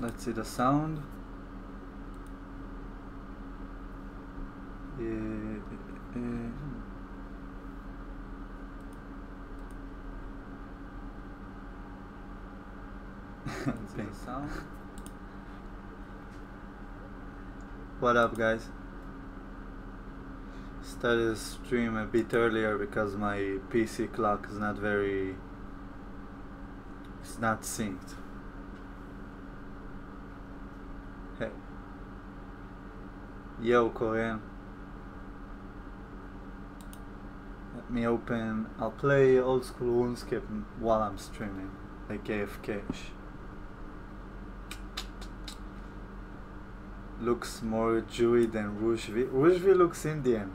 Let's see the sound. Sound. What up, guys? Started the stream a bit earlier because my PC clock is not very... it's not synced. Hey. Yo, Korean. Let me open... I'll play old school RuneScape while I'm streaming, like AFK-ish. Looks more Jewy than Rouge-V. Rouge-V looks Indian.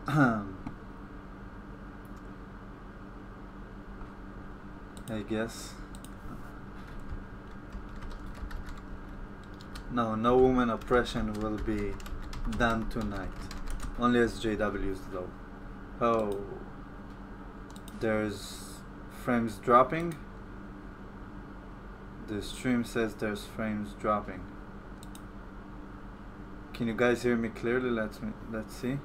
I guess. No woman oppression will be done tonight. Only SJWs though. Oh. There's frames dropping. The stream says there's frames dropping. Can you guys hear me clearly? Let's see.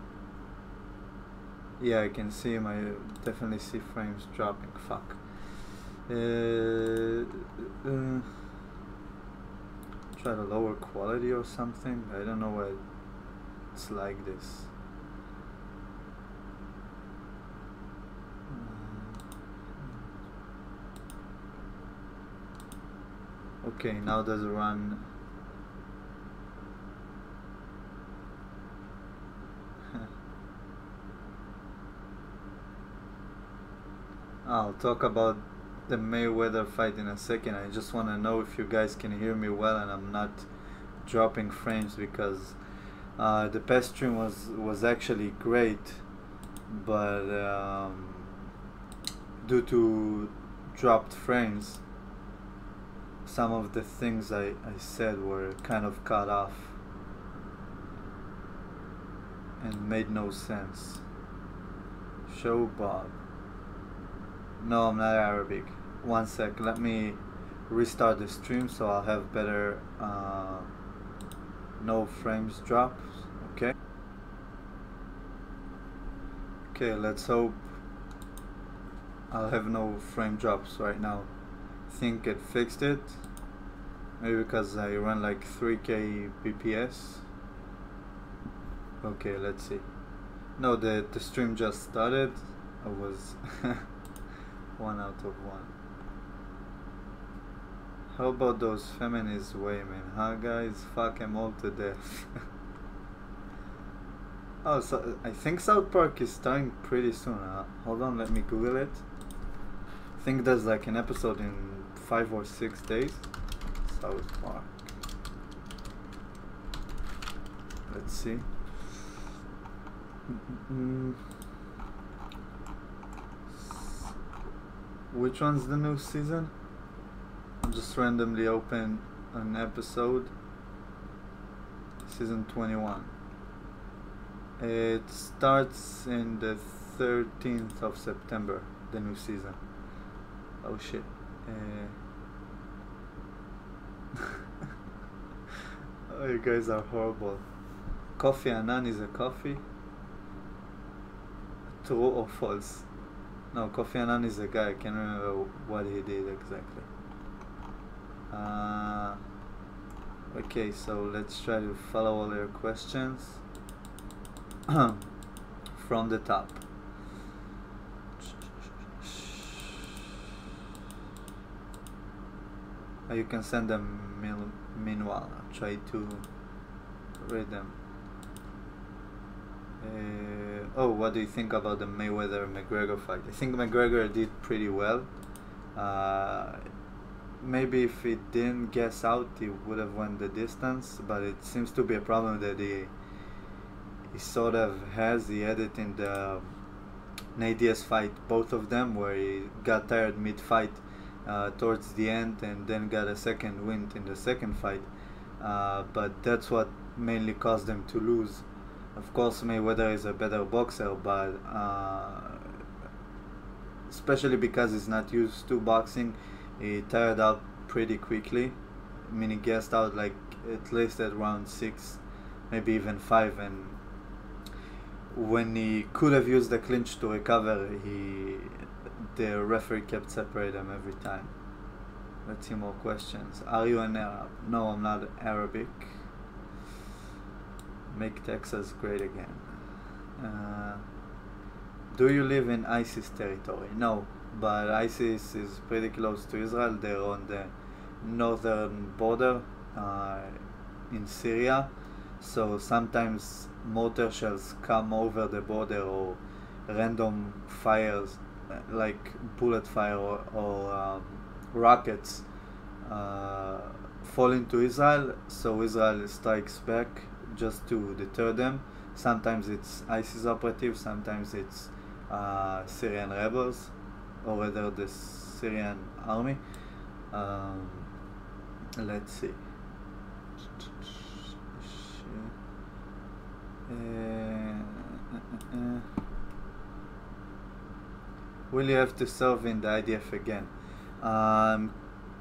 Yeah, I can see definitely see frames dropping. Fuck. Try the lower quality or something. I don't know why it's like this. Okay, now does it run? I'll talk about the Mayweather fight in a second. I just want to know if you guys can hear me well and I'm not dropping frames, because the past stream was actually great, but due to dropped frames, some of the things I said were kind of cut off and made no sense. Show Bob. No, I'm not Arabic. One sec, let me restart the stream so I'll have better no frames drops. Okay. Okay, let's hope I'll have no frame drops right now. Think it fixed it. Maybe because I run like 3k bps. Okay, let's see. No, the stream just started. I was 1 out of 1. How about those feminist women, huh guys? Fuck them all to death. Oh, so I think South Park is starting pretty soon. Hold on, let me Google it. I think there's like an episode in 5 or 6 days. South Park. Let's see. Which one's the new season? I'll just randomly open an episode. Season 21. It starts in the 13th of September, the new season. Oh shit. Oh, you guys are horrible. Kofi Annan is a coffee? True or false? No, Kofi Annan is a guy. I can't remember what he did exactly. Okay, so let's try to follow all your questions from the top. You can send them meanwhile. I'll try to read them. Oh, what do you think about the Mayweather-McGregor fight? I think McGregor did pretty well. Maybe if he didn't guess out, he would have won the distance, but it seems to be a problem that he sort of has. He had it in the Nadia's fight, both of them, where he got tired mid-fight towards the end and then got a second win in the second fight. But that's what mainly caused them to lose. Of course, Mayweather is a better boxer, but especially because he's not used to boxing, he tired out pretty quickly. I mean, he gassed out like at least at round 6, maybe even 5, and when he could have used the clinch to recover, the referee kept separating him every time. Let's see more questions. Are you an Arab? No, I'm not Arabic. Make Texas great again. Do you live in ISIS territory? No, but ISIS is pretty close to Israel. They're on the northern border in Syria. So sometimes mortar shells come over the border, or random fires like bullet fire or rockets fall into Israel. So Israel strikes back just to deter them. Sometimes it's ISIS operatives, sometimes it's Syrian rebels, or rather the Syrian army. Let's see. Will you have to serve in the IDF again?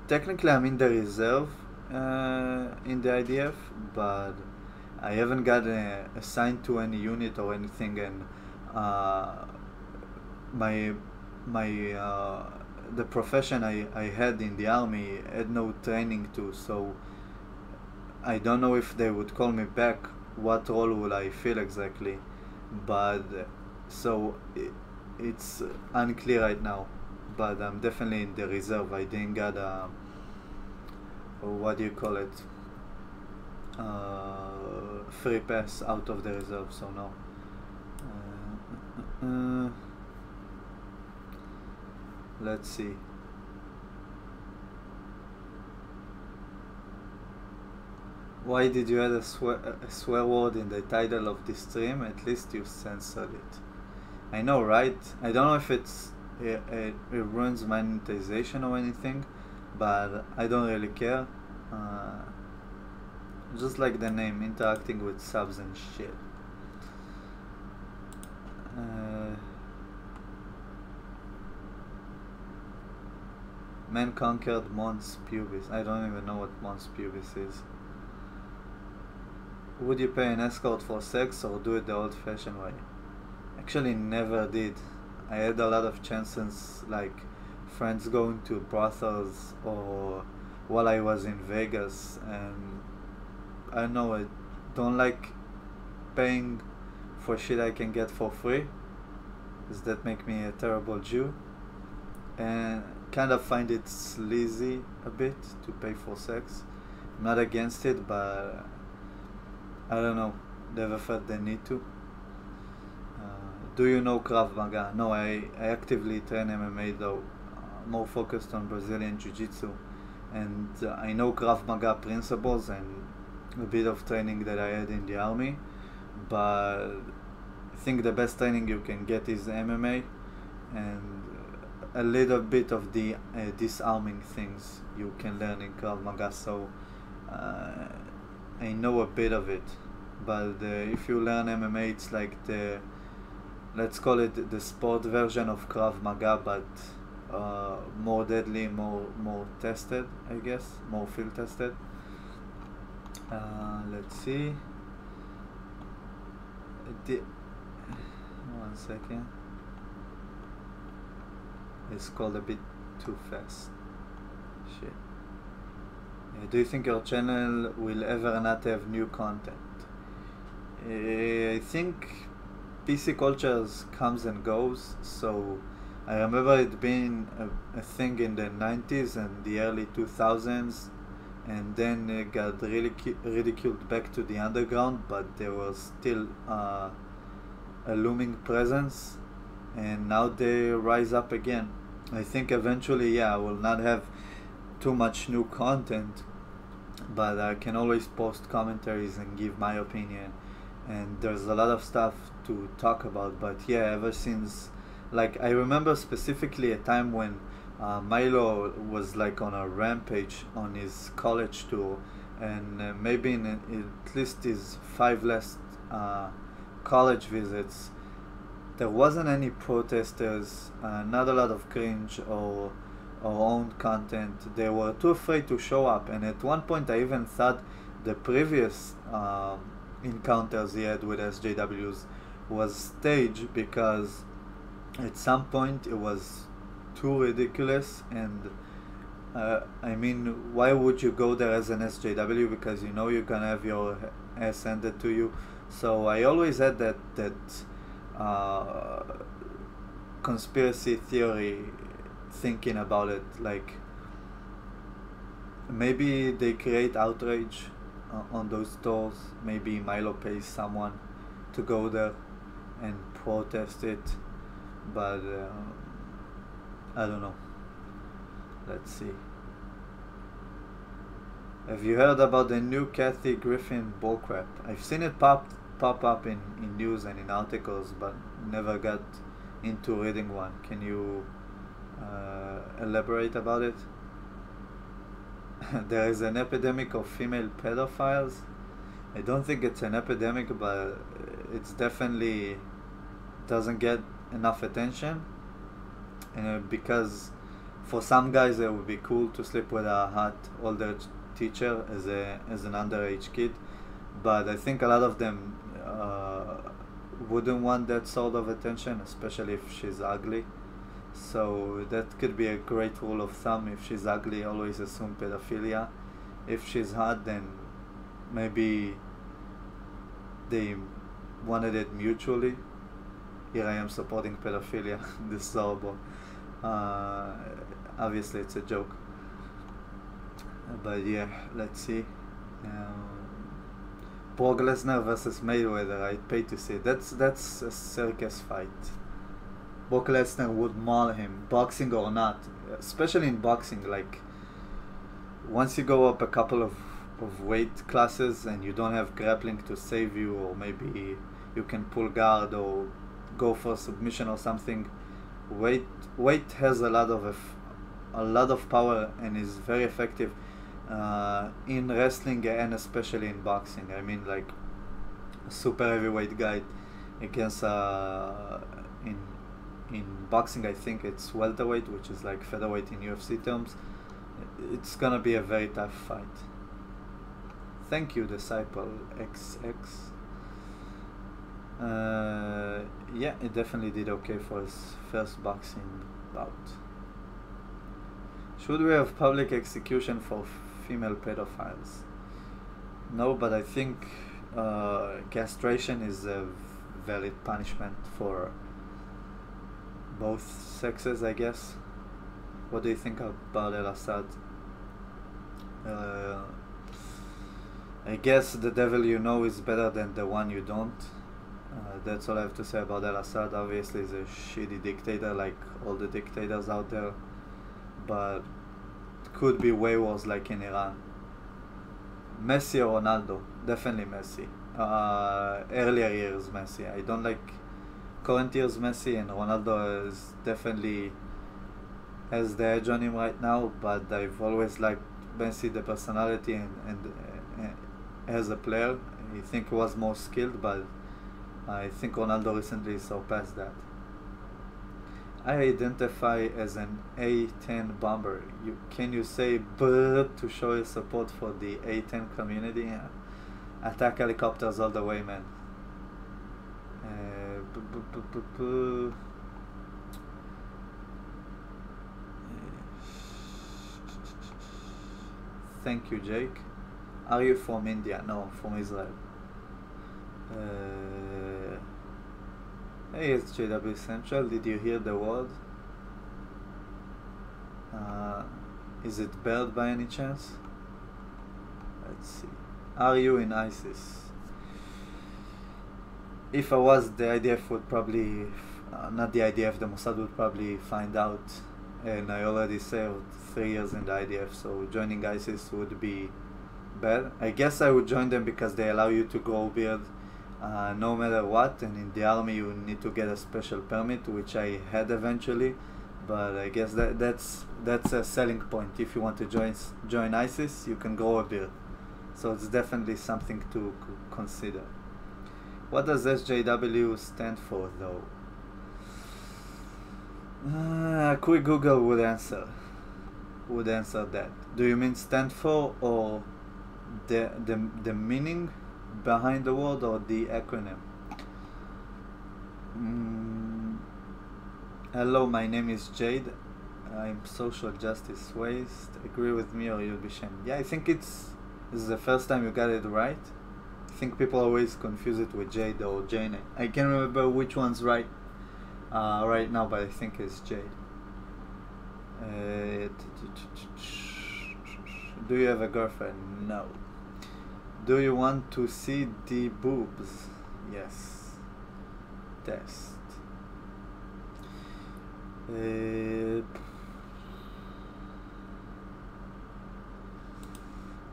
Technically, I'm in the reserve in the IDF, but I haven't got assigned to any unit or anything, and the profession I had in the army had no training to, so I don't know if they would call me back. What role will I fill exactly? But so it's unclear right now. But I'm definitely in the reserve. I didn't get what do you call it? Free pass out of the reserve. So no. Let's see. Why did you add a swear word in the title of this stream? At least you censored it. I know, right? I don't know if it ruins monetization or anything, but I don't really care. Just like the name, interacting with subs and shit. Man conquered Mons Pubis. I don't even know what Mons Pubis is. Would you pay an escort for sex or do it the old-fashioned way? Actually, never did. I had a lot of chances, like friends going to brothels or while I was in Vegas, and I don't know, I don't like paying for shit I can get for free. Does that make me a terrible Jew? And kind of find it sleazy a bit to pay for sex. I'm not against it, but I don't know, never felt the need to. Do you know Krav Maga? No, I actively train MMA though, more focused on Brazilian Jiu-Jitsu, and I know Krav Maga principles and a bit of training that I had in the army, but I think the best training you can get is MMA, and a little bit of the disarming things you can learn in Krav Maga, so I know a bit of it, but if you learn MMA, it's like let's call it the sport version of Krav Maga, but more deadly, more tested, I guess, more field tested. Let's see. One second. I scrolled a bit too fast. Shit. Do you think your channel will ever not have new content? I think PC culture comes and goes, so I remember it being a thing in the 90s and the early 2000s, and then it got really ridiculed back to the underground, but there was still a looming presence, and now they rise up again. I think eventually, yeah, I will not have too much new content, but I can always post commentaries and give my opinion, and there's a lot of stuff to talk about. But yeah, ever since, like, I remember specifically a time when Milo was like on a rampage on his college tour, and maybe in at least his 5 last college visits, there wasn't any protesters, not a lot of cringe or own content. They were too afraid to show up, and at one point I even thought the previous encounters he had with SJWs was staged, because at some point it was too ridiculous. And I mean, why would you go there as an SJW? Because you know you're gonna have your ass handed to you. So I always had that uh, conspiracy theory thinking about it, like maybe they create outrage on those stores. Maybe Milo pays someone to go there and protest it, but I don't know. Let's see. Have you heard about the new Kathy Griffin bullcrap? I've seen it pop up in news and in articles, but never got into reading one. Can you elaborate about it? There is an epidemic of female pedophiles. I don't think it's an epidemic, but it's definitely doesn't get enough attention. Because for some guys it would be cool to sleep with a hot older teacher as an underage kid, but I think a lot of them wouldn't want that sort of attention, especially if she's ugly. So that could be a great rule of thumb. If she's ugly, always assume pedophilia. If she's hot, then maybe they wanted it mutually. Here I am supporting pedophilia. This is horrible. Obviously it's a joke. But yeah, let's see. Brock Lesnar versus Mayweather. I'd pay to see. That's a circus fight. Brock Lesnar would maul him, boxing or not. Especially in boxing, like once you go up a couple of weight classes and you don't have grappling to save you, or maybe you can pull guard or go for submission or something. Weight has a lot of power and is very effective in wrestling and especially in boxing. I mean, like a super heavyweight guy against in boxing, I think it's welterweight, which is like featherweight in UFC terms. It's gonna be a very tough fight. Thank you, Disciple XX. Yeah, it definitely did okay for his first boxing bout. Should we have public execution for female pedophiles? No, but I think castration is a valid punishment for both sexes, I guess. What do you think about El Assad? I guess the devil you know is better than the one you don't. That's all I have to say about El Assad. Obviously he's a shitty dictator like all the dictators out there, but it could be way worse, like in Iran. Messi or Ronaldo? Definitely Messi. Earlier years Messi. I don't like current years Messi, and Ronaldo is definitely has the edge on him right now, but I've always liked Messi, the personality and as a player. I think he was more skilled, but I think Ronaldo recently surpassed that. I identify as an A10 bomber. Can you say "brr" to show your support for the A10 community? Yeah. Attack helicopters all the way, man. Thank you, Jake. Are you from India? No, from Israel. Hey, it's JW Central. Did you hear the word? Is it bird by any chance? Let's see. Are you in ISIS? If I was, the IDF would probably, not the IDF, the Mossad would probably find out. And I already served 3 years in the IDF, so joining ISIS would be bad. I guess I would join them because they allow you to grow beard no matter what, and in the army you need to get a special permit, which I had eventually. But I guess that's a selling point. If you want to join ISIS, you can grow a beard. So it's definitely something to consider. What does SJW stand for, though? Quick Google would answer. Would answer that. Do you mean stand for, or the meaning behind the word, or the acronym? Hello, my name is Jade. I'm social justice waste. Agree with me or you'll be shamed. Yeah, I think this is the first time you got it right. I think people always confuse it with Jade or Jane. I can't remember which one's right right now, but I think it's Jade. Do you have a girlfriend? No. Do you want to see the boobs? Yes. Test.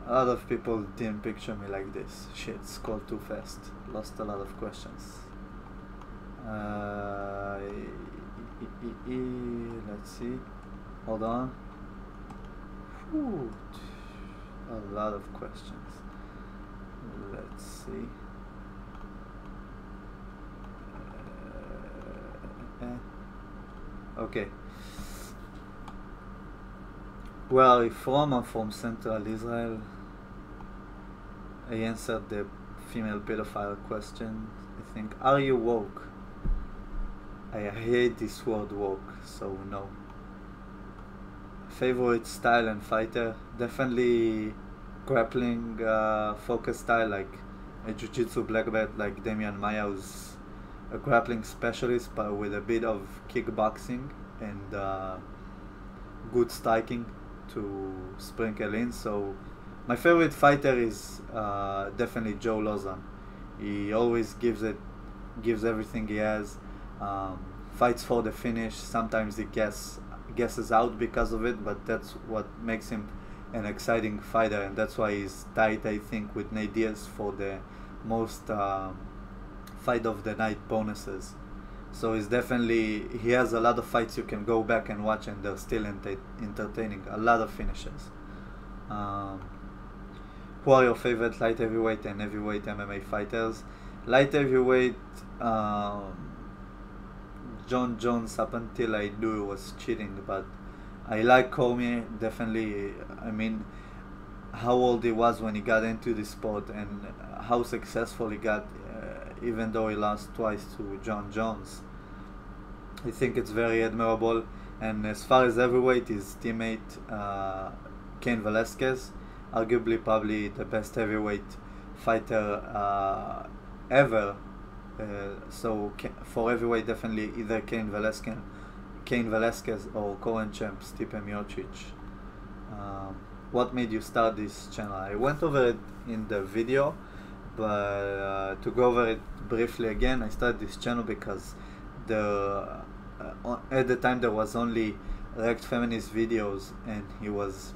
A lot of people didn't picture me like this. Shit, scrolled too fast. Lost a lot of questions. Let's see. Hold on. Whew. A lot of questions. Let's see. Okay. Where are you from? I'm from Central Israel. I answered the female pedophile question. I think. Are you woke? I hate this word woke, so no. Favorite style and fighter? Definitely grappling focus style, like a jiu-jitsu black belt like Damian Maya, who's a grappling specialist but with a bit of kickboxing and good striking to sprinkle in. So my favorite fighter is definitely Joe Lozon. He always gives everything he has. Fights for the finish. Sometimes he guesses out because of it, but that's what makes him an exciting fighter, and that's why he's tied, I think, with Nate Diaz for the most fight of the night bonuses. So he has a lot of fights you can go back and watch, and they're still entertaining. A lot of finishes. Who are your favorite light heavyweight and heavyweight MMA fighters? Light heavyweight, John Jones, up until I knew he was cheating, but I like Cormier, definitely. I mean, how old he was when he got into the sport and how successful he got, even though he lost twice to John Jones. I think it's very admirable. And as far as heavyweight, his teammate Cain Velasquez, arguably probably the best heavyweight fighter ever. So for heavyweight, definitely either Cain Velasquez or current champ Stipe Miocic. What made you start this channel? I went over it in the video, but to go over it briefly again, I started this channel because at the time there was only Rect Feminist videos, and he was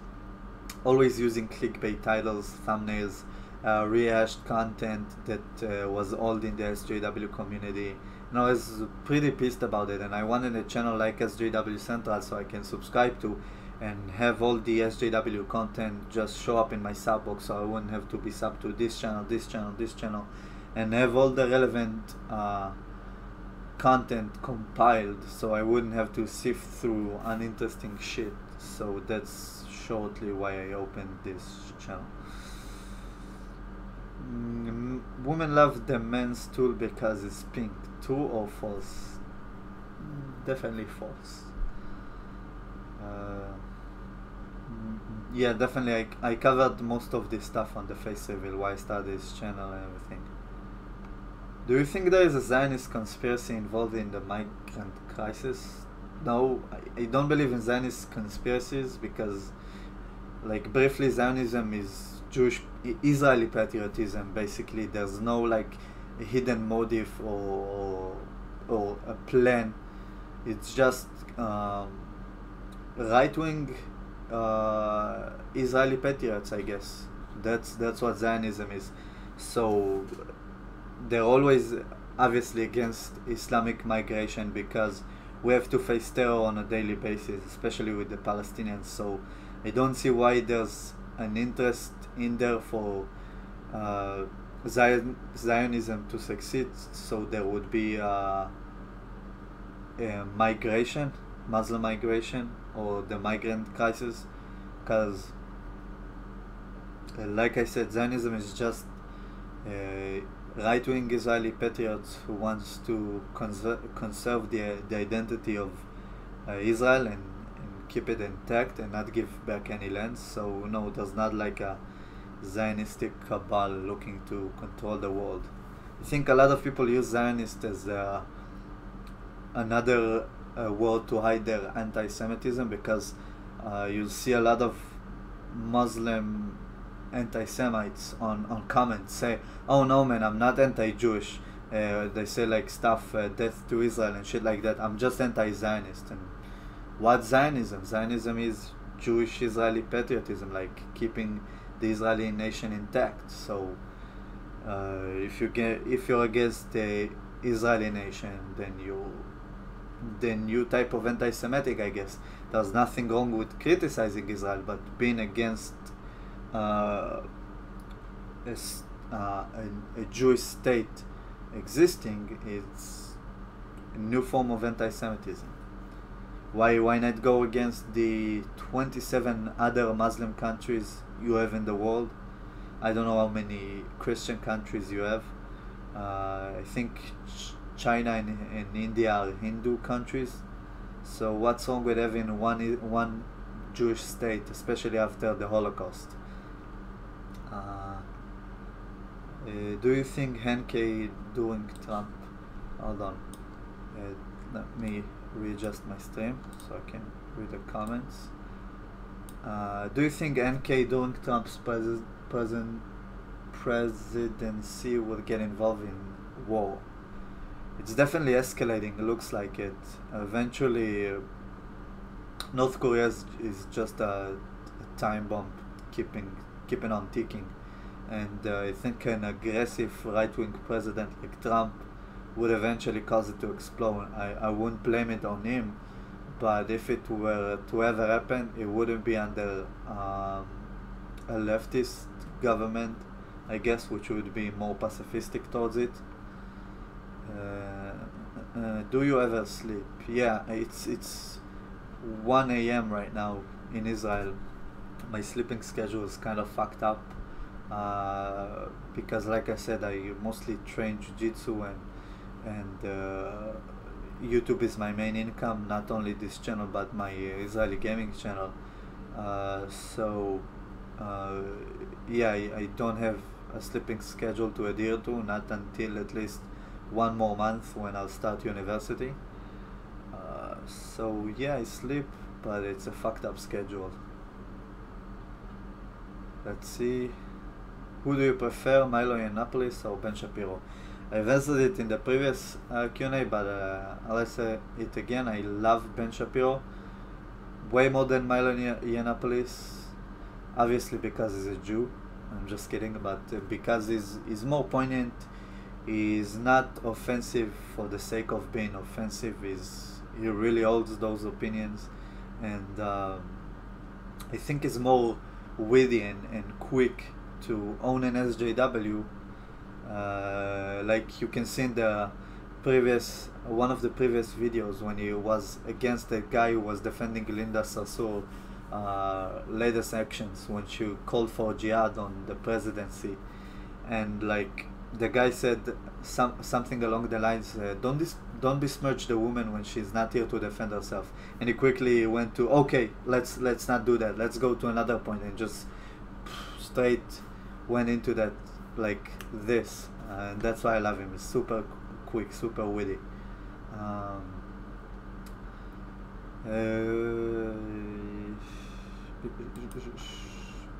always using clickbait titles, thumbnails, rehashed content that was old in the SJW community. And I was pretty pissed about it, and I wanted a channel like SJW Central so I can subscribe to and have all the SJW content just show up in my sub box, so I wouldn't have to be sub to this channel, this channel, this channel, and have all the relevant content compiled, so I wouldn't have to sift through uninteresting shit. So that's shortly why I opened this channel. Women love the men's tool because it's pink. True or false? Definitely false. Yeah, definitely. I covered most of this stuff on the face reveal, why I started this channel and everything. Do you think there is a Zionist conspiracy involved in the migrant crisis? No, I don't believe in Zionist conspiracies because, like, briefly, Zionism is Jewish Israeli patriotism. Basically, there's no like a hidden motive or a plan. It's just right-wing Israeli patriots, I guess. That's what Zionism is. So they're always obviously against Islamic migration because we have to face terror on a daily basis, especially with the Palestinians. So I don't see why there's an interest in there for Zionism to succeed, so there would be migration, Muslim migration, or the migrant crisis, because, like I said, Zionism is just right-wing Israeli patriots who wants to conserve the identity of Israel and keep it intact and not give back any lands. So no, there's not like a Zionistic cabal looking to control the world. I think a lot of people use Zionist as another word to hide their anti-Semitism, because you'll see a lot of Muslim anti-Semites on comments say, "Oh no, man, I'm not anti-Jewish." They say like stuff, "Death to Israel" and shit like that. I'm just anti-Zionist. And what's Zionism? Zionism is Jewish Israeli patriotism, like keeping the Israeli nation intact. So if you're against the Israeli nation, then you type of anti-Semitic, I guess. There's nothing wrong with criticizing Israel, but being against a Jewish state existing is a new form of anti-Semitism. Why not go against the 27 other Muslim countries you have in the world? I don't know how many Christian countries you have. I think China and India are Hindu countries. So what's wrong with having one Jewish state, especially after the Holocaust? Do you think Henke doing Trump? Hold on. Let me readjust my stream so I can read the comments. Do you think NK doing Trump's presidency will get involved in war? It's definitely escalating. It looks like it. Eventually, North Korea is just a time bomb, keeping on ticking. And I think an aggressive right-wing president like Trump would eventually cause it to explode. I wouldn't blame it on him, but if it were to ever happen, it wouldn't be under a leftist government, I guess, which would be more pacifistic towards it. Do you ever sleep? Yeah, it's 1 a.m. right now in Israel. My sleeping schedule is kind of fucked up because, like I said, I mostly train jiu-jitsu and YouTube is my main income, not only this channel but my Israeli gaming channel. Yeah, I don't have a sleeping schedule to adhere to, not until at least 1 more month when I'll start university. So yeah, I sleep, but it's a fucked up schedule. Let's see. Who do you prefer, Milo Yiannopoulos or Ben Shapiro? I've answered it in the previous Q&A, but I'll say it again. I love Ben Shapiro way more than Milo Yiannopoulos. Obviously because he's a Jew. I'm just kidding, but because he's more poignant. He's not offensive for the sake of being offensive. He really holds those opinions, and I think he's more witty and quick to own an SJW. Like you can see in the one of the previous videos when he was against the guy who was defending Linda Sarsour latest actions when she called for jihad on the presidency, and like the guy said something along the lines, don't besmirch the woman when she's not here to defend herself. And he quickly went to, okay, let's not do that. Let's go to another point, and just straight went into that like this. And that's why I love him. He's super quick, super witty.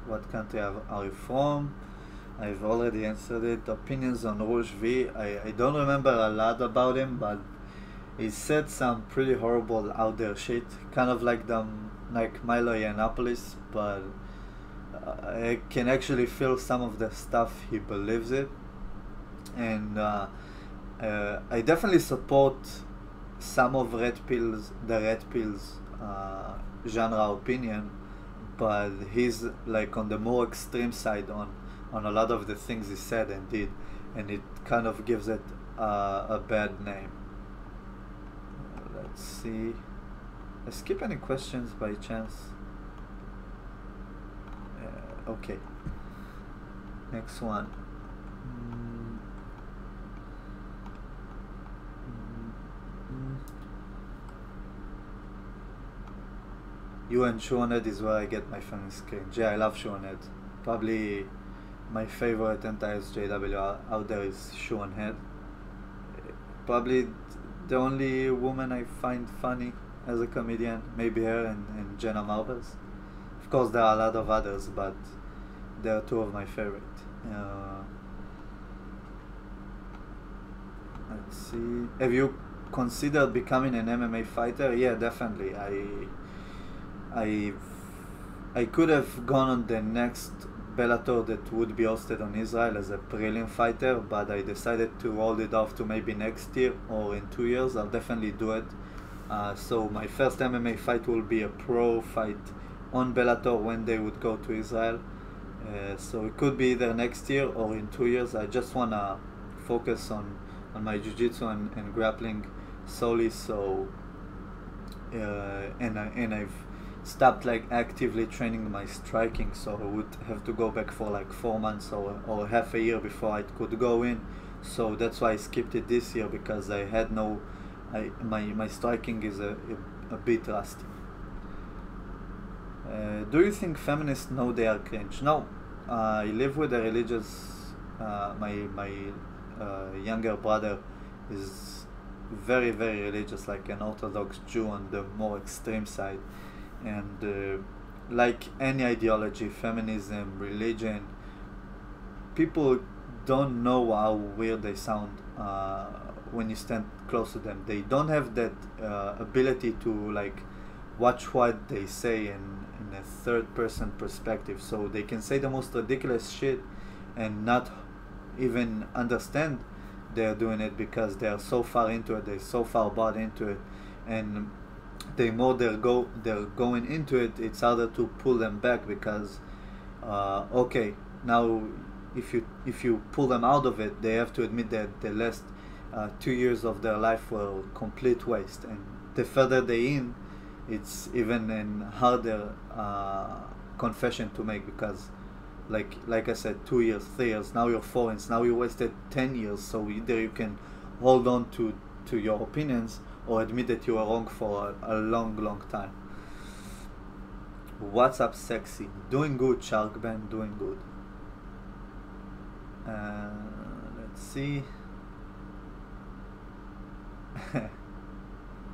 What country are you from? I've already answered it. Opinions on Rouge V. I don't remember a lot about him, but he said some pretty horrible out there shit, kind of like Milo Yiannopoulos, but I can actually feel some of the stuff he believes it, and I definitely support some of the Red Pill's genre opinion, but he's like on the more extreme side on on a lot of the things he said and did, and it kind of gives it a bad name. Let's see. I skip any questions by chance? Okay. Next one. You and Shonehead is where I get my feminist cringe. Yeah, I love Shonehead. Probably my favorite anti-SJW out there is Shonehead. Probably the only woman I find funny as a comedian. Maybe her and Jenna Marbles. Of course, there are a lot of others, but they are two of my favorite. Let's see. Have you considered becoming an MMA fighter? Yeah, definitely. I could have gone on the next Bellator that would be hosted on Israel as a prelim fighter, but I decided to hold it off to maybe next year or in 2 years. I'll definitely do it. So my first MMA fight will be a pro fight on Bellator when they would go to Israel. So it could be either next year or in 2 years. I just want to focus on my jiu-jitsu and grappling solely. So and I've stopped like actively training my striking, so I would have to go back for like 4 months or half a year before I could go in. So that's why I skipped it this year, because I had my striking is a bit rusty. Do you think feminists know they are cringe? No. I live with a religious, my younger brother is very, very religious, like an Orthodox Jew on the more extreme side. And like any ideology, feminism, religion, people don't know how weird they sound when you stand close to them. They don't have that ability to like watch what they say in a third person perspective, so they can say the most ridiculous shit and not even understand they're doing it, because they're so far into it, they're so far bought into it, and the more they're going into it, it's harder to pull them back, because okay, now if you pull them out of it, they have to admit that the last 2 years of their life were complete waste, and the further they in, it's even an harder confession to make, because like I said, 2 years, 3 years, now you're 4 years, now you wasted 10 years. So either you can hold on to your opinions or admit that you were wrong for a long time. What's up, sexy? Doing good, Shark Band, doing good. Let's see.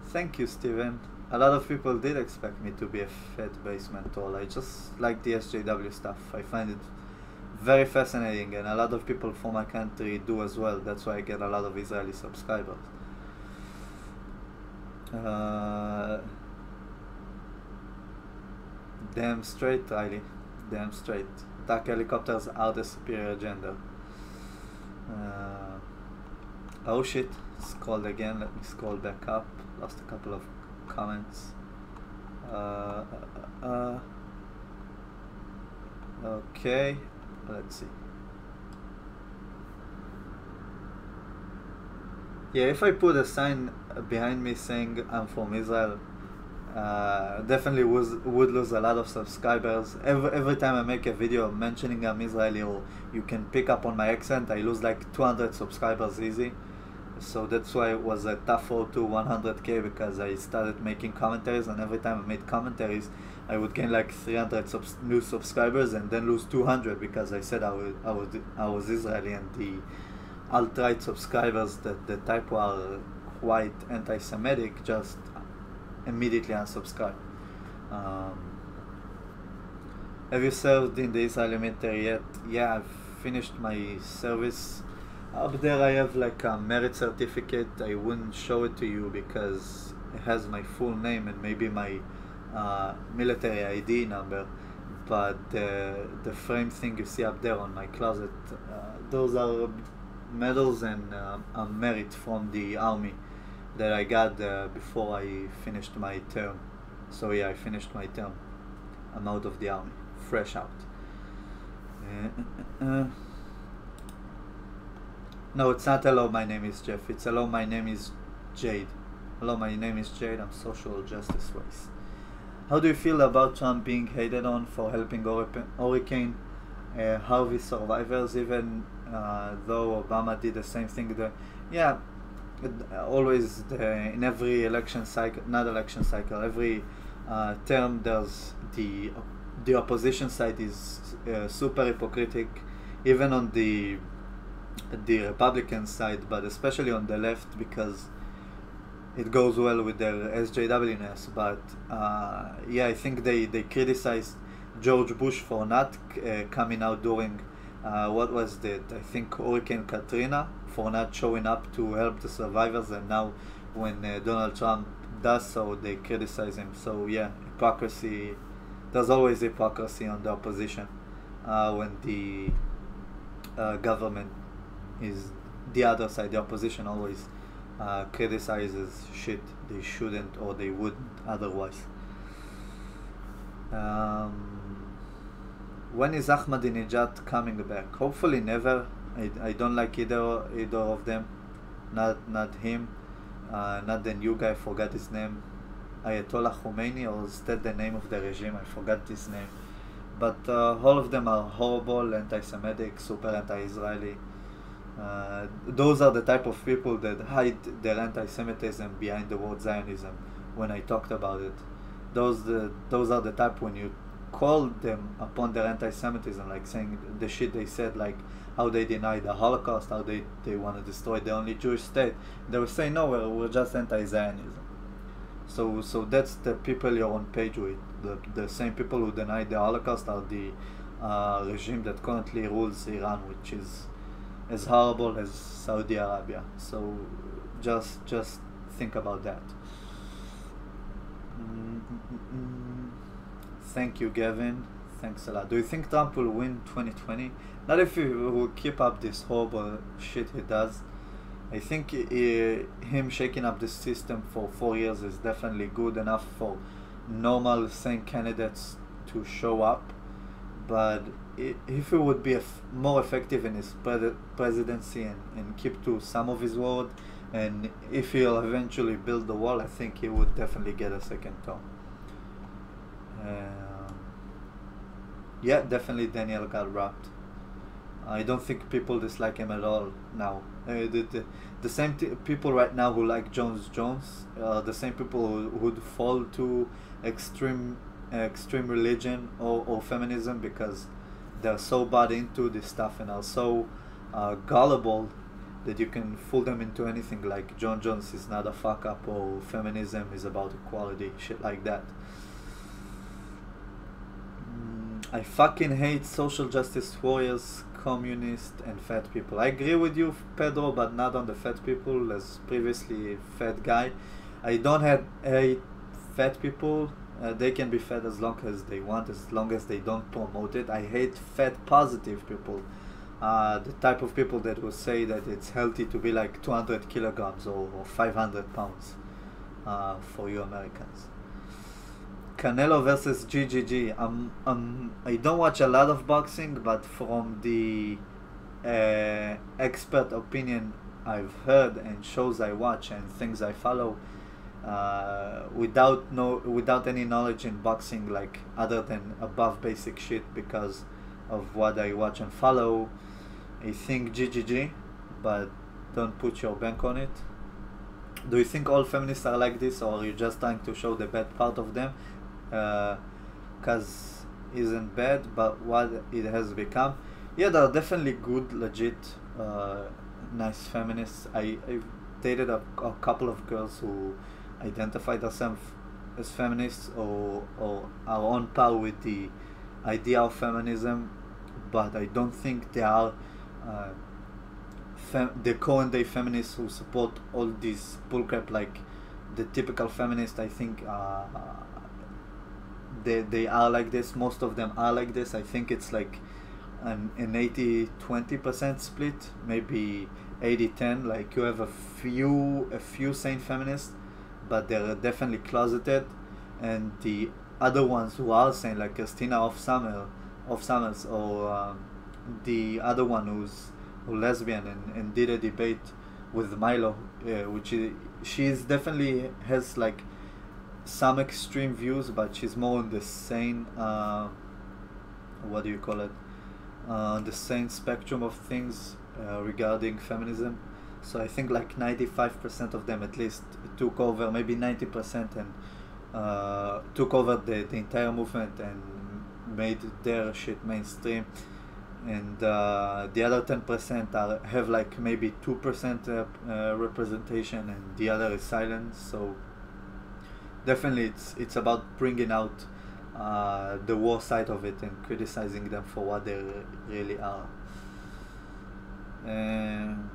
Thank you, Steven. A lot of people did expect me to be a fat basement troll. I just like the SJW stuff. I find it very fascinating, and a lot of people from my country do as well. That's why I get a lot of Israeli subscribers. Damn straight, Riley. Damn straight. Dark helicopters are the superior gender. Oh shit. Scrolled again. Let me scroll back up. Lost a couple of comments. Okay. Let's see. Yeah, if I put a sign behind me saying I'm from Israel, definitely would lose a lot of subscribers. Every time I make a video mentioning I'm Israeli, or you can pick up on my accent, I lose like 200 subscribers easy. So that's why it was a tough road to 100k, because I started making commentaries, and every time I made commentaries I would gain like 300 new subscribers and then lose 200 because I said I was Israeli, and the alt-right subscribers, that the type who are quite anti-Semitic, just immediately unsubscribe. Have you served in the Israeli military yet? Yeah, I've finished my service. Up there I have like a merit certificate. I wouldn't show it to you because it has my full name and maybe my military ID number, but the frame thing you see up there on my closet, those are medals and a merit from the army that I got before I finished my term. So yeah, I finished my term. I'm out of the army, fresh out. No, it's not hello, my name is Jeff. It's hello, my name is Jade. Hello, my name is Jade. I'm social justice race. How do you feel about Trump being hated on for helping Hurricane Harvey survivors, even though Obama did the same thing? Yeah, always in every election cycle, not election cycle, every term, there's the opposition side is super hypocritic, even on the Republican side, but especially on the left, because it goes well with their SJW-ness. But yeah, I think they criticized George Bush for not coming out during what was that? I think Hurricane Katrina, for not showing up to help the survivors, and now when Donald Trump does so, they criticize him. So yeah, hypocrisy. There's always hypocrisy on the opposition when the government is the other side. The opposition always criticizes shit they shouldn't or they wouldn't otherwise. When is Ahmadinejad coming back? Hopefully never. I don't like either of them. Not him. Not the new guy. I forgot his name. Ayatollah Khomeini, or is that the name of the regime? I forgot his name. But all of them are horrible, anti-Semitic, super anti-Israeli. Those are the type of people that hide their anti-Semitism behind the word Zionism. When I talked about it, those are the type, when you call them upon their anti-Semitism, like saying the shit they said, like how they deny the Holocaust, how they want to destroy the only Jewish state, they will say no, we're just anti-Zionism. So that's the people you're on page with. The same people who deny the Holocaust are the regime that currently rules Iran, which is as horrible as Saudi Arabia. So just think about that. Thank you, Gavin. Thanks a lot. Do you think Trump will win 2020? Not if he will keep up this horrible shit he does. I think him shaking up the system for 4 years is definitely good enough for normal, sane candidates to show up. But if he would be more effective in his presidency and keep to some of his word, and if he'll eventually build the wall, I think he would definitely get a second term. Yeah, definitely Daniel got wrapped. I don't think people dislike him at all now. The same people right now who like Jones, the same people who would fall to extreme religion or feminism, because they're so bought into this stuff and are so gullible that you can fool them into anything, like John Jones is not a fuck up, or feminism is about equality, shit like that. I fucking hate social justice warriors, communist, and fat people. I agree with you, Pedro, but not on the fat people. As previously fat guy, I don't hate fat people. They can be fat as long as they want, as long as they don't promote it. I hate fat positive people. The type of people that will say that it's healthy to be like 200 kilograms or 500 pounds for you Americans. Canelo versus GGG. I don't watch a lot of boxing, but from the expert opinion I've heard and shows I watch and things I follow, without any knowledge in boxing, like other than above basic shit because of what I watch and follow, I think GGG, but don't put your bank on it. Do you think all feminists are like this, or are you just trying to show the bad part of them? Cause isn't bad, but what it has become. Yeah, there are definitely good, legit, nice feminists. I've dated a couple of girls who identify themselves as feminists or are on par with the idea of feminism, but I don't think they are the current day feminists who support all this bullcrap like the typical feminist. I think they are like this. Most of them are like this. I think it's like an 80-20% split, maybe 80-10. Like you have a few sane feminists, but they're definitely closeted, and the other ones who are sane, like Christina Off Summers or the other one who's lesbian and did a debate with Milo, which she is definitely has like some extreme views, but she's more on the same what do you call it, the same spectrum of things regarding feminism. So I think like 95% of them at least took over, maybe 90%, and took over the entire movement and made their shit mainstream. And the other 10% have like maybe 2% representation, and the other is silent. So definitely it's about bringing out the war side of it and criticizing them for what they really are. And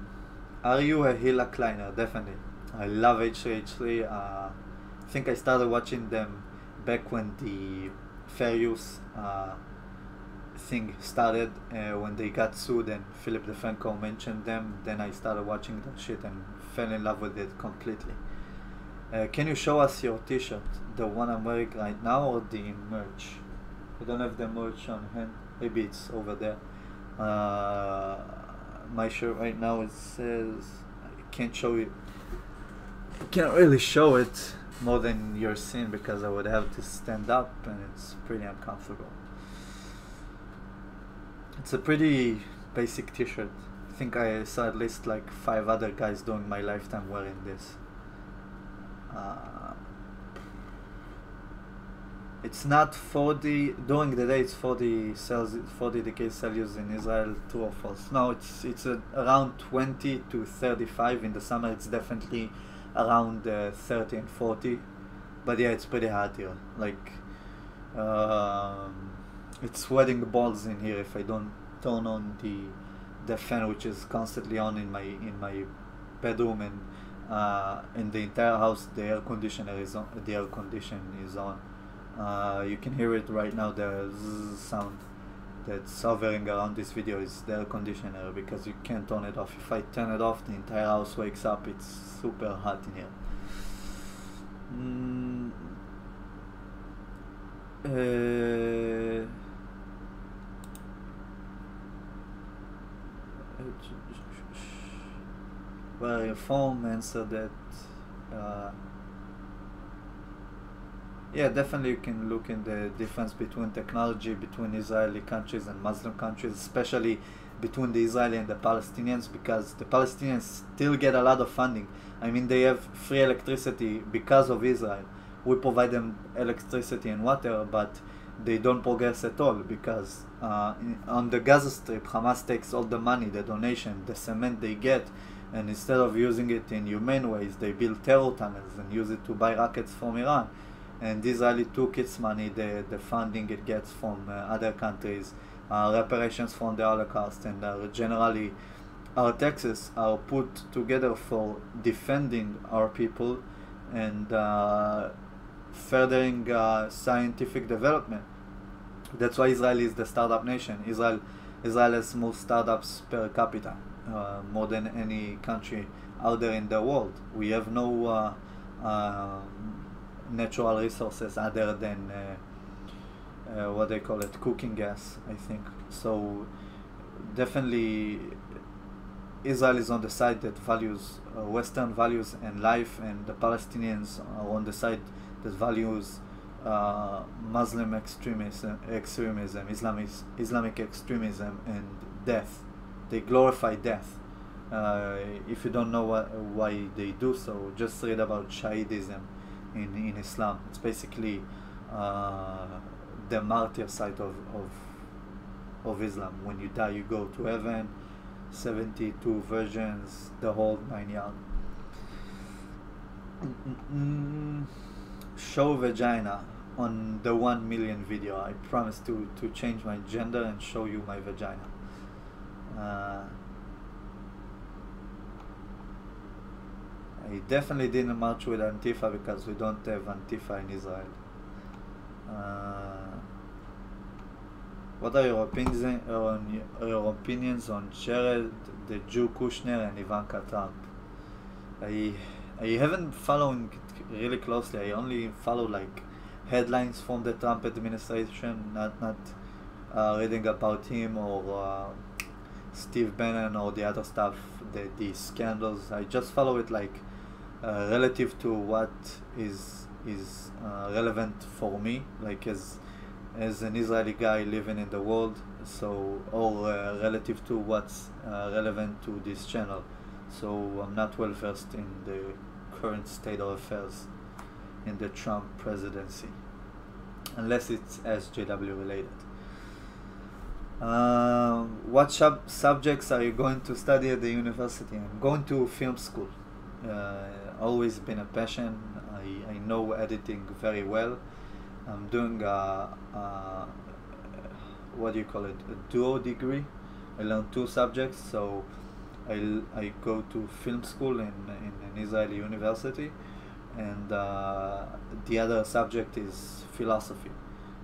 are you a Hila Kleiner? Definitely. I love H3H3. I think I started watching them back when the fair use thing started, when they got sued and Philip DeFranco mentioned them. Then I started watching that shit and fell in love with it completely. Can you show us your t-shirt, the one I'm wearing right now, or the merch? I don't have the merch on hand. Maybe it's over there. My shirt right now, it says, I can't show you. I can't really show it more than you're seeing because I would have to stand up and it's pretty uncomfortable. It's a pretty basic t-shirt. I think I saw at least like 5 other guys during my lifetime wearing this. It's not 40 during the day. It's 40 degrees Celsius in Israel. True or false? No, it's around 20 to 35 in the summer. It's definitely around 30 and 40. But yeah, it's pretty hot here. Like it's sweating balls in here if I don't turn on the fan, which is constantly on in my bedroom, and in the entire house the air conditioner is on. The air condition is on. You can hear it right now. The zzz sound that's hovering around this video is the air conditioner because you can't turn it off. If I turn it off, the entire house wakes up. It's super hot in here. Well, your phone answered that. Yeah, definitely you can look in the difference between technology between Israeli countries and Muslim countries, especially between the Israeli and the Palestinians, because the Palestinians still get a lot of funding. I mean, they have free electricity because of Israel. We provide them electricity and water, but they don't progress at all because on the Gaza Strip, Hamas takes all the money, the donation, the cement they get, and instead of using it in humane ways, they build terror tunnels and use it to buy rockets from Iran. And Israel took its money, the funding it gets from other countries, reparations from the Holocaust, and generally our taxes are put together for defending our people and furthering scientific development. That's why Israel is the startup nation. Israel has more startups per capita, more than any country out there in the world. We have no natural resources other than what they call it, cooking gas, I think. So definitely Israel is on the side that values Western values and life, and the Palestinians are on the side that values Muslim extremism, Islamic extremism, and death. They glorify death. If you don't know why they do so, just read about Shahidism in Islam. It's basically the martyr side of Islam. When you die, you go to heaven, 72 virgins, the whole 9 yards. Show vagina on the 1 million video. I promise to change my gender and show you my vagina. I definitely didn't march with Antifa because we don't have Antifa in Israel. What are your opinions on Jared, the Jew Kushner, and Ivanka Trump? I haven't following it really closely. I only follow like headlines from the Trump administration, not reading about him or Steve Bannon or the other stuff, the scandals. I just follow it like relative to what is relevant for me, like as an Israeli guy living in the world. So, or relative to what's relevant to this channel. So I'm not well versed in the current state of affairs in the Trump presidency, unless it's SJW related. What subjects are you going to study at the university? I'm going to film school. Always been a passion. I know editing very well. I'm doing what do you call it, a duo degree. I learn two subjects, so I go to film school in an Israeli university, and the other subject is philosophy.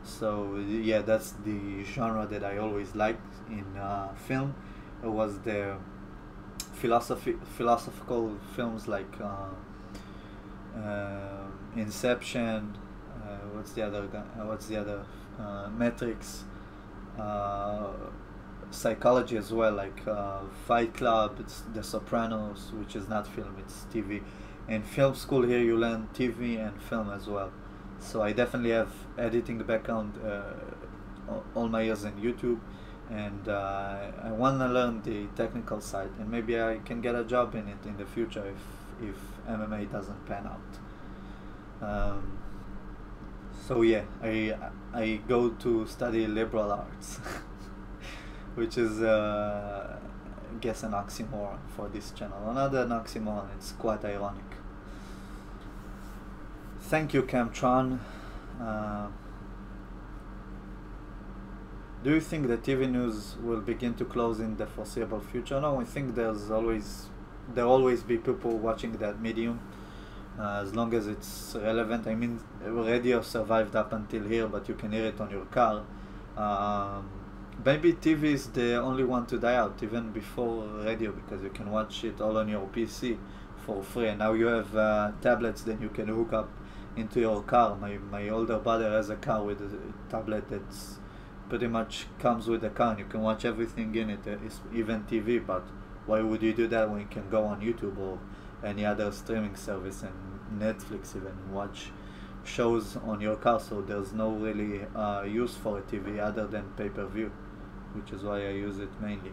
So yeah, that's the genre that I always liked in film. It was the philosophical films like Inception. What's the other? Matrix. Psychology as well, like Fight Club. It's The Sopranos, which is not film, it's TV. And film school here you learn TV and film as well. So I definitely have editing background all my years in YouTube, and I want to learn the technical side, and maybe I can get a job in it in the future if MMA doesn't pan out. So yeah, I go to study liberal arts, which is I guess an oxymoron for this channel. Another oxymoron. It's quite ironic. Thank you, Camtron. Do you think the TV news will begin to close in the foreseeable future? No, I think there'll always be people watching that medium, as long as it's relevant. I mean, radio survived up until here, but you can hear it on your car. Maybe TV is the only one to die out, even before radio, because you can watch it all on your PC for free. And now you have tablets that you can hook up into your car. My older brother has a car with a tablet that's pretty much comes with the car, and you can watch everything in it, even TV. But why would you do that when you can go on YouTube or any other streaming service and Netflix even watch shows on your car? So there's no really use for a TV other than pay-per-view, which is why I use it mainly.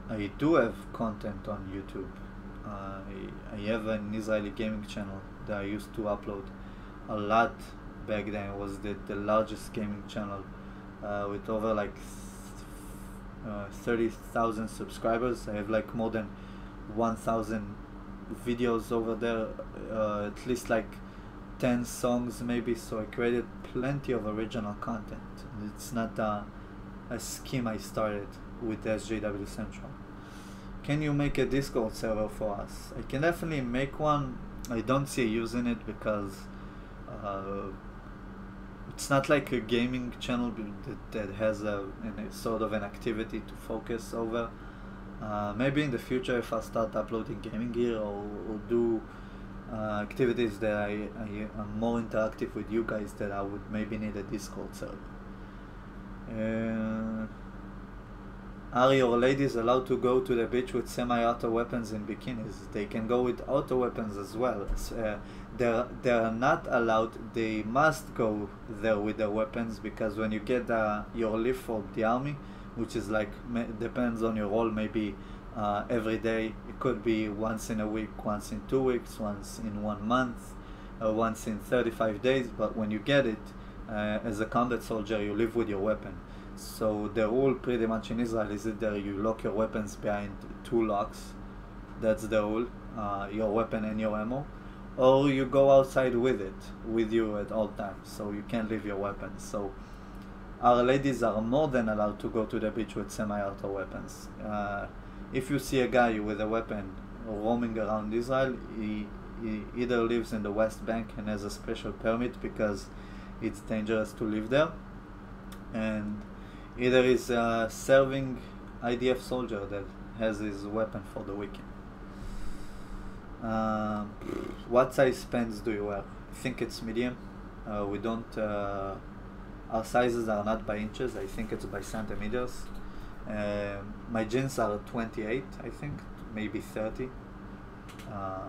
I do have content on YouTube. I have an Israeli gaming channel that I used to upload a lot back then. It was the largest gaming channel with over like 30,000 subscribers. I have like more than 1,000 videos over there, at least like 10 songs maybe. So I created plenty of original content. It's not a scheme I started with SJW Central. Can you make a Discord server for us? I can definitely make one. I don't see using it because it's not like a gaming channel that has a sort of an activity to focus over. Maybe in the future, if I start uploading gaming gear or do activities that I am more interactive with you guys, that I would maybe need a Discord server. Are your ladies allowed to go to the beach with semi-auto weapons in bikinis? They can go with auto weapons as well. They are not allowed. They must go there with their weapons, because when you get your leave for the army, which is like depends on your role, maybe every day. It could be once in a week, once in 2 weeks, once in 1 month, once in 35 days. But when you get it as a combat soldier, you live with your weapon. So the rule pretty much in Israel is that you lock your weapons behind 2 locks. That's the rule, your weapon and your ammo. Or you go outside with it, with you at all times, so you can't leave your weapons. So our ladies are more than allowed to go to the beach with semi-auto weapons. If you see a guy with a weapon roaming around Israel, he either lives in the West Bank and has a special permit because it's dangerous to live there, and either is a serving IDF soldier that has his weapon for the weekend. Um, what size pants do you wear? I think it's medium. We don't. Our sizes are not by inches. I think it's by centimeters. My jeans are 28. I think maybe 30. Uh,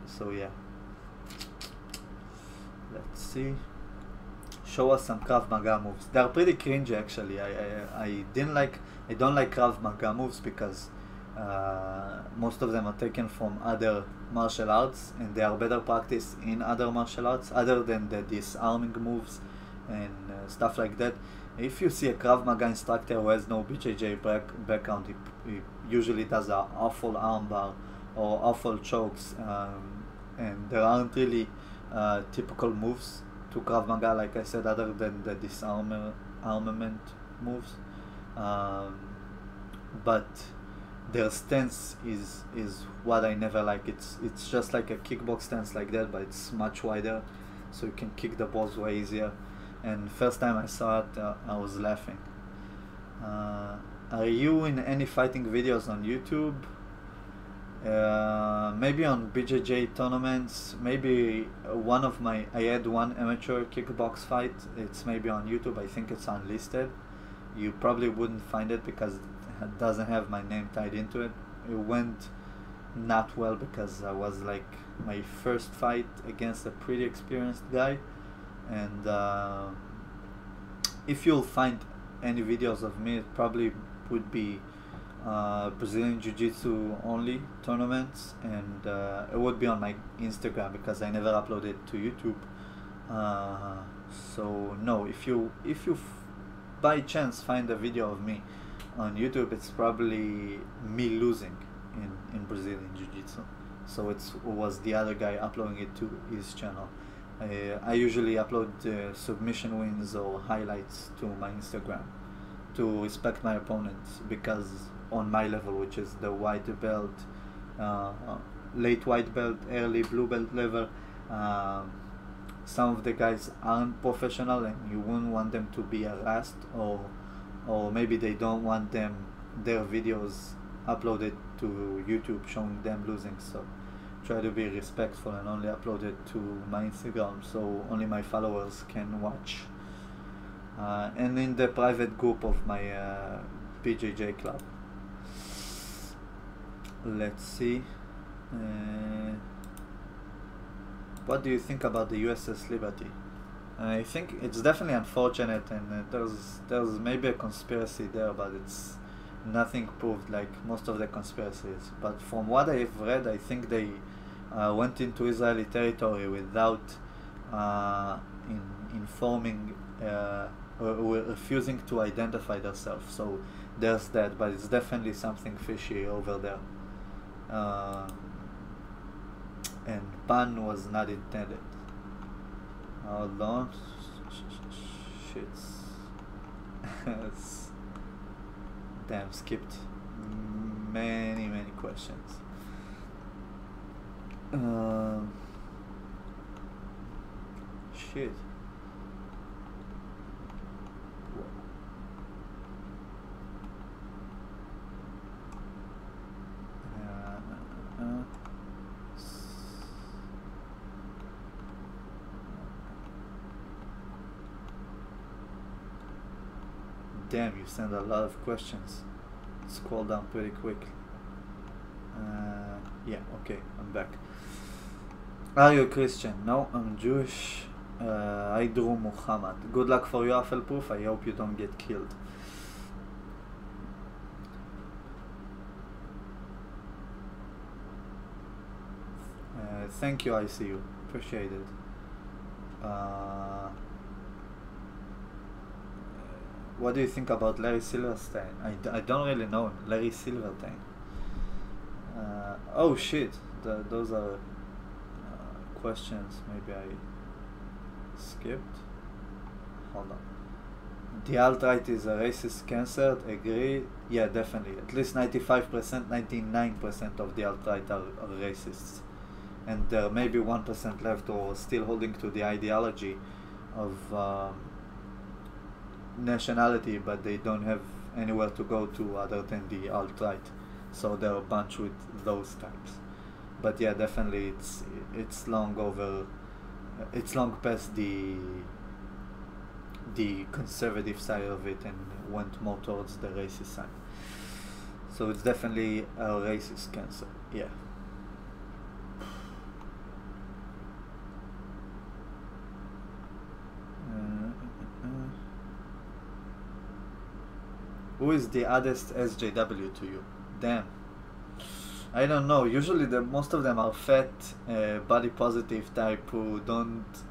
so yeah. Let's see. Show us some Krav Maga moves. They are pretty cringy actually. I didn't like. I don't like Krav Maga moves because most of them are taken from other martial arts and they are better practiced in other martial arts other than the disarming moves and stuff like that. If you see a Krav Maga instructor who has no BJJ background, he usually does an awful armbar or awful chokes, and there aren't really typical moves to Krav Maga, like I said, other than the disarmament moves. Um, but their stance is what I never like. It's just like a kickbox stance like that, but it's much wider, so you can kick the balls way easier. And first time I saw it, I was laughing. Are you in any fighting videos on YouTube? Maybe on BJJ tournaments. Maybe I had one amateur kickbox fight. It's maybe on YouTube. I think it's unlisted. You probably wouldn't find it because it doesn't have my name tied into it. It went not well because I was like my first fight against a pretty experienced guy, and if you'll find any videos of me, it probably would be Brazilian Jiu-Jitsu only tournaments, and it would be on my Instagram because I never uploaded to YouTube. So no, if you by chance find a video of me on YouTube, it's probably me losing in Brazilian Jiu-Jitsu. So it was the other guy uploading it to his channel. I usually upload submission wins or highlights to my Instagram to respect my opponents, because on my level, which is the white belt, late white belt, early blue belt level, some of the guys aren't professional and you wouldn't want them to be harassed, or maybe they don't want their videos uploaded to YouTube showing them losing. So try to be respectful and only upload it to my Instagram so only my followers can watch. And in the private group of my BJJ club. Let's see. What do you think about the USS Liberty? I think it's definitely unfortunate, and there's maybe a conspiracy there, but it's nothing proved like most of the conspiracies. But from what I've read, I think they went into Israeli territory without informing or refusing to identify themselves. So there's that, but it's definitely something fishy over there. And ban was not intended. Hold on. Shits. Damn, skipped many questions. Shit. Damn, you send a lot of questions. Scroll down pretty quick. Yeah, okay, I'm back. Are you a Christian? No, I'm Jewish. I drew Muhammad. Good luck for you, Proof. I hope you don't get killed. Thank you, I see you. Appreciate it. What do you think about Larry Silverstein? I don't really know Larry Silverstein. Oh shit, those are questions maybe I skipped. Hold on. The alt-right is a racist cancer, agree? Yeah, definitely. At least 95%, 99% of the alt-right are racists. And there may be 1% left or still holding to the ideology of nationality, but they don't have anywhere to go to other than the alt-right. So they're a bunch with those types. but yeah, definitely it's long over, it's long past the conservative side of it and went more towards the racist side. So it's definitely a racist cancer. Yeah. Who is the oddest SJW to you? Damn. I don't know. Usually, most of them are fat, body positive type who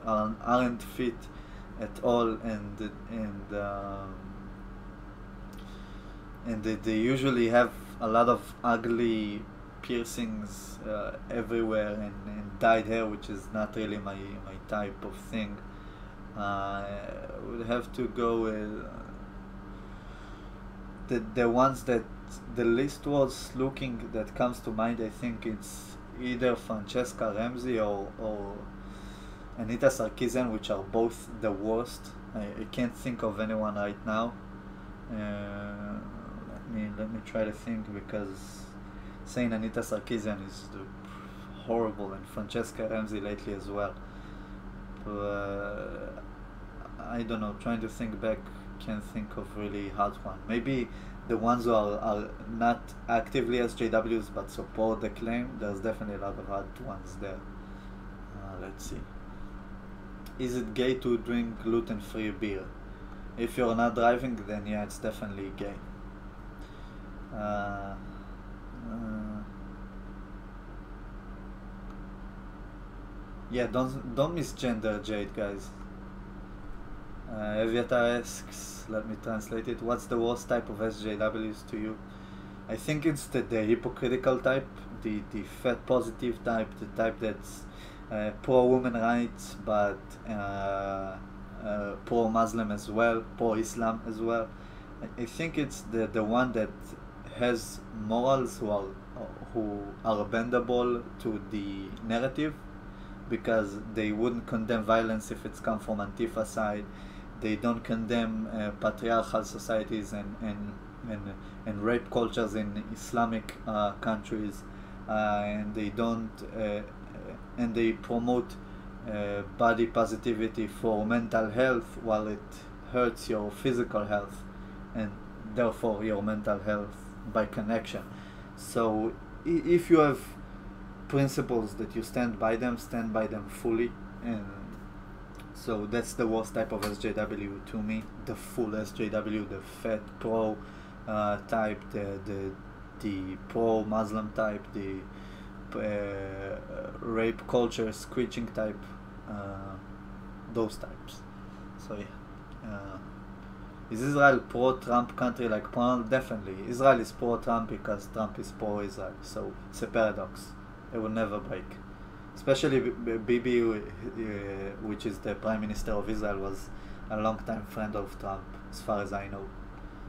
aren't fit at all, and they usually have a lot of ugly piercings everywhere, and dyed hair, which is not really my type of thing. I would have to go with the ones that the least was looking that comes to mind. I think it's either Francesca Ramsey or Anita Sarkeesian, which are both the worst. I can't think of anyone right now. Let me try to think, because saying Anita Sarkeesian is horrible, and Francesca Ramsey lately as well. I don't know. Trying to think back, can't think of really hard one. Maybe the ones who are not actively SJWs but support the claim. There's definitely a lot of hard ones there. Let's see. Is it gay to drink gluten-free beer? If you're not driving, then yeah, it's definitely gay. Yeah, don't misgender Jade, guys. Eviata asks, let me translate it. What's the worst type of SJWs to you? I think it's the hypocritical type, the fat positive type, the type that's pro women rights but pro Muslim as well, pro Islam as well. I think it's the one that has morals who are bendable to the narrative, because they wouldn't condemn violence if it's come from Antifa side. They don't condemn patriarchal societies and rape cultures in Islamic countries, and they don't and they promote body positivity for mental health, while it hurts your physical health and therefore your mental health by connection. So if you have principles that you stand by them fully, and so that's the worst type of SJW to me. The full SJW, the fat pro type, the pro Muslim type, the rape culture screeching type, those types. So yeah. Is Israel pro-Trump country like Poland? Definitely. Israel is pro-Trump because Trump is pro-Israel. So it's a paradox. It will never break. Especially Bibi, which is the Prime Minister of Israel, was a long-time friend of Trump, as far as I know.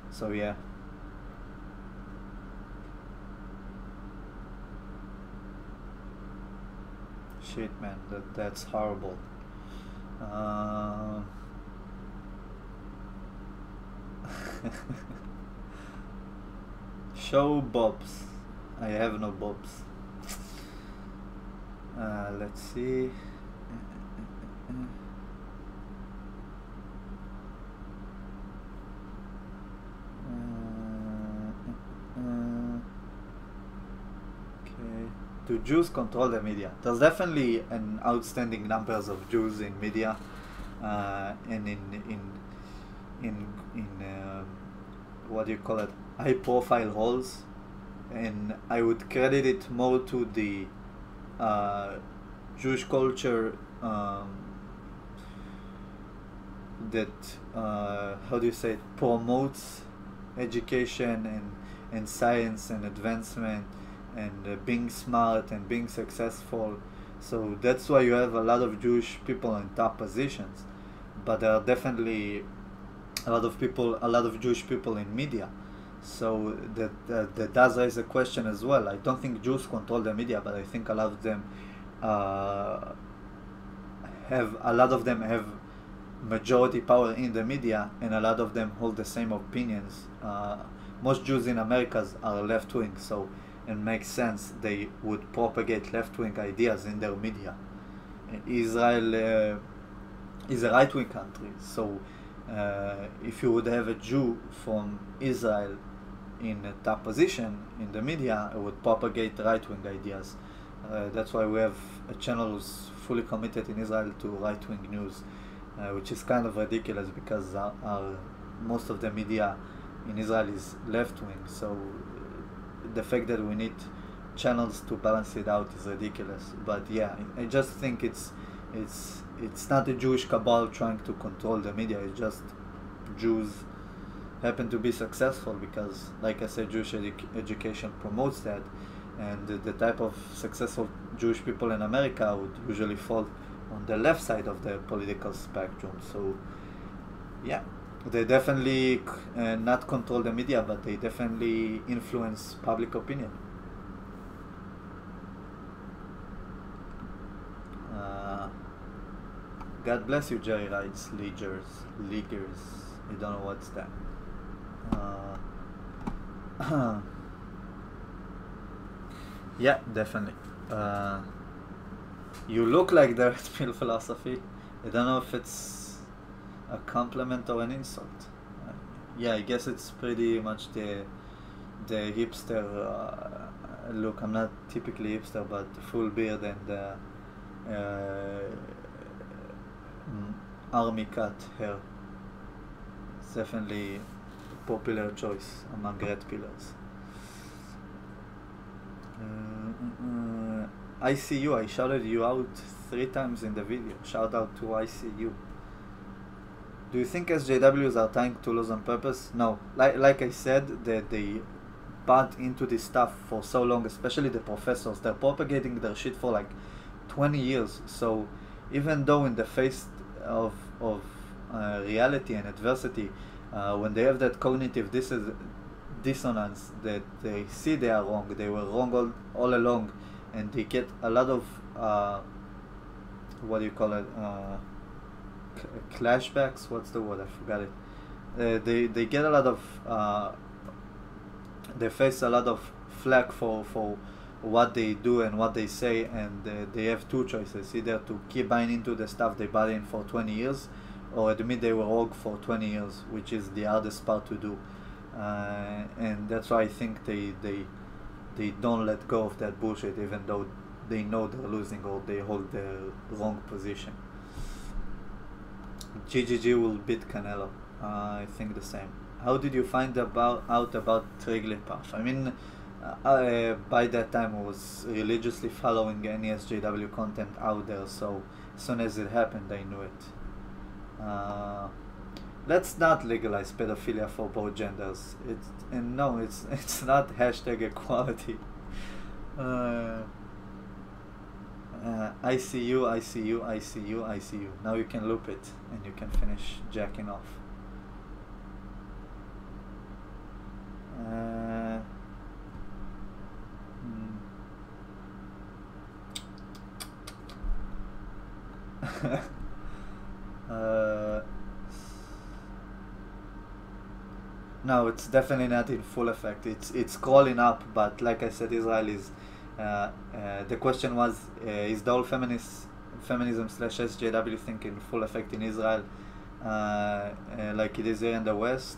So yeah. Shit, man, that's horrible. Show bobs. I have no bobs. Let's see. Okay. Do Jews control the media? There's definitely an outstanding numbers of Jews in media, and in what do you call it, high profile roles, and I would credit it more to the Jewish culture that how do you say it, promotes education and science and advancement and being smart and being successful. So that's why you have a lot of Jewish people in top positions, but there are definitely a lot of Jewish people in media. So that does raise a question as well. I don't think Jews control the media, but I think a lot of them have majority power in the media, and a lot of them hold the same opinions. Most Jews in America are left wing, so and makes sense, they would propagate left-wing ideas in their media. Israel is a right-wing country, so if you would have a Jew from Israel in a top position in the media, it would propagate right-wing ideas. That's why we have a channel who's fully committed in Israel to right-wing news, which is kind of ridiculous because most of the media in Israel is left-wing. So the fact that we need channels to balance it out is ridiculous. But yeah, I just think it's not a Jewish cabal trying to control the media. It's just Jews happen to be successful because, like I said, Jewish education promotes that, and the type of successful Jewish people in America would usually fall on the left side of the political spectrum. So yeah, they definitely not control the media, but they definitely influence public opinion. God bless you, Jerry writes, leaguers. I don't know what's that. Yeah, definitely. You look like the red pill philosophy. I don't know if it's a compliment or an insult. Yeah, I guess it's pretty much the hipster look. I'm not typically hipster, but full beard and army cut hair. It's definitely a popular choice among red pillars. ICU, I shouted you out 3 times in the video. Shout out to ICU. Do you think SJWs are trying to lose on purpose? No. Like I said, they bought into this stuff for so long, especially the professors. They're propagating their shit for like 20 years. So even though in the face of reality and adversity, when they have that cognitive dissonance that they see they are wrong, they were wrong all along, and they get a lot of what do you call it, clashbacks, what's the word, I forgot it. They get a lot of they face a lot of flack for what they do and what they say, and they have 2 choices: either to keep buying into the stuff they bought in for 20 years or admit they were wrong for 20 years, which is the hardest part to do. And that's why I think they don't let go of that bullshit, even though they know they're losing or they hold the wrong position. GGG will beat Canelo. I think the same. How did you find out about Triglipath? I mean, by that time I was religiously following any SJW content out there, so as soon as it happened I knew it. Let's not legalize pedophilia for both genders. It's not hashtag equality. ICU. Now you can loop it and you can finish jacking off. No, it's definitely not in full effect. It's crawling up, but like I said, Israel is. The question was, is the whole feminism / SJW thing in full effect in Israel, like it is here in the West?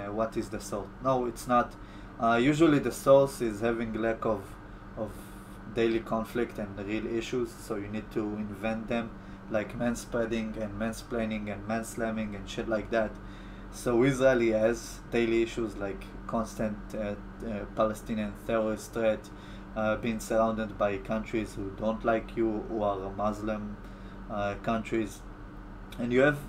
What is the source? No, it's not. Usually the source is having lack of daily conflict and real issues, so you need to invent them, like manspreading and mansplaining and manslamming and shit like that. So Israel has daily issues like constant Palestinian terrorist threat, being surrounded by countries who don't like you, who are Muslim countries, and you have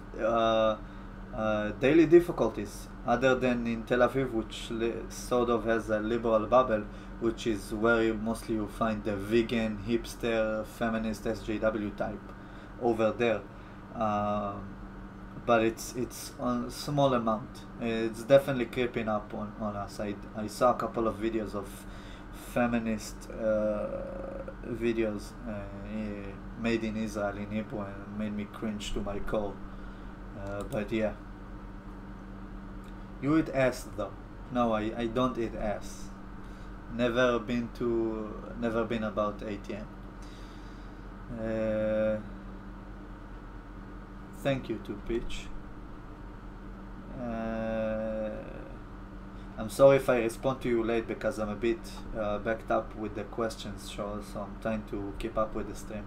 daily difficulties other than in Tel Aviv, which sort of has a liberal bubble, which is where mostly you find the vegan, hipster, feminist SJW type over there. But it's on a small amount. It's definitely creeping up on us. I saw a couple of videos of feminist videos made in Israel in Hebrew, and made me cringe to my core. But yeah. You eat ass though. No, I don't eat ass. Never been about ATM. Uh, Thank you to Pitch. Uh, I'm sorry if I respond to you late because I'm a bit backed up with the questions, so I'm trying to keep up with the stream.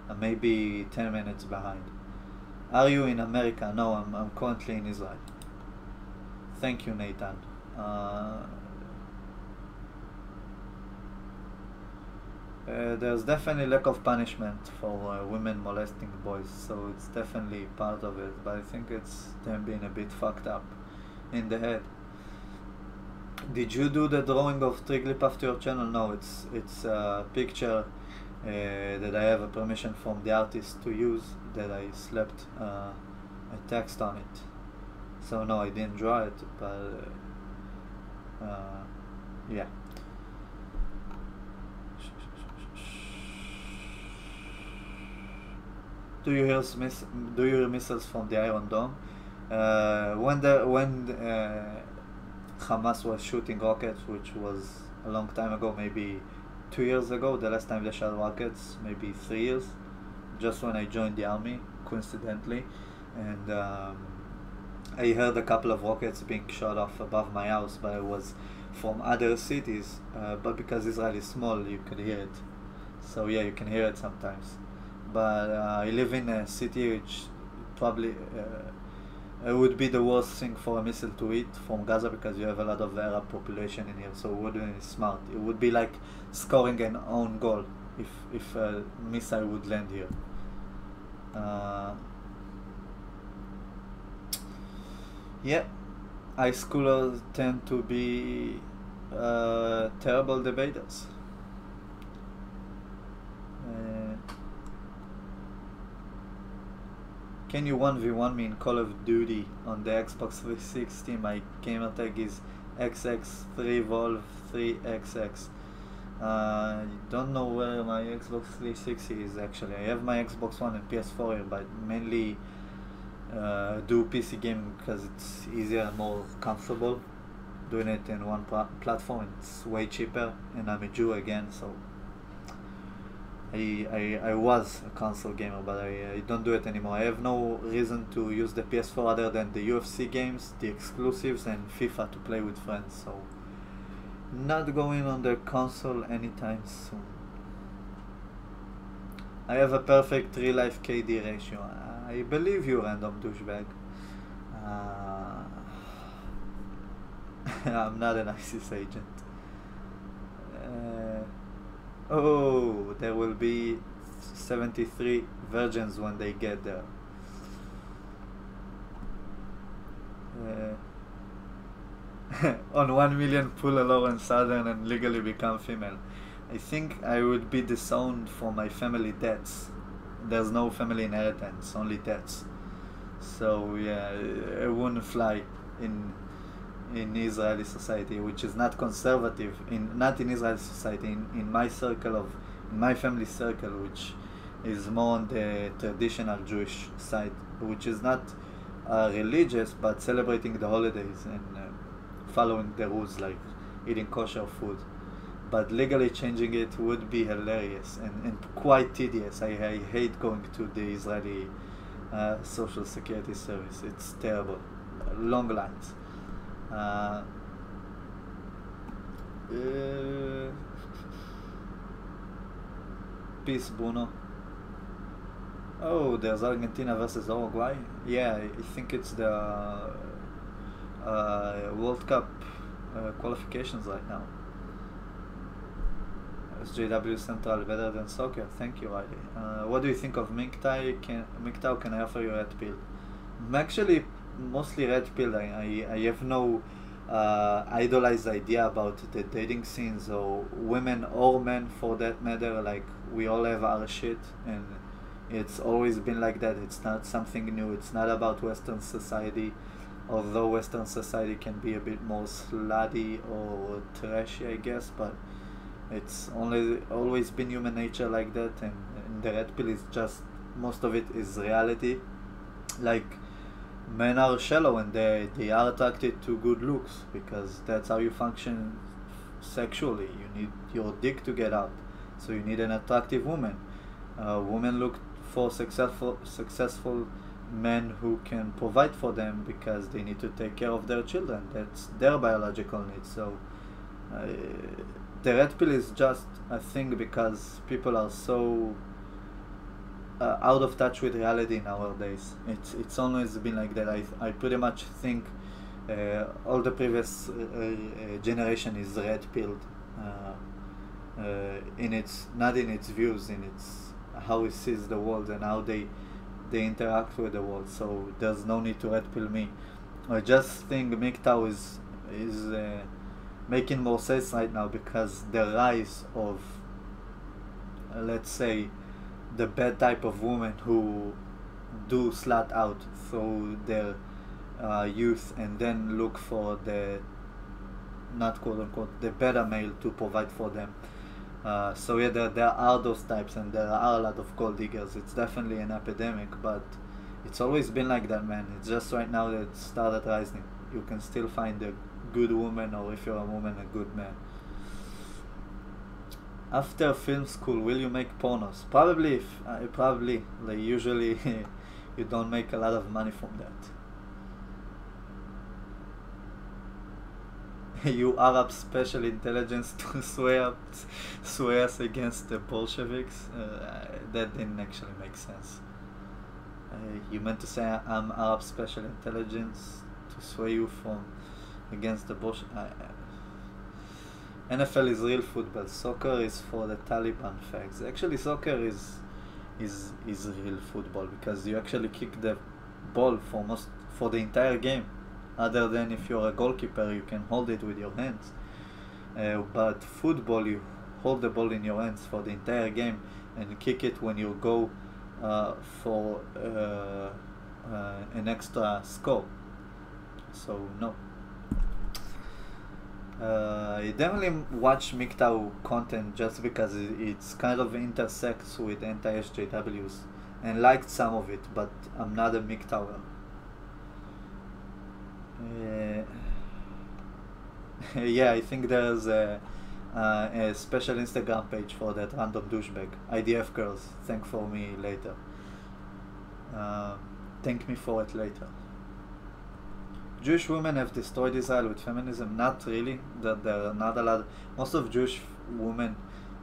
I'm maybe 10 minutes behind. Are you in America? No, I'm currently in Israel. Thank you, Nathan. There's definitely lack of punishment for women molesting boys, so it's definitely part of it. But I think it's them being a bit fucked up in the head. Did you do the drawing of Triglipuff to your channel? No, it's a picture that I have a permission from the artist to use, that I slapped a text on it. So no, I didn't draw it, but yeah. Do you hear missiles from the Iron Dome? When Hamas was shooting rockets, which was a long time ago, maybe 2 years ago, the last time they shot rockets, maybe 3 years, just when I joined the army, coincidentally, and I heard a couple of rockets being shot off above my house, but it was from other cities. But because Israel is small, you could hear it. So yeah, you can hear it sometimes. But I live in a city which probably it would be the worst thing for a missile to hit from Gaza, because you have a lot of Arab population in here, so it wouldn't be smart. It would be like scoring an own goal if a missile would land here. Yeah, high schoolers tend to be terrible debaters. Can you 1v1 me in Call of Duty on the Xbox 360? My gamer tag is XX3Volv3XX. I don't know where my Xbox 360 is actually. I have my Xbox One and PS4 here, but mainly do PC gaming because it's easier and more comfortable. Doing it in one platform, it's way cheaper, and I'm a Jew again, so I was a console gamer, but I don't do it anymore. I have no reason to use the PS4 other than the UFC games, the exclusives, and FIFA to play with friends, so not going on the console anytime soon. I have a perfect real life KD ratio. I believe you, random douchebag. I'm not an ISIS agent. Oh, there will be 73 virgins when they get there. On 1 million, pull a Lauren Southern and legally become female. I think I would be disowned for my family debts. There's no family inheritance, only debts. So yeah, it wouldn't fly in Israeli society, which is not conservative. Not in Israeli society. In my family circle, which is more on the traditional Jewish side, which is not religious, but celebrating the holidays and following the rules, like eating kosher food. But legally changing it would be hilarious and quite tedious. I hate going to the Israeli social security service. It's terrible. Long lines. Peace, Bruno. Oh, there's Argentina versus Uruguay. Yeah, I think it's the World Cup qualifications right now. SJW Central better than soccer. Thank you, Riley. What do you think of MGTOW? Can I offer you a red pill? I'm actually mostly red pill. I have no idolized idea about the dating scenes, or women or men for that matter. Like, we all have our shit, and it's always been like that. It's not something new. It's not about Western society, although Western society can be a bit more slutty or trashy, I guess, but it's always been human nature like that, and the red pill is just, most of it is reality. Like, men are shallow and they are attracted to good looks because that's how you function sexually. You need your dick to get out, so you need an attractive woman. Women look for successful men who can provide for them because they need to take care of their children. That's their biological needs. So uh, the red pill is just a thing because people are so out of touch with reality nowadays. It's always been like that. I pretty much think all the previous generation is red pilled in its, not in its views, in its how it sees the world and how they interact with the world. So there's no need to red pill me. I just think MGTOW is making more sense right now because the rise of let's say the bad type of women who do slut out through their youth and then look for the, not quote unquote, the better male to provide for them. So yeah, there are those types and there are a lot of gold diggers. It's definitely an epidemic, but it's always been like that, man. It's just right now that it started rising. You can still find a good woman, or if you're a woman, a good man. After film school, will you make pornos? Probably. If probably, like usually, you don't make a lot of money from that. You Arab special intelligence to sway us against the Bolsheviks. That didn't actually make sense. You meant to say I'm Arab special intelligence to sway you from against the Bolsheviks. NFL is real football. Soccer is for the Taliban facts. Actually, soccer is real football because you actually kick the ball for the entire game. Other than if you're a goalkeeper, you can hold it with your hands. But football, you hold the ball in your hands for the entire game and kick it when you go for an extra score. So no. I definitely watch MGTOW content just because it's kind of intersects with anti-SJWs and liked some of it, but I'm not a MGTOWer. Yeah, I think there's a special Instagram page for that random douchebag. IDF girls, thank me for it later. Jewish women have destroyed Israel with feminism. Not really. There are not a lot. Most of Jewish women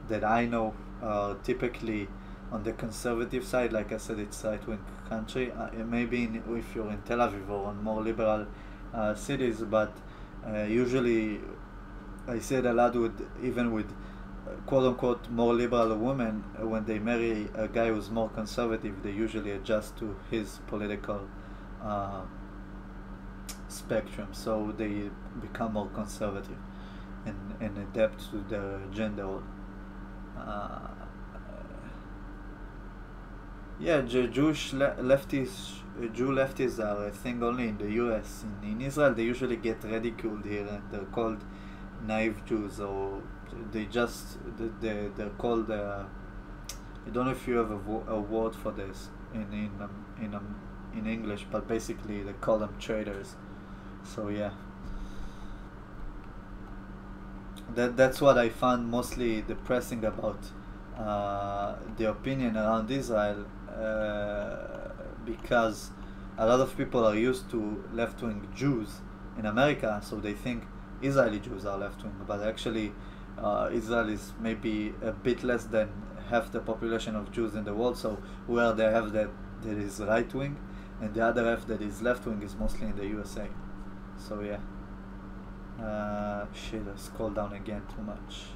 that I know are typically on the conservative side. Like I said, it's right-wing country. Maybe if you're in Tel Aviv or on more liberal cities, but usually I see it a lot even with quote-unquote more liberal women. When they marry a guy who's more conservative, they usually adjust to his political spectrum, so they become more conservative and adapt to their gender role. Yeah, Jew leftists are a thing only in the US. In Israel, they usually get ridiculed here, and they're called naive Jews, or they're called. I don't know if you have a word for this in English, but basically they call them traitors. So yeah, that's what I found mostly depressing about the opinion around Israel, because a lot of people are used to left-wing Jews in America, so they think Israeli Jews are left-wing, but actually Israel is maybe a bit less than half the population of Jews in the world, so where they have that is right-wing, and the other half that is left-wing is mostly in the USA. So yeah. Shit, I scrolled down again too much.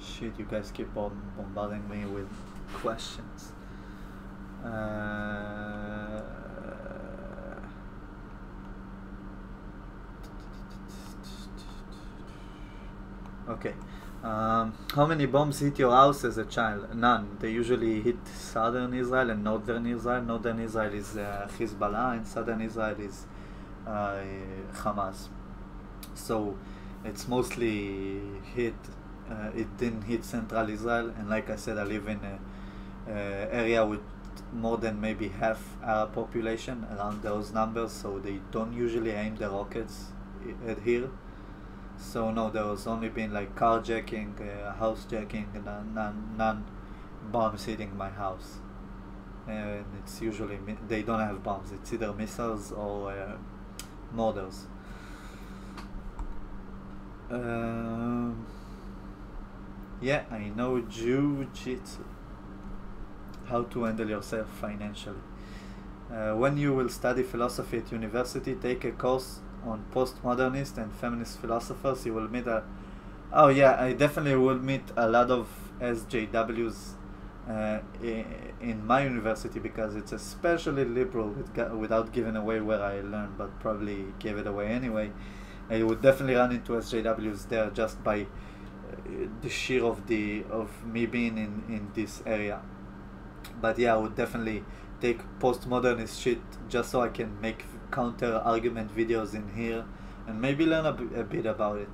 Shit, you guys keep bombarding me with questions. Okay. How many bombs hit your house as a child? None. They usually hit southern Israel and northern Israel. Northern Israel is Hezbollah, and southern Israel is Hamas. So it's mostly hit. It didn't hit central Israel, and like I said, I live in an area with more than maybe half Arab population, around those numbers, so they don't usually aim the rockets at here. So no, there was only been like carjacking, housejacking, and none bombs hitting my house. And it's usually they don't have bombs. It's either missiles or mortars. Yeah, I know Jiu-Jitsu. How to handle yourself financially. When you will study philosophy at university, take a course on postmodernist and feminist philosophers. You will meet oh yeah, I definitely will meet a lot of SJWs in my university, because it's especially liberal without giving away where I learned, but probably gave it away anyway. I would definitely run into SJWs there just by the sheer of me being in this area. But yeah, I would definitely take postmodernist shit just so I can make counter argument videos in here and maybe learn a bit about it.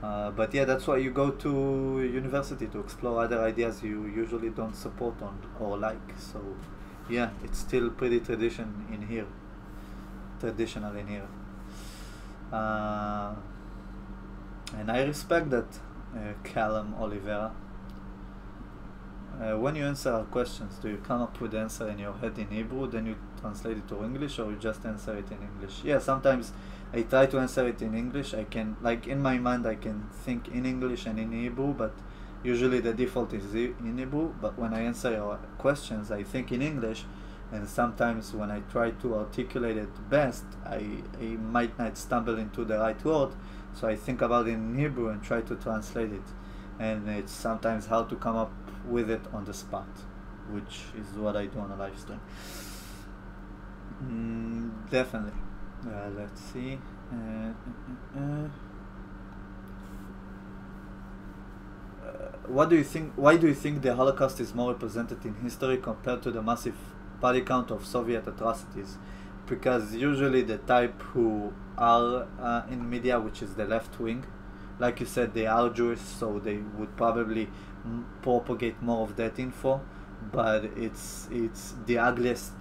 But yeah, that's why you go to university, to explore other ideas you usually don't support on or like. So yeah, it's still pretty traditional in here. And I respect that, Callum Oliveira. When you answer our questions, do you come up with the answer in your head in Hebrew, then you translate it to English, or you just answer it in English? Yeah, sometimes I try to answer it in English. I can, like, in my mind I can think in English and in Hebrew, but usually the default is in Hebrew. But when I answer your questions, I think in English, and sometimes when I try to articulate it best, I might not stumble into the right word, so I think about it in Hebrew and try to translate it. And it's sometimes hard to come up with it on the spot, which is what I do on a live stream. Definitely. Let's see. What do you think? Why do you think the Holocaust is more represented in history compared to the massive body count of Soviet atrocities? Because usually the type who are in media, which is the left wing, like you said, they are Jewish, so they would probably propagate more of that info. But it's the ugliest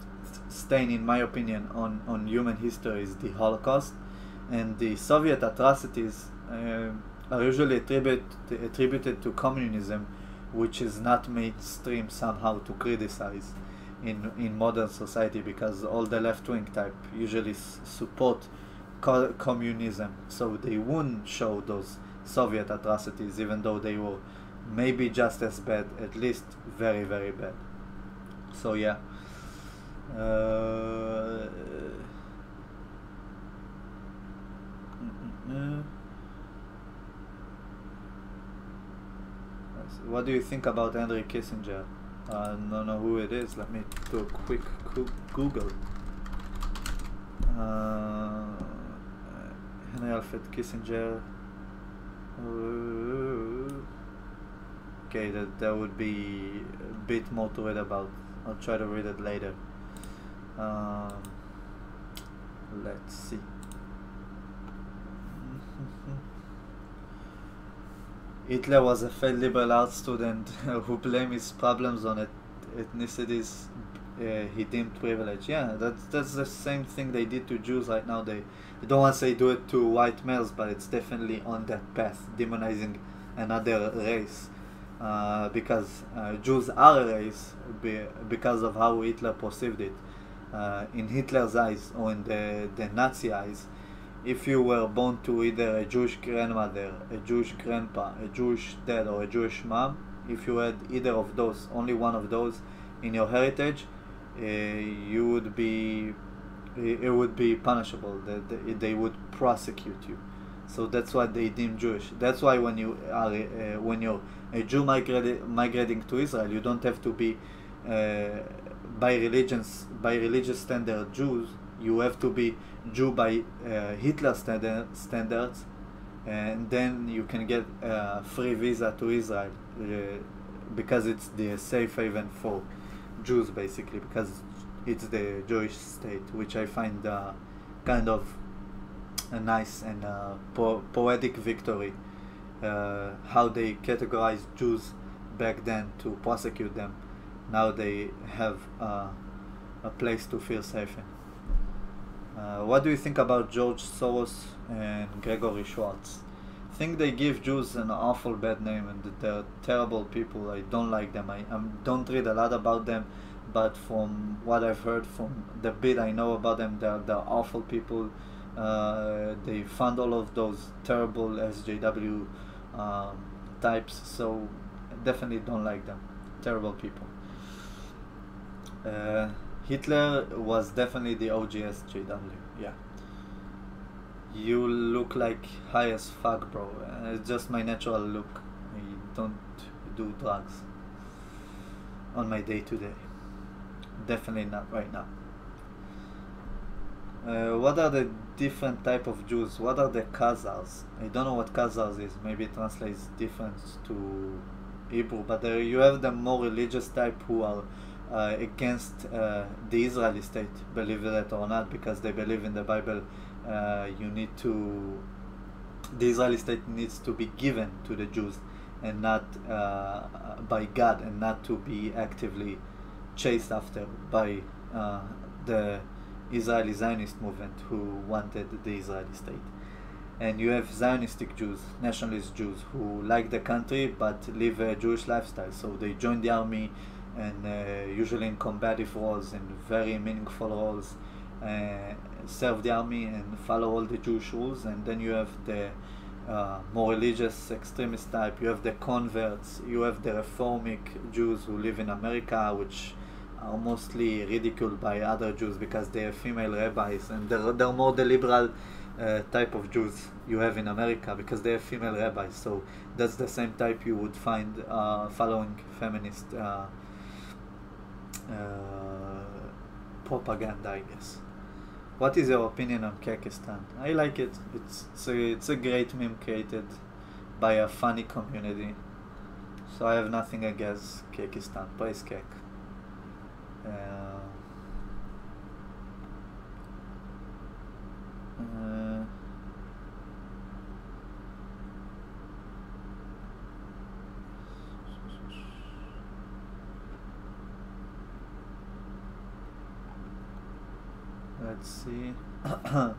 stain, in my opinion, on human history is the Holocaust, and the Soviet atrocities are usually attributed to communism, which is not mainstream somehow to criticize in modern society, because all the left-wing type usually support communism, so they wouldn't show those Soviet atrocities, even though they were maybe just as bad, at least very, very bad. So yeah. What do you think about Henry Kissinger? I don't know who it is. Let me do a quick Google. Henry Alfred Kissinger. Okay, that would be a bit more to read about. I'll try to read it later. Let's see. Hitler was a failed liberal arts student who blamed his problems on ethnicities he deemed privilege. Yeah, that's the same thing they did to Jews right now. I don't want to say do it to white males, but it's definitely on that path, demonizing another race. Because Jews are a race because of how Hitler perceived it. In Hitler's eyes, or in the Nazi eyes, if you were born to either a Jewish grandmother, a Jewish grandpa, a Jewish dad, or a Jewish mom, if you had either of those, only one of those in your heritage, it would be punishable. They would prosecute you. So that's what they deem Jewish. That's why when you're a Jew migrating to Israel, you don't have to be by religious standard Jews. You have to be Jew by Hitler standards, and then you can get a free visa to Israel, because it's the safe haven for Jews, basically, because it's the Jewish state, which I find kind of a nice and poetic victory. How they categorized Jews back then to prosecute them, now they have a place to feel safe in. What do you think about George Soros and Gregory Schwartz? I think they give Jews an awful bad name and that they're terrible people. I don't like them. I don't read a lot about them, but from what I've heard, from the bit I know about them, they're awful people. They fund all of those terrible SJW um, types, so definitely don't like them. Terrible people. Uh, Hitler was definitely the OGS JW. Yeah. You look like high as fuck, bro. It's just my natural look. I don't do drugs on my day to day. Definitely not right now. What are the different type of Jews? What are the Khazars? I don't know what Khazars is. Maybe it translates different to Hebrew, but you have the more religious type who are against the Israeli state, believe it or not, because they believe in the Bible. You need to, the Israeli state needs to be given to the Jews and not by God, and not to be actively chased after by the Israeli Zionist movement who wanted the Israeli state. And you have Zionistic Jews, nationalist Jews, who like the country but live a Jewish lifestyle. So they join the army, and usually in combative roles, in very meaningful roles, serve the army and follow all the Jewish rules. And then you have the more religious extremist type. You have the converts. You have the reformic Jews who live in America, which are mostly ridiculed by other Jews because they have female rabbis, and they're more the liberal type of Jews you have in America because they have female rabbis. So that's the same type you would find following feminist propaganda, I guess. What is your opinion on Kyrgyzstan? I like it. It's a great meme created by a funny community. So I have nothing against Kyrgyzstan. Praise Kek. Uh, let's see. uh,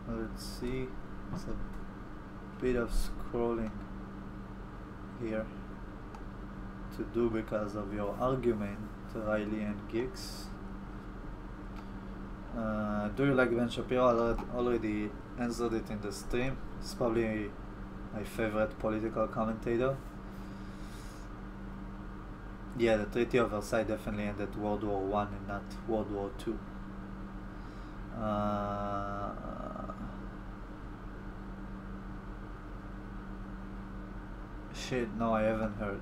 let's see. It's a bit of scrolling here to do because of your argument, Riley and Geeks. Do you like Ben Shapiro? I already answered it in the stream. It's probably my favorite political commentator. Yeah, the Treaty of Versailles definitely ended World War One and not World War Two. Shit, no, I haven't heard.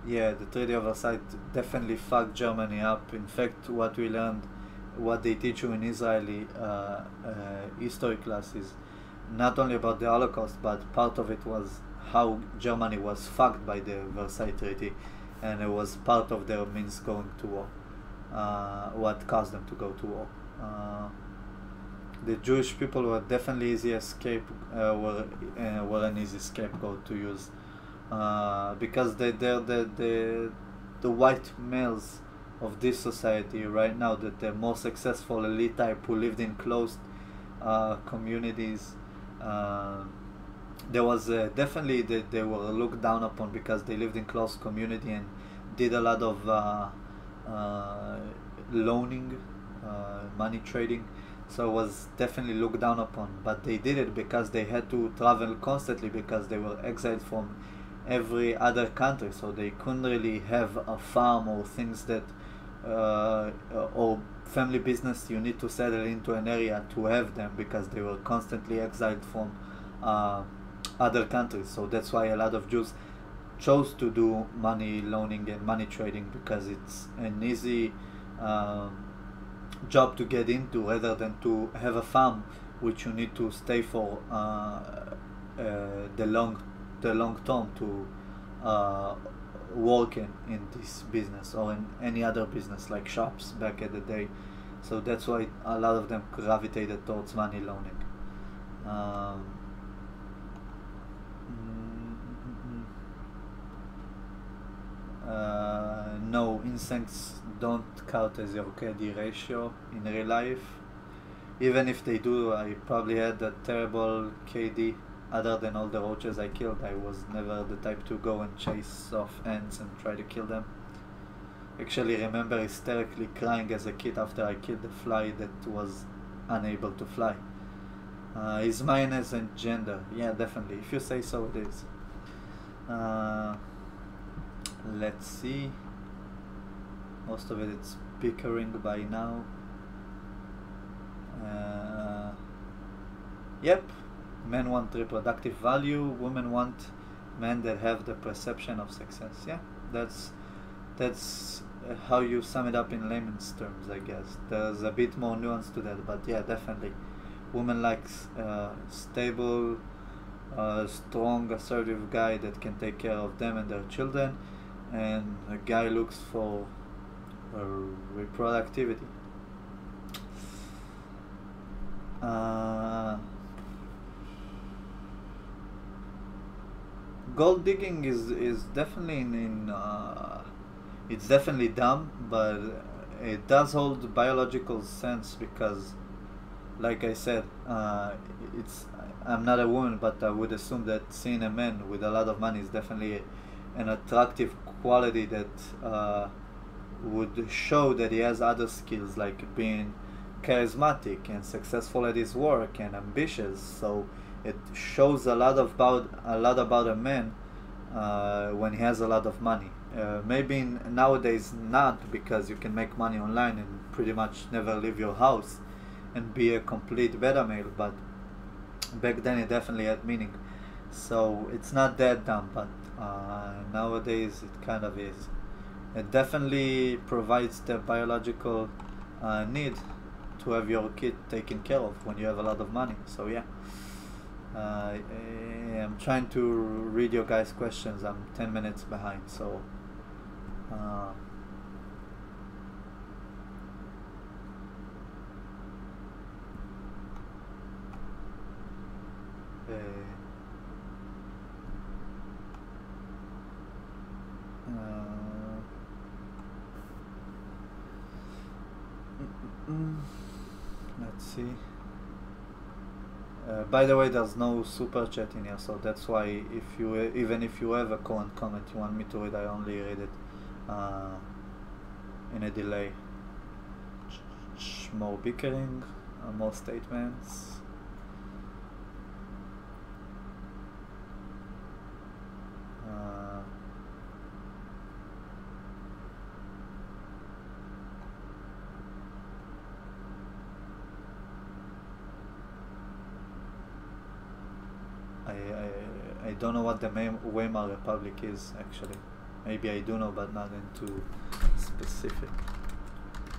Yeah, the Treaty of Versailles definitely fucked Germany up. In fact, what we learned, what they teach you in Israeli history classes, not only about the Holocaust, but part of it was how Germany was fucked by the Versailles Treaty, and it was part of their means going to war. What caused them to go to war. The Jewish people were definitely were an easy scapegoat to use, because they're the white males of this society right now, that the more successful elite type who lived in closed communities. There was definitely they were looked down upon because they lived in close community and did a lot of loaning, money trading. So it was definitely looked down upon, but they did it because they had to travel constantly because they were exiled from every other country, so they couldn't really have a farm or things that or family business you need to settle into an area to have them, because they were constantly exiled from other countries. So that's why a lot of Jews chose to do money loaning and money trading because it's an easy um, job to get into rather than to have a farm which you need to stay for the long term to uh, work in this business or in any other business like shops back in the day. So that's why a lot of them gravitated towards money loaning. Um, no, insects don't count as your KD ratio in real life. Even if they do, I probably had a terrible KD. Other than all the roaches I killed, I was never the type to go and chase off ants and try to kill them. Actually, remember hysterically crying as a kid after I killed a fly that was unable to fly. Is mine as a gender? Yeah, definitely. If you say so, it is. Let's see. Most of it's bickering by now. Yep. Men want reproductive value. Women want men that have the perception of success. Yeah, that's how you sum it up in layman's terms, I guess. There's a bit more nuance to that, but yeah, definitely. Women likes stable, strong, assertive guy that can take care of them and their children, and a guy looks for reproductivity. Gold digging is definitely it's definitely dumb, but it does hold biological sense because, like I said, it's I'm not a woman, but I would assume that seeing a man with a lot of money is definitely an attractive quality that would show that he has other skills like being charismatic and successful at his work and ambitious. So it shows a lot about a man when he has a lot of money. Maybe nowadays not, because you can make money online and pretty much never leave your house and be a complete beta male. But back then it definitely had meaning. So it's not that dumb, but nowadays it kind of is. It definitely provides the biological need to have your kid taken care of when you have a lot of money. So yeah. I'm trying to read your guys' questions. I'm 10 minutes behind, so let's see. By the way, there's no super chat in here, so that's why even if you have a comment you want me to read, I only read it in a delay. More bickering, more statements. I don't know what the Weimar Republic is actually. Maybe I do know, but not into specific.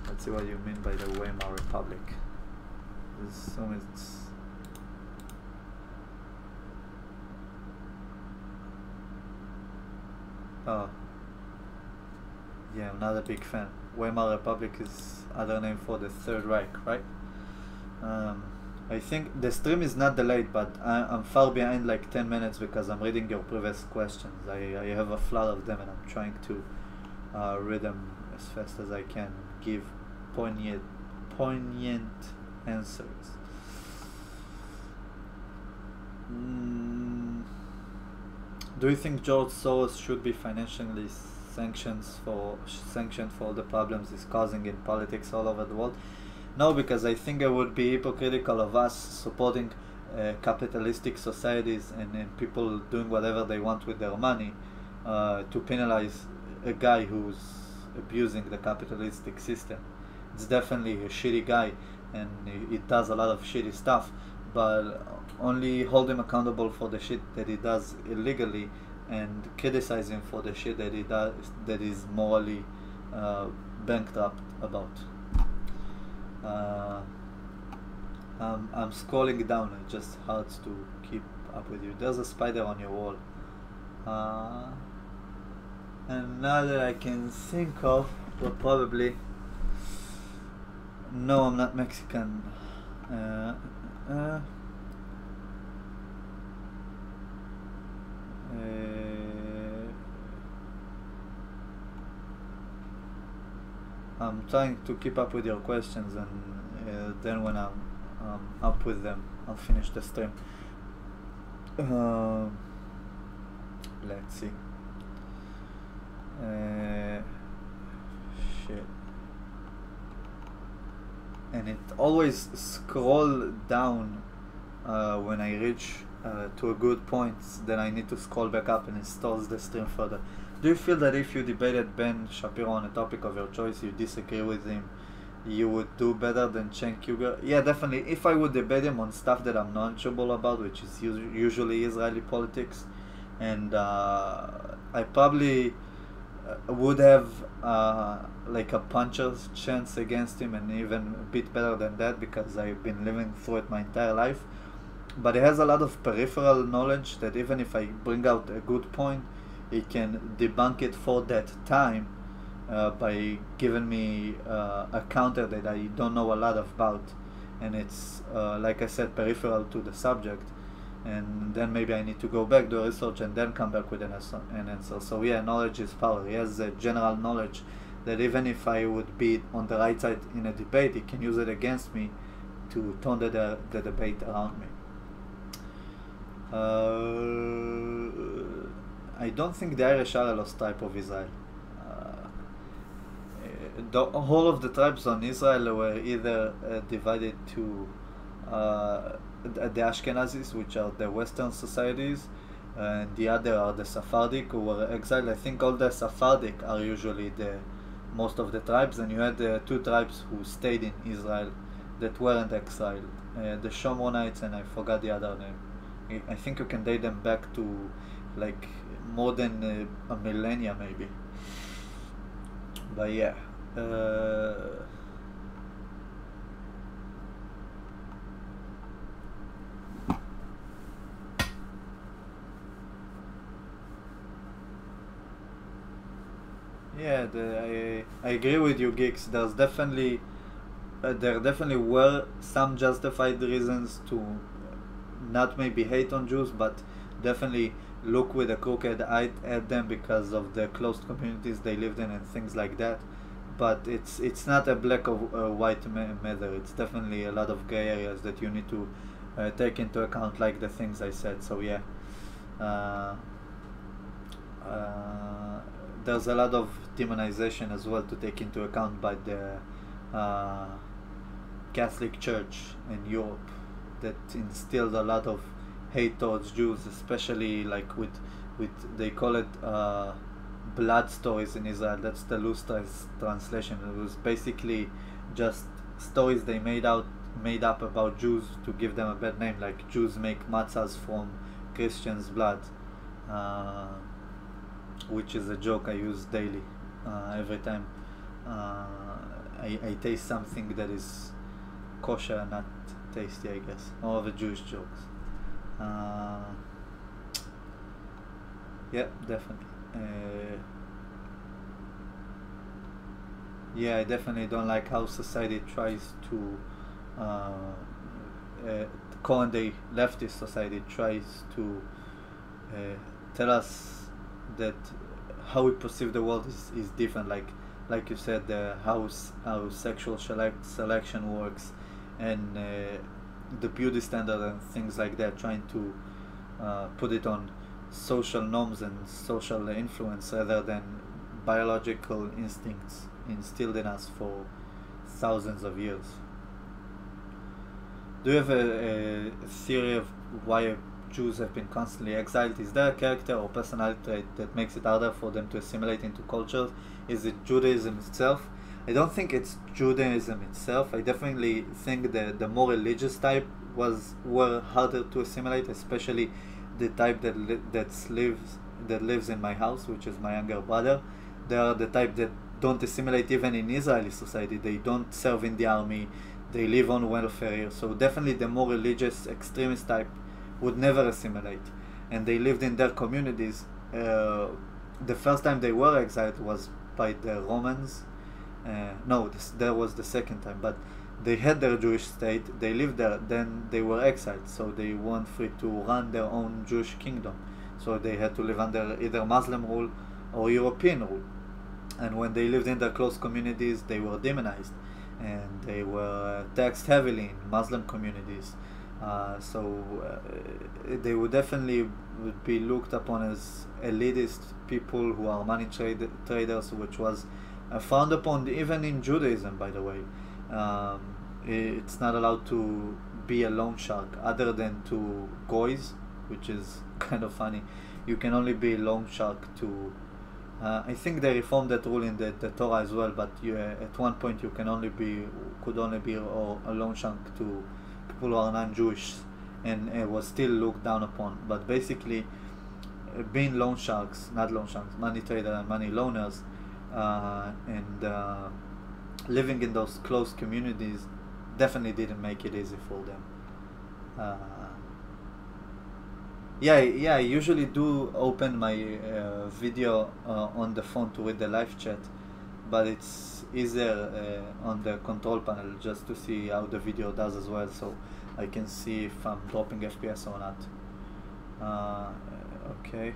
Let's see what you mean by the Weimar Republic. Assume it's oh yeah, I'm not a big fan. Weimar Republic is other name for the Third Reich, right? I think the stream is not delayed, but I'm far behind like 10 minutes because I'm reading your previous questions. I have a flood of them and I'm trying to read them as fast as I can, give poignant answers. Do you think George Soros should be financially sanctioned for the problems he's causing in politics all over the world? No, because I think it would be hypocritical of us supporting capitalistic societies and people doing whatever they want with their money to penalize a guy who's abusing the capitalistic system. It's definitely a shitty guy and he does a lot of shitty stuff, but only hold him accountable for the shit that he does illegally and criticize him for the shit that he does that is morally uh, bankrupt about. Uh, I'm scrolling down. It just hurts to keep up with you. There's a spider on your wall. Uh, and now that I can think of, well, probably. No, I'm not Mexican. Uh, uh, I'm trying to keep up with your questions, and then when I'm up with them, I'll finish the stream. Uh, let's see. Shit. And it always scroll down when I reach to a good point. Then I need to scroll back up, and it stalls the stream further. Do you feel that if you debated Ben Shapiro on a topic of your choice, you disagree with him, you would do better than Cenk Uygur? Yeah, definitely. If I would debate him on stuff that I'm knowledgeable about, which is usually Israeli politics, and I probably would have like a puncher's chance against him, and even a bit better than that because I've been living through it my entire life. But he has a lot of peripheral knowledge that even if I bring out a good point, he can debunk it for that time by giving me a counter that I don't know a lot about, and it's like I said, peripheral to the subject, and then maybe I need to go back, do research, and then come back with an answer. So yeah, knowledge is power. He has a general knowledge that even if I would be on the right side in a debate, he can use it against me to turn the debate around me. I don't think the Irish are a lost tribe of Israel. The whole of the tribes on Israel were either divided to the Ashkenazis, which are the Western societies, and the other are the Sephardic, who were exiled. I think all the Sephardic are usually the most of the tribes, and you had the two tribes who stayed in Israel that weren't exiled, the Shomronites, and I forgot the other name. I think you can date them back to like more than a millennia maybe. But yeah. Yeah, I agree with you, Geeks. There definitely were some justified reasons to not maybe hate on Jews, but definitely look with a crooked eye at them because of the closed communities they lived in and things like that. But it's not a black or white matter. It's definitely a lot of gray areas that you need to take into account, like the things I said. So yeah, there's a lot of demonization as well to take into account by the Catholic Church in Europe that instilled a lot of hate towards Jews, especially like with they call it blood stories in Israel. That's the loose translation. It was basically just stories they made up about Jews to give them a bad name, like Jews make matzahs from Christians' blood, which is a joke I use daily. Every time I taste something that is kosher, not tasty, I guess. All of the Jewish jokes. Yeah, definitely. Yeah, I definitely don't like how society tries to current day leftist society tries to tell us that how we perceive the world is different, like you said, how sexual selection works, and the beauty standard and things like that, trying to put it on social norms and social influence rather than biological instincts instilled in us for thousands of years. Do you have a theory of why Jews have been constantly exiled? Is there a character or personality trait that makes it harder for them to assimilate into cultures? Is it Judaism itself? I don't think it's Judaism itself. I definitely think the more religious type were harder to assimilate, especially the type that lives that lives in my house, which is my younger brother. They are the type that don't assimilate even in Israeli society. They don't serve in the army. They live on welfare here. So definitely the more religious extremist type would never assimilate, and they lived in their communities. The first time they were exiled was by the Romans. No, that was the second time, but they had their Jewish state, they lived there, then they were exiled, so they weren't free to run their own Jewish kingdom. So they had to live under either Muslim rule or European rule. And when they lived in their close communities, they were demonized, and they were taxed heavily in Muslim communities. They would definitely would be looked upon as elitist people who are money traders, which was frowned upon even in Judaism, by the way. It's not allowed to be a loan shark other than to goys, which is kind of funny. You can only be a loan shark to I think they reformed that rule in the Torah as well, but at one point you could only be a loan shark to people who are non-Jewish, and it was still looked down upon. But basically, being loan sharks, not loan sharks, money trader and money loaners, and living in those close communities definitely didn't make it easy for them. I usually do open my video on the phone to read the live chat, but it's easier on the control panel just to see how the video does as well, so I can see if I'm dropping FPS or not. Okay.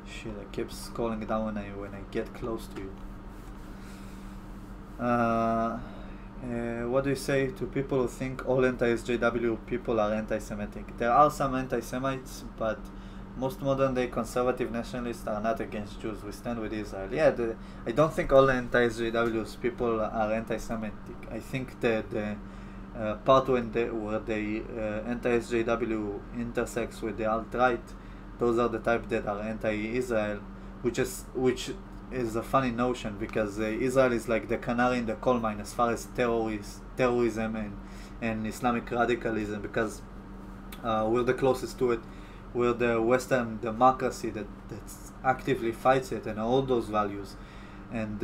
Shit, I keep scrolling down when I get close to you. What do you say to people who think all anti-SJW people are anti-Semitic? There are some anti-Semites, but most modern-day conservative nationalists are not against Jews. We stand with Israel. I don't think all anti-SJW people are anti-Semitic. I think that the part where the anti-SJW intersects with the alt-right, those are the type that are anti-Israel, which is a funny notion, because Israel is like the canary in the coal mine as far as terrorism and Islamic radicalism, because we're the closest to it. We're the Western democracy that actively fights it and all those values, and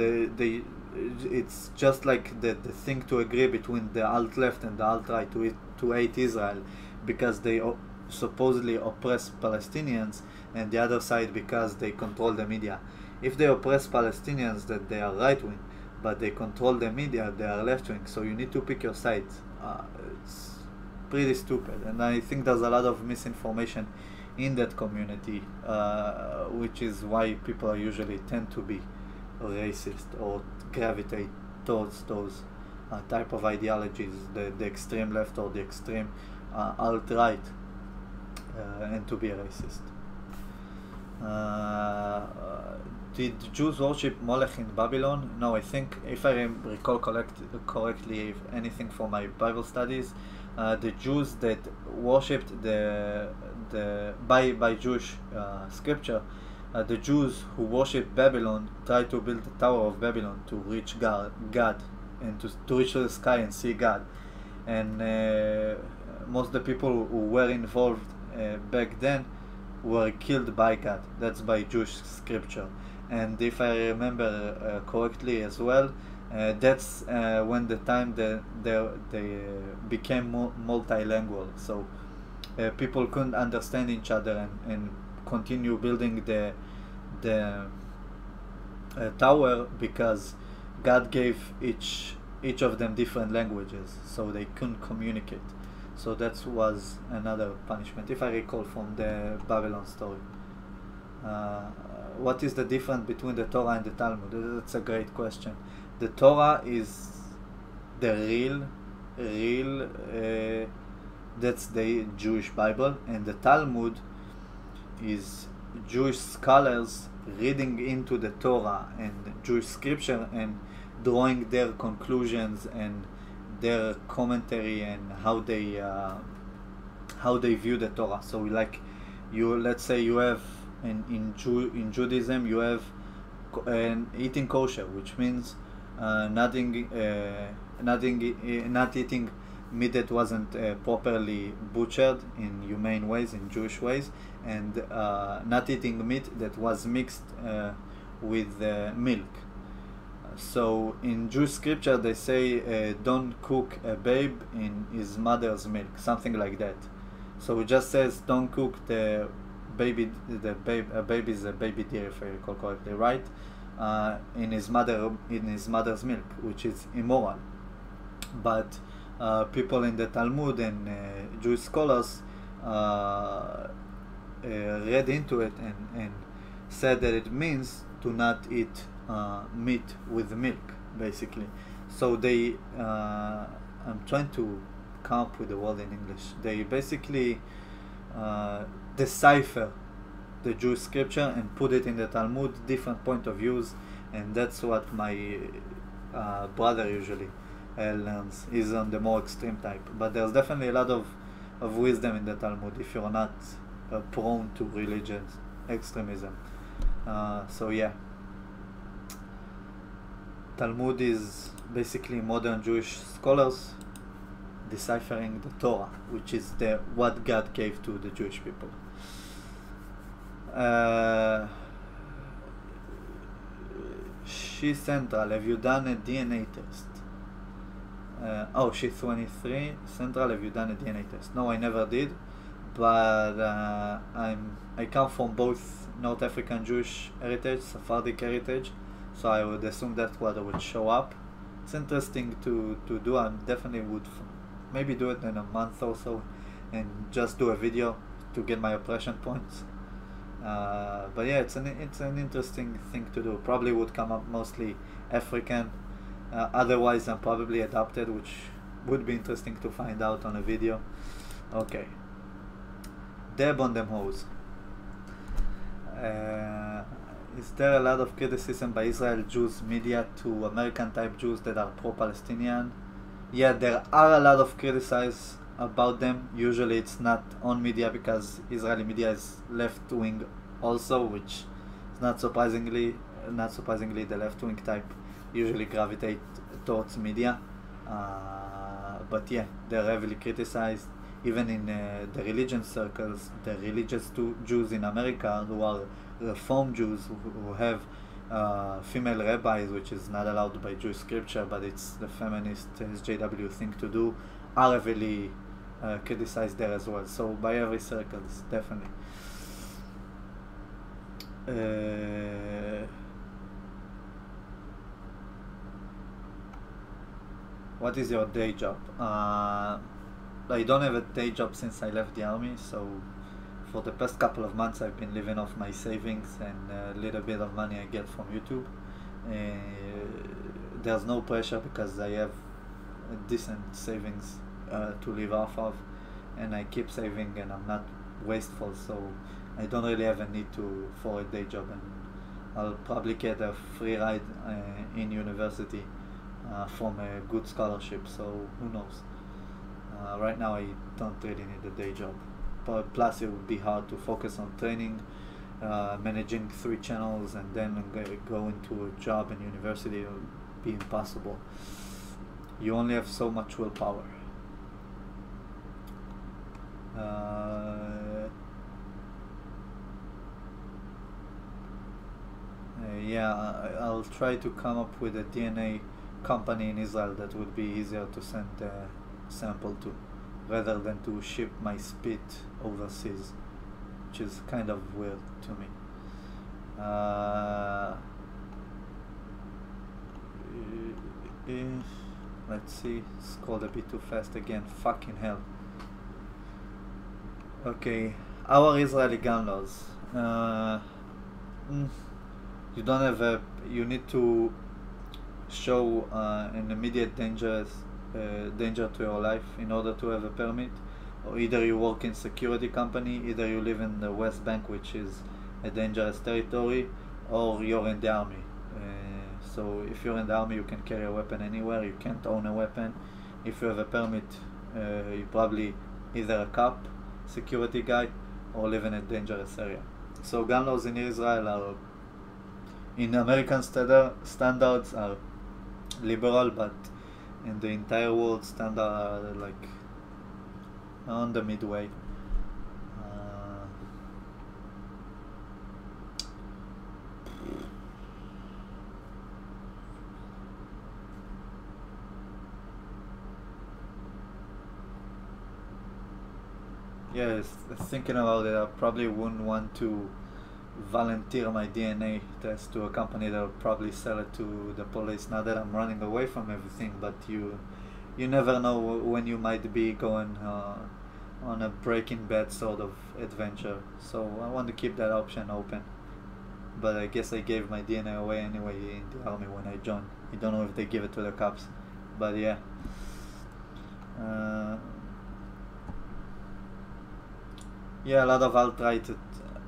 it's just like the thing to agree between the alt-left and the alt-right to hate Israel because they supposedly oppress Palestinians, and the other side because they control the media. If they oppress Palestinians, then they are right-wing, but they control the media, they are left-wing. So you need to pick your sides. It's pretty stupid, and I think there's a lot of misinformation in that community, which is why people usually tend to be racist or gravitate towards those type of ideologies, the extreme left or the extreme alt-right, and to be a racist. Did Jews worship Molech in Babylon? No, I think, if I recall correctly, if anything from my Bible studies, the Jews that worshipped by Jewish scripture, the Jews who worshipped Babylon tried to build the Tower of Babylon to reach God and to reach the sky and see God. And most of the people who were involved back then were killed by God. That's by Jewish scripture. And if I remember correctly as well, that's when the time they became multilingual. So people couldn't understand each other and continue building the tower, because God gave each of them different languages, so they couldn't communicate. So that was another punishment, if I recall from the Babylon story. What is the difference between the Torah and the Talmud? That's a great question. The Torah is the real that's the Jewish Bible, and the Talmud is Jewish scholars reading into the Torah and Jewish scripture and drawing their conclusions and their commentary and how they view the Torah. So like let's say you have in Judaism you have eating kosher, which means not eating meat that wasn't properly butchered in humane ways, in Jewish ways, and not eating meat that was mixed with milk. So in Jewish scripture they say don't cook a babe in his mother's milk, something like that. So it just says don't cook the baby, a baby is a baby deer if I recall correctly, right? In his mother's milk, which is immoral. But people in the Talmud and Jewish scholars read into it and said that it means to not eat meat with milk, basically. So they, I'm trying to come up with the word in English. They basically decipher the Jewish scripture and put it in the Talmud, different point of views, and that's what my brother usually learns. He's on the more extreme type, but there's definitely a lot of wisdom in the Talmud if you're not prone to religious extremism. So yeah, Talmud is basically modern Jewish scholars deciphering the Torah, which is what God gave to the Jewish people. She's Central, have you done a DNA test? Oh, she's 23. Central, have you done a DNA test? No, I never did, but I come from both North African Jewish heritage, Sephardic heritage, so I would assume that's what would show up. It's interesting to do. I definitely would maybe do it in a month or so and just do a video to get my oppression points. But yeah, it's an interesting thing to do. Probably would come up mostly African. Otherwise, I'm probably adopted, which would be interesting to find out on a video. Okay. Deb on them hoes. Is there a lot of criticism by Israel Jews media to American type Jews that are pro-Palestinian? Yeah, there are a lot of criticisms about them. Usually it's not on media because Israeli media is left-wing also, which is not surprisingly the left-wing type usually gravitate towards media. But yeah, they're heavily criticized. Even in the religion circles, the religious Jews in America who are Reform Jews who have female rabbis, which is not allowed by Jewish scripture, but it's the feminist SJW thing to do, are heavily criticized there as well. So by every circle, definitely. What is your day job? I don't have a day job since I left the army, so for the past couple of months I've been living off my savings and a little bit of money I get from YouTube. There's no pressure because I have a decent savings to live off of, and I keep saving and I'm not wasteful, so I don't really have a need for a day job, and I'll probably get a free ride in university from a good scholarship, so who knows. Right now I don't really need a day job, but plus it would be hard to focus on training, managing 3 channels, and then go into a job in university. It would be impossible. You only have so much willpower. Yeah, I'll try to come up with a DNA company in Israel that would be easier to send a sample to, rather than to ship my spit overseas, which is kind of weird to me. Let's see, scrolled a bit too fast again, fucking hell. Okay, our Israeli gun laws. You don't have you need to show an immediate danger to your life in order to have a permit, or either you work in security company, either you live in the West Bank, which is a dangerous territory, or you're in the army. So if you're in the army, you can carry a weapon anywhere. You can't own a weapon. If you have a permit, you probably either a cop, security guy, or live in a dangerous area. So gun laws in Israel are, in American standards, are liberal, but in the entire world standard are like on the midway. Uh, yeah, thinking about it, I probably wouldn't want to volunteer my DNA test to a company that will probably sell it to the police. Not that I'm running away from everything, but you never know when you might be going on a Breaking Bad sort of adventure. So I want to keep that option open. But I guess I gave my DNA away anyway in the army when I joined. I don't know if they give it to the cops, but yeah. Uh, yeah, a lot of alt-right.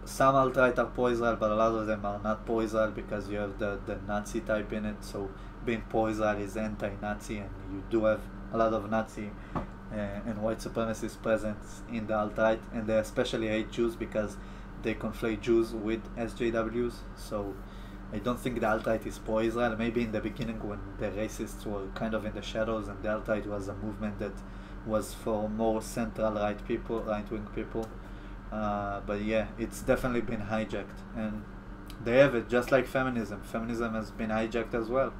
Some alt-right are pro-Israel, but a lot of them are not pro-Israel because you have the Nazi type in it. So being pro-Israel is anti-Nazi, and you do have a lot of Nazi and white supremacist presence in the alt-right, and they especially hate Jews because they conflate Jews with SJWs. So I don't think the alt-right is pro-Israel. Maybe in the beginning when the racists were kind of in the shadows and the alt-right was a movement that was for more central right people, right-wing people. But yeah, it's definitely been hijacked, and they have it just like feminism. Feminism has been hijacked as well,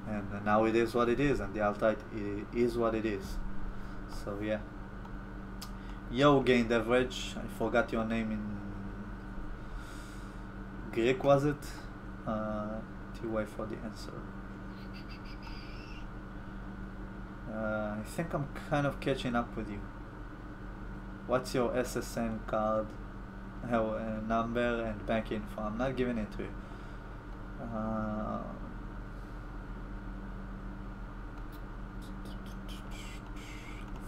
and now it is what it is, and the alt-right is what it is. So yeah. Yo, gained average. I forgot your name in Greek, was it? To wait for the answer. I think I'm kind of catching up with you. What's your SSN card number and bank info? I'm not giving it to you. I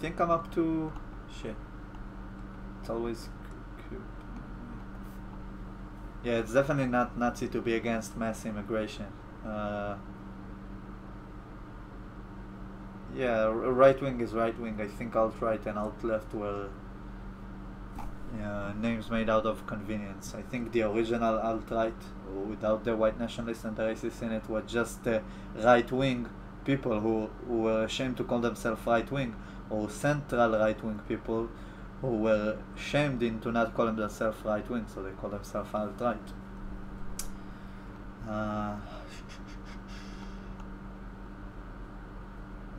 think I'm up to shit. It's always yeah, it's definitely not Nazi to be against mass immigration. Yeah, right wing is right wing. I think alt right and alt left were names made out of convenience. I think the original alt-right, without the white nationalists and the racists in it, were just the right-wing people who were ashamed to call themselves right-wing, or central right-wing people who were shamed into not calling themselves right-wing, so they call themselves alt-right.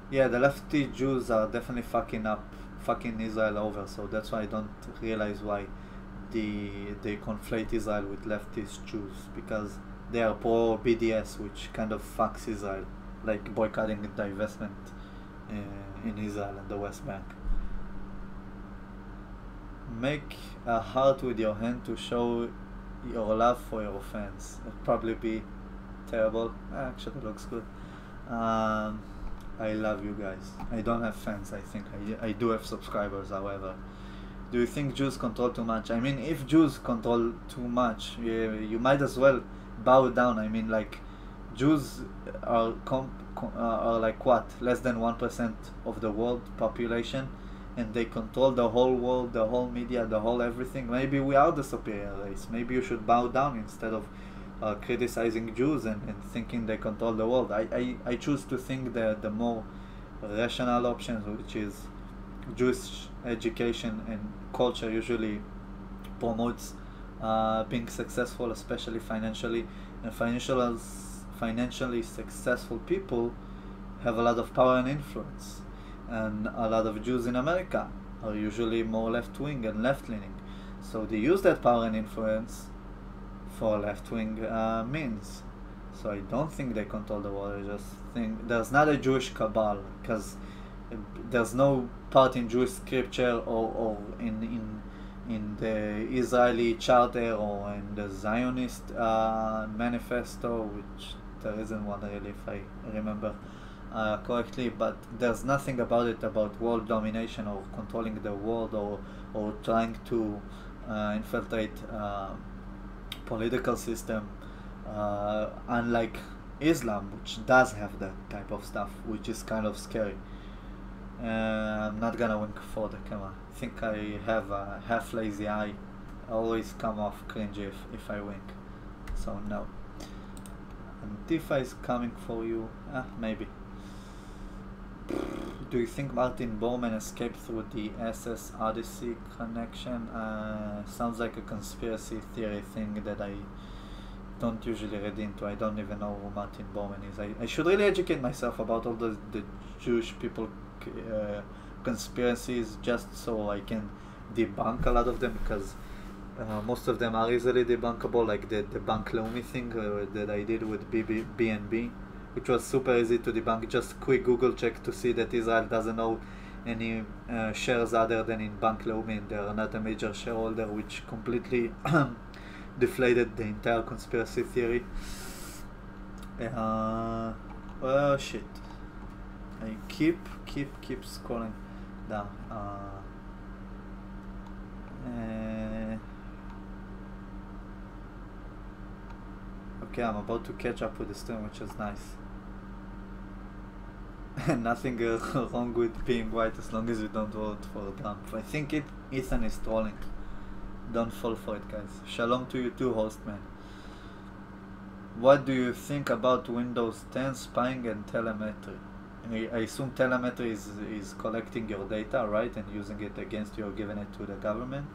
Yeah, the lefty Jews are definitely fucking Israel over, so that's why I don't realize why they conflate Israel with leftist Jews, because they are pro BDS, which kind of fucks Israel, like boycotting divestment in Israel and the West Bank. Make a heart with your hand to show your love for your fans. It'll probably be terrible. Actually, it looks good. I love you guys. I don't have fans, I think. I do have subscribers, however. Do you think Jews control too much? I mean, if Jews control too much, you might as well bow down. I mean, like, Jews are like what? Less than 1% of the world population, and they control the whole world, the whole media, the whole everything. Maybe we are the superior race. Maybe you should bow down instead of criticizing Jews and thinking they control the world. I choose to think the more rational options, which is Jewish education and culture usually promotes being successful, especially financially, and financially successful people have a lot of power and influence, and a lot of Jews in America are usually more left-wing and left-leaning, so they use that power and influence for left-wing means. So I don't think they control the world. I just think there's not a Jewish cabal, because there's no part in Jewish scripture or in the Israeli charter or in the Zionist manifesto, which there isn't one really, if I remember correctly, but there's nothing about it about world domination or controlling the world or trying to infiltrate political system, unlike Islam, which does have that type of stuff, which is kind of scary. I'm not gonna wink for the camera. I think I have a half lazy eye. I always come off cringy if I wink, so no. Antifa is coming for you. Maybe. Do you think Martin Bormann escaped through the SS Odyssey connection? Sounds like a conspiracy theory thing that I don't usually read into. I don't even know who Martin Bormann is. I should really educate myself about all the Jewish people conspiracies just so I can debunk a lot of them, because most of them are easily debunkable, like the Bank Leumi thing that I did with BNB, which was super easy to debunk. Just quick Google check to see that Israel doesn't own any shares other than in Bank Leumi, and they are not a major shareholder, which completely deflated the entire conspiracy theory. Oh shit. I keep scrolling down. Okay, I'm about to catch up with the stream, which is nice. Nothing wrong with being white as long as you don't vote for Trump. I think Ethan is trolling. Don't fall for it, guys. Shalom to you too, host man. What do you think about Windows 10 spying and telemetry? I assume telemetry is collecting your data, right, and using it against you or giving it to the government.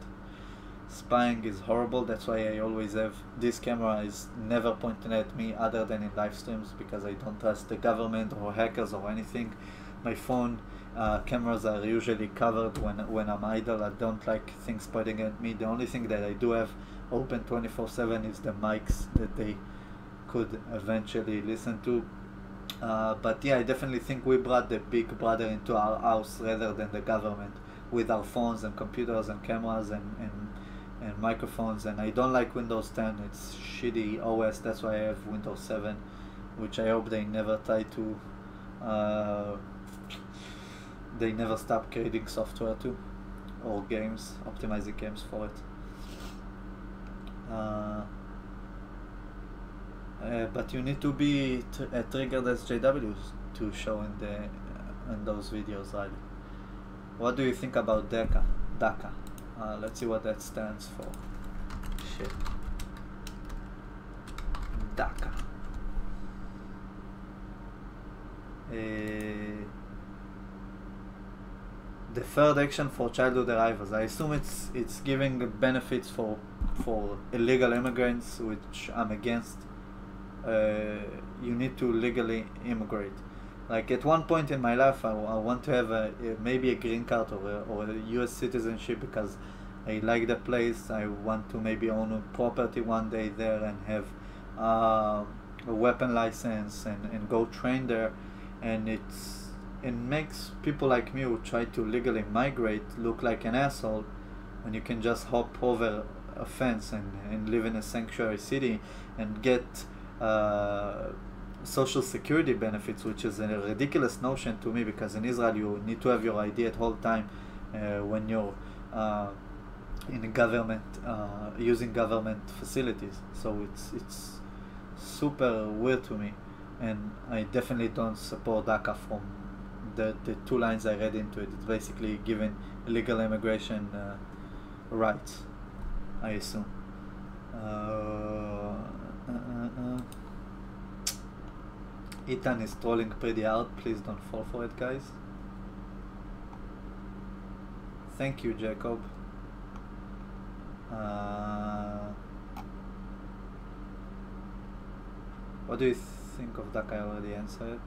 Spying is horrible. That's why I always have this camera is never pointing at me other than in live streams, because I don't trust the government or hackers or anything. My phone cameras are usually covered when I'm idle. I don't like things pointing at me. The only thing that I do have open 24/7 is the mics that they could eventually listen to. But yeah, I definitely think we brought the big brother into our house rather than the government, with our phones and computers and cameras and microphones. And I don't like Windows 10. It's shitty OS. That's why I have Windows 7, which I hope they never try to they never stop creating software to, or games, optimizing games for it. But you need to be triggered as JWs to show in those videos, right? What do you think about DACA? Let's see what that stands for. Shit. DACA. Deferred action for childhood arrivals. I assume it's giving benefits for illegal immigrants, which I'm against. You need to legally immigrate. Like at one point in my life, I want to have maybe a green card or a U.S. citizenship, because I like the place. I want to maybe own a property one day there and have a weapon license and go train there. And it makes people like me who try to legally migrate look like an asshole when you can just hop over a fence and live in a sanctuary city and get social security benefits, which is a ridiculous notion to me, because in Israel you need to have your ID at all time when you're in government, using government facilities. So it's super weird to me, and I definitely don't support DACA from the two lines I read into it. It's basically giving illegal immigration rights, I assume. Ethan is trolling pretty hard. Please don't fall for it, guys. Thank you, Jacob. What do you think of DACA? I already answered.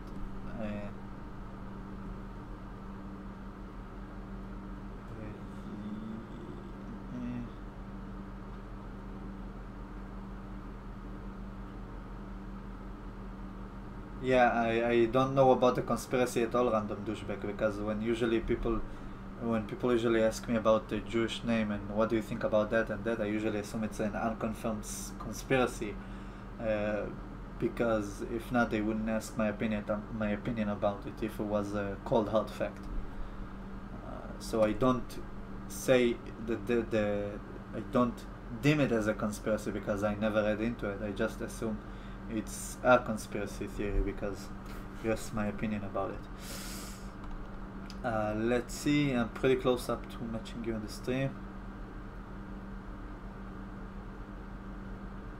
Yeah, I don't know about the conspiracy at all, random douchebag, because when people usually ask me about the Jewish name and what do you think about that and that, I usually assume it's an unconfirmed conspiracy, because if not, they wouldn't ask my opinion about it if it was a cold hard fact. So I don't say that I don't deem it as a conspiracy because I never read into it. I just assume it's a conspiracy theory because you asked my opinion about it. Let's see, I'm pretty close up to matching you on the stream.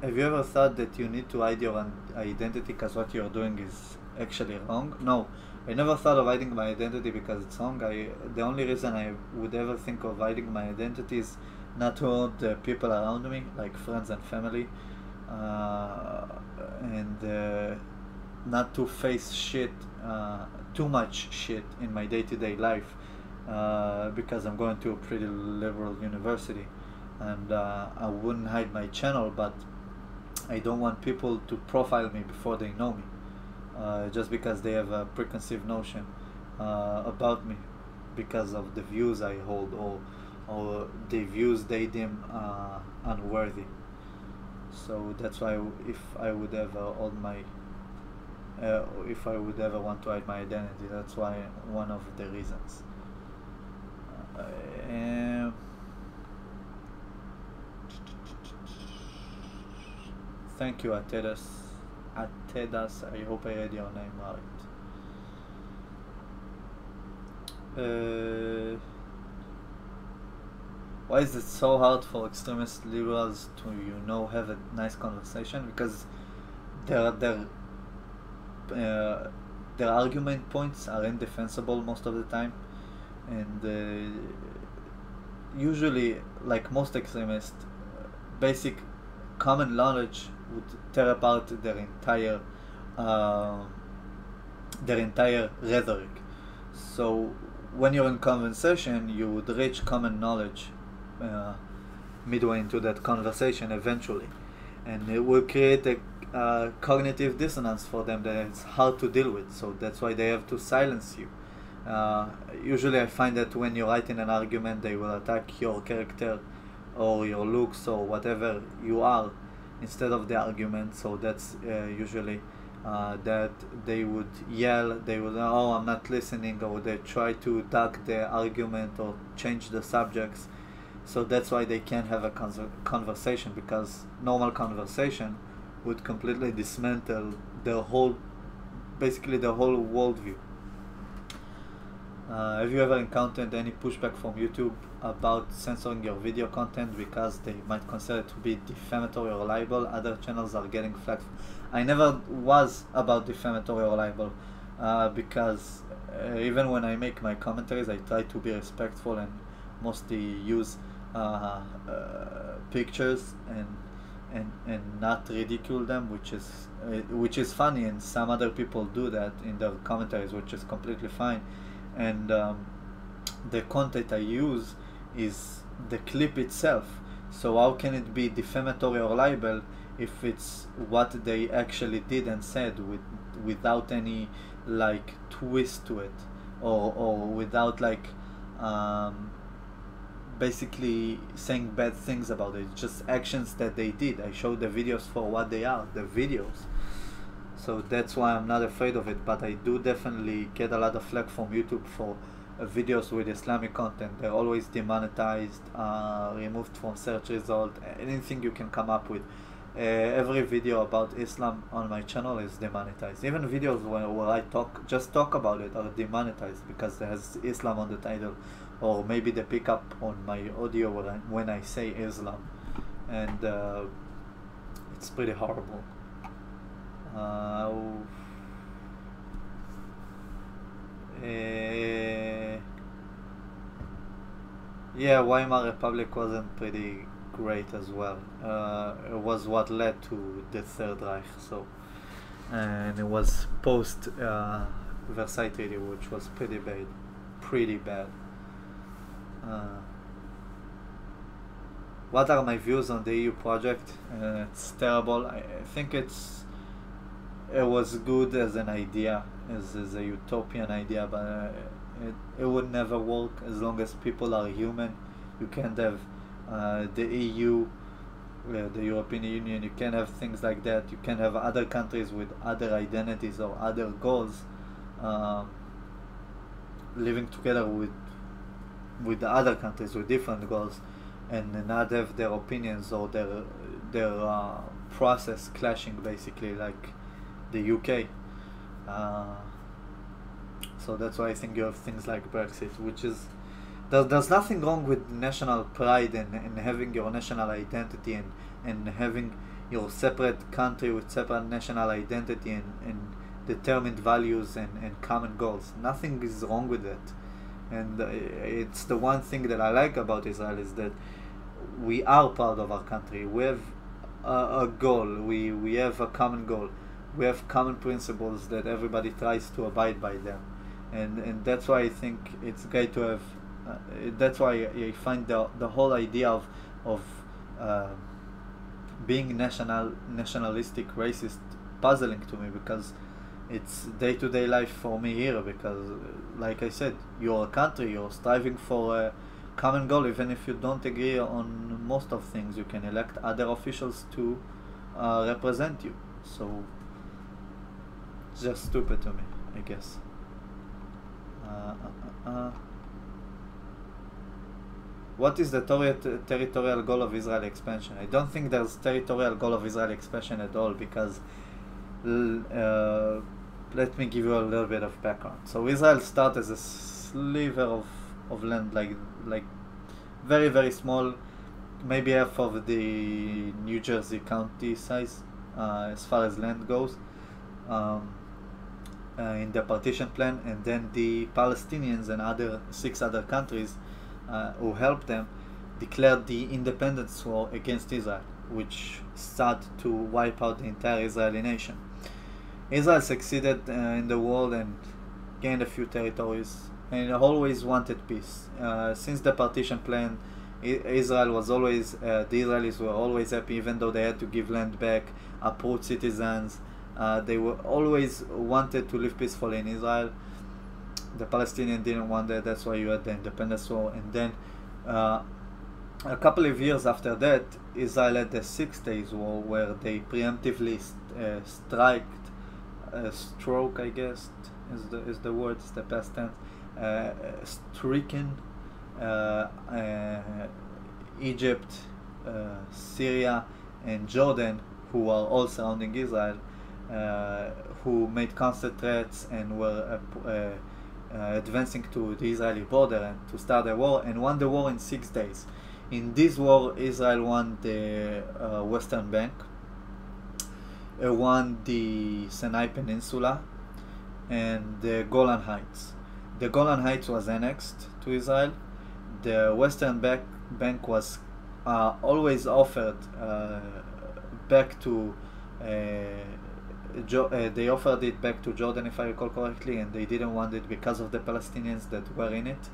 Have you ever thought that you need to hide your identity because what you're doing is actually wrong? No, I never thought of hiding my identity because it's wrong. The only reason I would ever think of hiding my identity is not to hurt the people around me, like friends and family, and not to face shit, too much shit in my day-to-day life, because I'm going to a pretty liberal university, and I wouldn't hide my channel, but I don't want people to profile me before they know me, just because they have a preconceived notion about me because of the views I hold, or the views they deem unworthy. So that's why if I would ever hold my if I would ever want to hide my identity, that's why one of the reasons. Um, Thank you, Atedas. Atedas, I hope I read your name right. Why is it so hard for extremist liberals to, have a nice conversation? Because their their their argument points are indefensible most of the time, and usually, like most extremists, basic common knowledge would tear apart uh, their entire rhetoric. So when you're in conversation, you would reach common knowledge uh, midway into that conversation eventually, and it will create a cognitive dissonance for them that it's hard to deal with. So that's why they have to silence you. Usually, I find that when you write in an argument, they will attack your character or your looks or whatever you are instead of the argument. So that's usually that they would yell, they would, oh, I'm not listening, or they try to duck the argument or change the subjects. So that's why they can't have a conversation, because normal conversation would completely dismantle basically the whole worldview. Have you ever encountered any pushback from YouTube about censoring your video content because they might consider it to be defamatory or libel? Other channels are getting flagged. I never was about defamatory or libel, because even when I make my commentaries, I try to be respectful and mostly use pictures and not ridicule them, which is funny, and some other people do that in their commentaries, which is completely fine. And the content I use is the clip itself. So how can it be defamatory or libel if it's what they actually did and said, without any like twist to it, or without like basically saying bad things about it, just actions that they did. I show the videos for what they are, the videos. So that's why I'm not afraid of it, but I do definitely get a lot of flack from YouTube for videos with Islamic content. They're always demonetized, removed from search result, anything you can come up with. Every video about Islam on my channel is demonetized. Even videos where I just talk about it are demonetized because it has Islam on the title, or maybe they pick up on my audio when I say Islam, and it's pretty horrible. Yeah, Weimar Republic wasn't pretty great as well. It was what led to the Third Reich. So, and it was post Versailles Treaty, which was pretty bad, pretty bad. What are my views on the EU project? It's terrible. I think it was good as an idea, as a utopian idea, but it would never work as long as people are human. You can't have the EU, the European Union. You can't have things like that. You can't have other countries with other identities or other goals living together with the other countries with different goals, and not have their opinions or their process clashing, basically, like the UK. So that's why I think you have things like Brexit, which is there's nothing wrong with national pride and having your national identity and having your separate country with separate national identity, determined values and common goals. Nothing is wrong with that. And it's the one thing that I like about Israel is that we are proud of our country. We have a goal. We have a common goal. We have common principles that everybody tries to abide by them, and that's why I think it's great to have. That's why I find the whole idea of uh, being nationalistic racist puzzling to me, because it's day-to-day life for me here, because like I said, you're a country, you're striving for a common goal. Even if you don't agree on most of things, you can elect other officials to represent you. So it's just stupid to me, I guess. uh, uh, uh. What is the territorial goal of Israeli expansion? I don't think there's territorial goal of Israeli expansion at all, because uh, let me give you a little bit of background. So Israel started as a sliver of land, like very very small, maybe half of the New Jersey county size, as far as land goes, um, in the partition plan, and then the Palestinians and other 6 other countries who helped them declared the independence war against Israel, which started to wipe out the entire Israeli nation. Israel succeeded in the war and gained a few territories, and always wanted peace. Since the partition plan, Israel was always the Israelis were always happy, even though they had to give land back, uproot citizens. They were always wanted to live peacefully in Israel. The Palestinians didn't want that. That's why you had the independence war. And then a couple of years after that, Israel had the 6 Days War, where they preemptively stroke, I guess is the word, it's the past tense, stricken Egypt, Syria, and Jordan, who are all surrounding Israel, who made constant threats and were advancing to the Israeli border and to start a war, and won the war in 6 days. In this war, Israel won the Western Bank, won the Sinai Peninsula, and the Golan Heights. The Golan Heights was annexed to Israel. The Western Bank was always offered back to they offered it back to Jordan, if I recall correctly, and they didn't want it because of the Palestinians that were in it,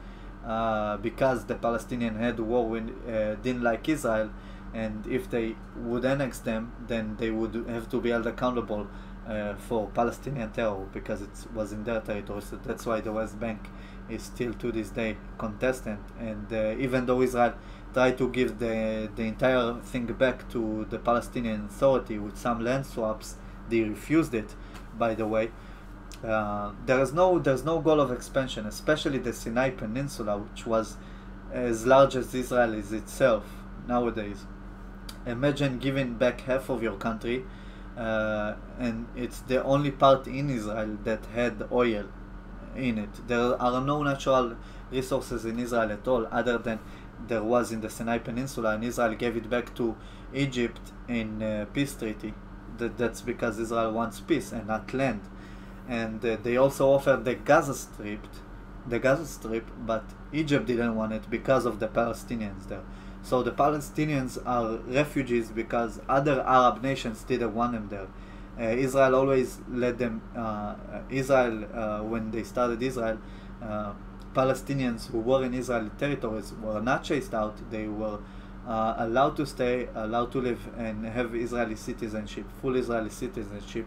because the Palestinian had war with, didn't like Israel, and if they would annex them, then they would have to be held accountable for Palestinian terror, because it was in their territory. So that's why the West Bank is still to this day contested, and even though Israel tried to give the entire thing back to the Palestinian Authority with some land swaps, they refused it, by the way. There's no goal of expansion, especially the Sinai Peninsula, which was as large as Israel is itself nowadays. Imagine giving back half of your country, and it's the only part in Israel that had oil in it. There are no natural resources in Israel at all, other than there was in the Sinai Peninsula, and Israel gave it back to Egypt in peace treaty. That's because Israel wants peace and not land. And they also offered the Gaza Strip, but Egypt didn't want it because of the Palestinians there. So the Palestinians are refugees because other Arab nations didn't want them there. Israel always let them. When they started Israel, Palestinians who were in Israeli territories were not chased out. They were allowed to stay, allowed to live, and have Israeli citizenship, full Israeli citizenship.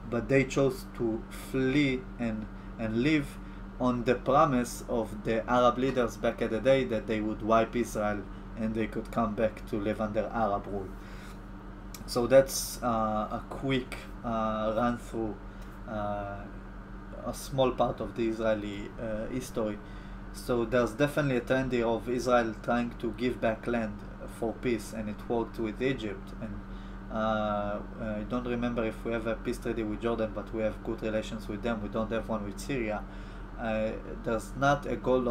But they chose to flee and live on the promise of the Arab leaders back at the day that they would wipe Israel and they could come back to live under Arab rule. So that's a quick run through a small part of the Israeli history. So there's definitely a trend here of Israel trying to give back land for peace, and it worked with Egypt. And I don't remember if we have a peace treaty with Jordan, but we have good relations with them. We don't have one with Syria. There's not a goal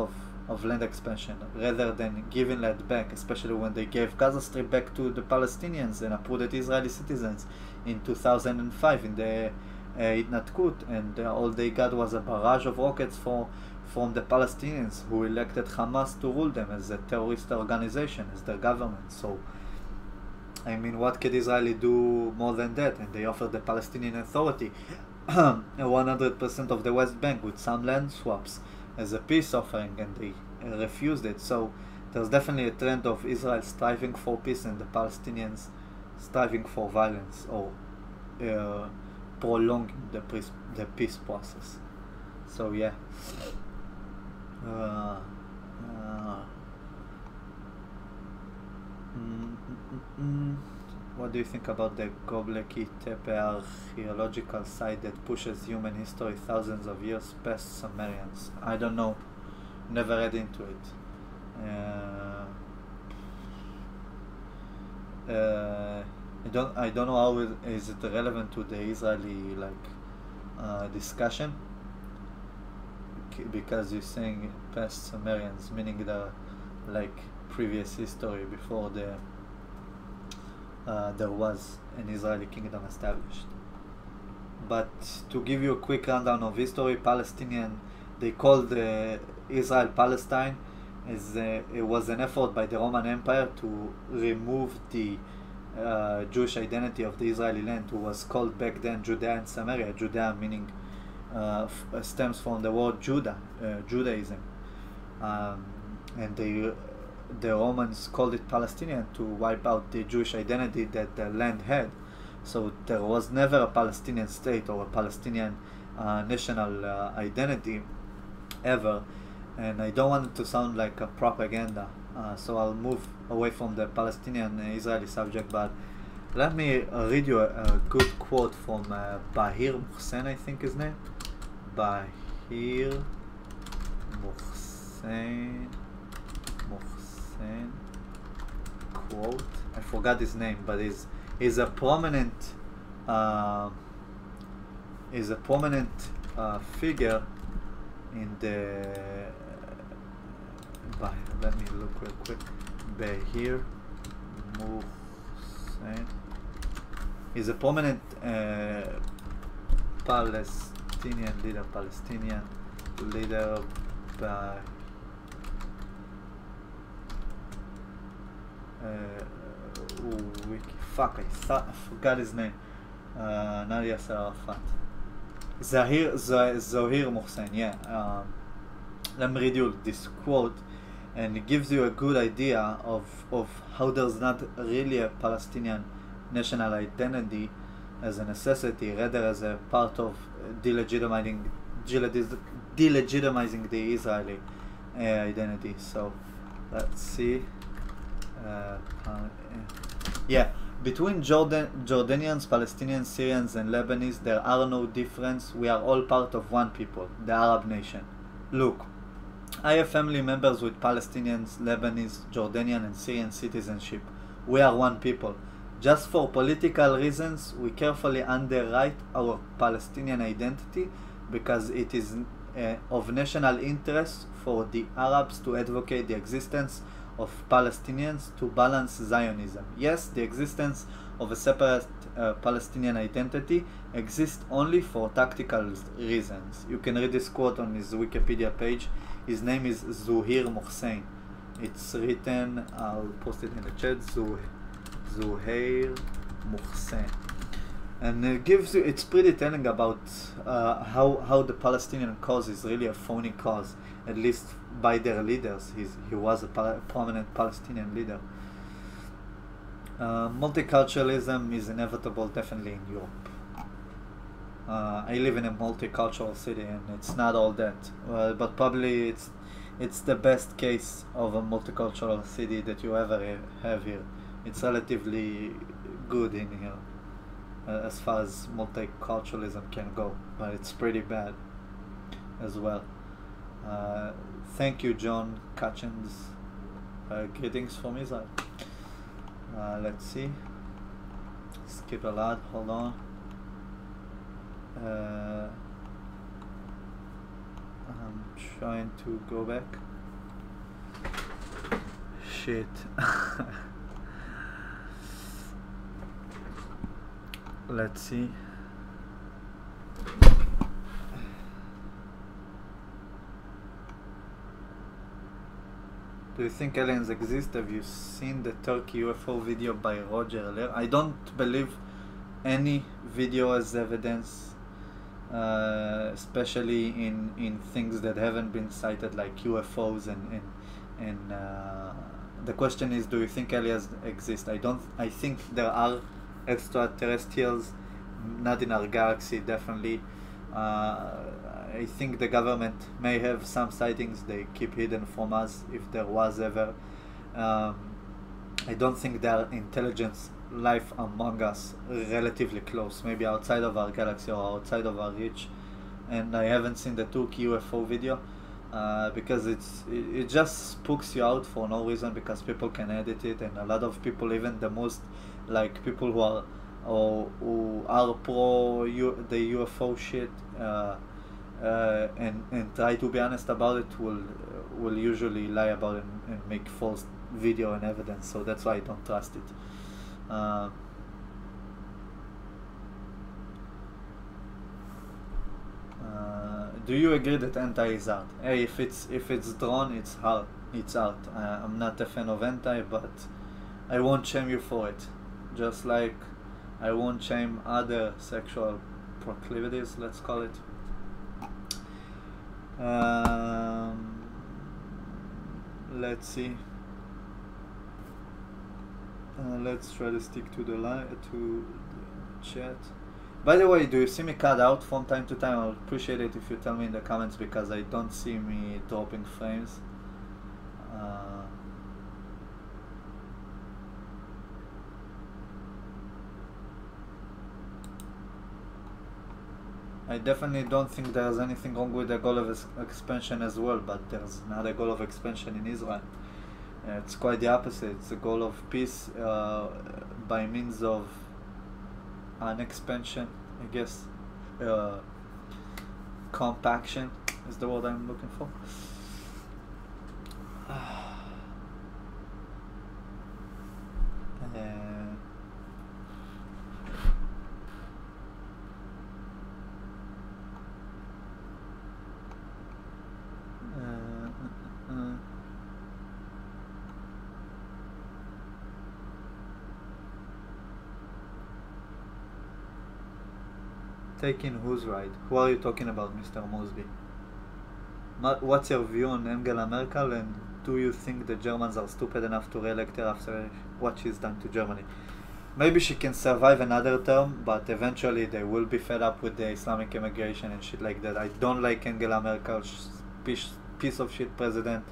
of land expansion rather than giving land back, especially when they gave Gaza Strip back to the Palestinians and uprooted Israeli citizens in 2005 in the התנתקות, and all they got was a barrage of rockets from the Palestinians who elected Hamas to rule them as a terrorist organization, as their government. So, I mean, what could Israel do more than that? And they offered the Palestinian Authority 100% of the West Bank with some land swaps as a peace offering, and they refused it. So, there's definitely a trend of Israel striving for peace and the Palestinians striving for violence or prolonging the peace process. So yeah. Uh, uh, mm, mm, mm. What do you think about the Göbekli Tepe archaeological site that pushes human history thousands of years past Sumerians? I don't know. Never read into it. I don't know how is it relevant to the Israeli discussion, because you're saying past Sumerians, meaning the previous history before there was an Israeli kingdom established. But to give you a quick rundown of history, they called Israel Palestine. It was an effort by the Roman Empire to remove the Jewish identity of the Israeli land, who was called back then Judea and Samaria. Judea meaning stems from the word Judah, Judaism, and the Romans called it Palestinian to wipe out the Jewish identity that the land had. So there was never a Palestinian state or a Palestinian national identity ever, and I don't want it to sound like a propaganda, so I'll move away from the Palestinian Israeli subject, but let me read you a good quote from Bahir Muhsen, I think his name. Bahir Muhsen quote. I forgot his name, but he's a prominent figure in the let me look real quick. Bahir Muhsen is a prominent Palestinian leader by I forgot his name. Nadia Sarafat. Zohir Muhsen, yeah. Let me read you this quote, and it gives you a good idea of how there's not really a Palestinian national identity as a necessity, rather as a part of delegitimizing the Israeli identity. So let's see. Yeah, between Jordanians, Palestinians, Syrians, and Lebanese, there are no difference. We are all part of one people, the Arab nation. Look, I have family members with Palestinians, Lebanese, Jordanian, and Syrian citizenship. We are one people. Just for political reasons, we carefully underwrite our Palestinian identity because it is of national interest for the Arabs to advocate the existence of Palestinians to balance Zionism. Yes, the existence of a separate Palestinian identity exists only for tactical reasons. You can read this quote on his Wikipedia page. His name is Zohir Muhsen. It's written, I'll post it in the chat, Zohir Muhsen. And it gives you, it's pretty telling about how the Palestinian cause is really a phony cause, at least by their leaders. He was a prominent Palestinian leader. Multiculturalism is inevitable, definitely in Europe. I live in a multicultural city, and it's not all that. But probably it's the best case of a multicultural city that you ever have here. It's relatively good in here, as far as multiculturalism can go, but it's pretty bad as well. Thank you, John Catchins. Greetings from Israel. Let's see. Skip a lot. Hold on. I'm trying to go back. Shit. Let's see. Do you think aliens exist? Have you seen the Turkey UFO video by Roger earlier? I don't believe any video as evidence, especially in things that haven't been cited, like UFOs and the question is, do you think aliens exist? I think there are extraterrestrials, not in our galaxy, definitely. I think the government may have some sightings they keep hidden from us, if there was ever. I don't think there are intelligence life among us relatively close, maybe outside of our galaxy or outside of our reach. And I haven't seen the Turkey UFO video because it just spooks you out for no reason, because people can edit it, and a lot of people, even the most like people who are or who are pro the UFO shit, and try to be honest about it, will usually lie about it and make false video and evidence. So that's why I don't trust it. Do you agree that anti is art? Hey, if it's drawn, it's art. It's art. I'm not a fan of anti, but I won't shame you for it. Just like I won't shame other sexual proclivities, let's call it. Let's see. Let's try to stick to the chat. By the way, do you see me cut out from time to time? I would appreciate it if you tell me in the comments, because I don't see me dropping frames. I definitely don't think there's anything wrong with the goal of expansion as well, but there's not a goal of expansion in Israel. It's quite the opposite. It's a goal of peace by means of an expansion, I guess. Compaction is the word I'm looking for. Taking who's right? Who are you talking about, Mr. Mosby? What's your view on Angela Merkel, and do you think the Germans are stupid enough to re-elect her after what she's done to Germany? Maybe she can survive another term, but eventually they will be fed up with the Islamic immigration and shit like that. I don't like Angela Merkel, piece of shit president,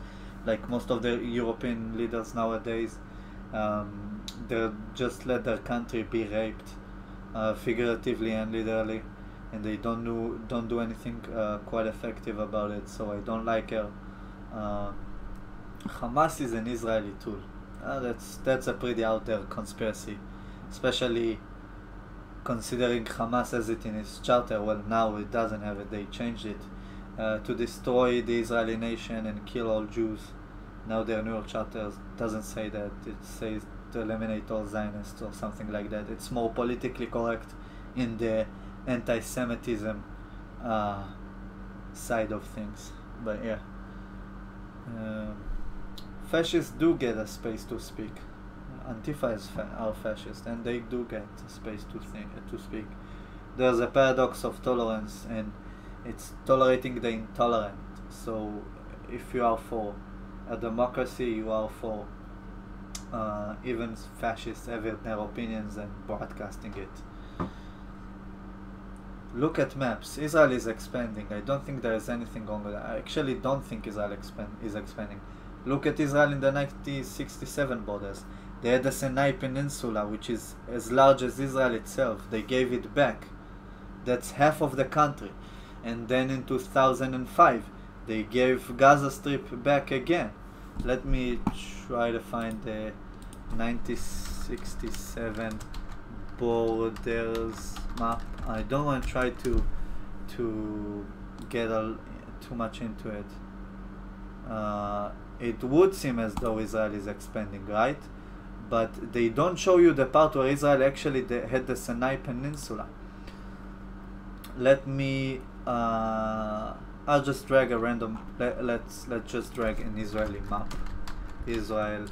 like most of the European leaders nowadays. They just let their country be raped, figuratively and literally, and they don't do anything quite effective about it. So I don't like her. Hamas is an Israeli tool. That's a pretty out there conspiracy, especially considering Hamas has it in its charter. Well, now it doesn't have it. They changed it to destroy the Israeli nation and kill all Jews. Now their new charter doesn't say that. It says to eliminate all Zionists or something like that. It's more politically correct in the anti-Semitism side of things. But yeah, fascists do get a space to speak. Antifa are fascist, and they do get a space to speak. There's a paradox of tolerance, and it's tolerating the intolerant. So if you are for a democracy, you are for even fascists having their opinions and broadcasting it. Look at maps. Israel is expanding. I don't think there is anything wrong with that. I actually don't think Israel is expanding. Look at Israel in the 1967 borders. They had the Sinai Peninsula, which is as large as Israel itself. They gave it back. That's half of the country. And then in 2005, they gave Gaza Strip back again. Let me try to find the 1967 borders map. I don't want to try to get too much into it. It would seem as though Israel is expanding, right? But they don't show you the part where Israel actually had the Sinai Peninsula. Let me I'll just drag a random let's just drag an Israeli map Israel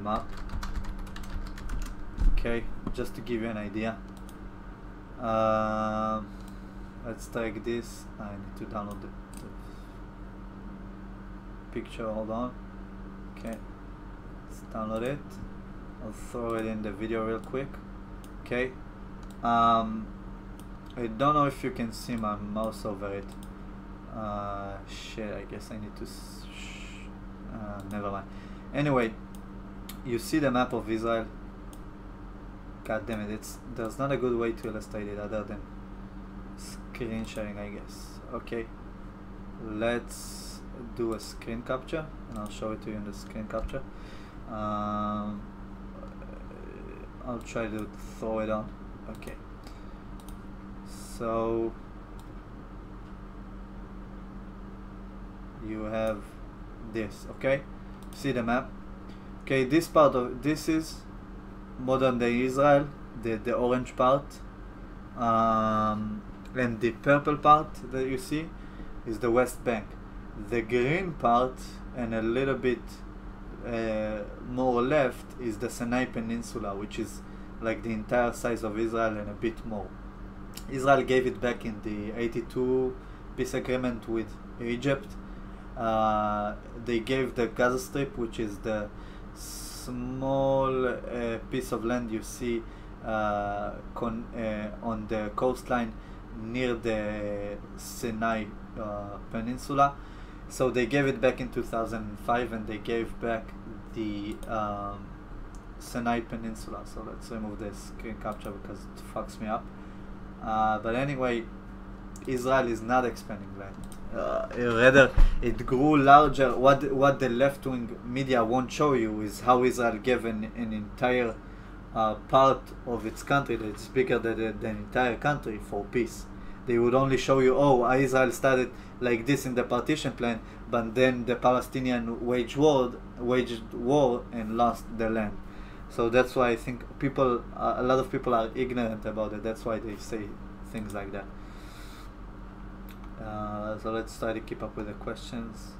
map. Okay, just to give you an idea. Let's take this. I need to download the picture. Hold on. Okay, let's download it. I'll throw it in the video real quick. Okay. I don't know if you can see my mouse over it. Shit, I guess I need to never mind. Anyway, you see the map of Israel. God damn it, there's not a good way to illustrate it other than screen sharing, I guess. Okay, let's do a screen capture and I'll show it to you in the screen capture. I'll try to throw it on. Okay, so you have this. Okay, see the map. Okay, this part of this is modern day Israel, the orange part, and the purple part that you see is the West Bank. The green part and a little bit more left is the Sinai Peninsula, which is like the entire size of Israel and a bit more. Israel gave it back in the 82 peace agreement with Egypt. They gave the Gaza Strip, which is the small piece of land you see on the coastline near the Sinai Peninsula. So they gave it back in 2005 and they gave back the Sinai Peninsula. So let's remove the screen capture because it fucks me up. But anyway, Israel is not expanding land. Rather, it grew larger. What the left-wing media won't show you is how Israel gave an entire part of its country that's bigger than the entire country for peace. They would only show you, oh, Israel started like this in the partition plan, but then the Palestinian waged war and lost the land. So that's why I think a lot of people are ignorant about it. That's why they say things like that. So let's try to keep up with the questions.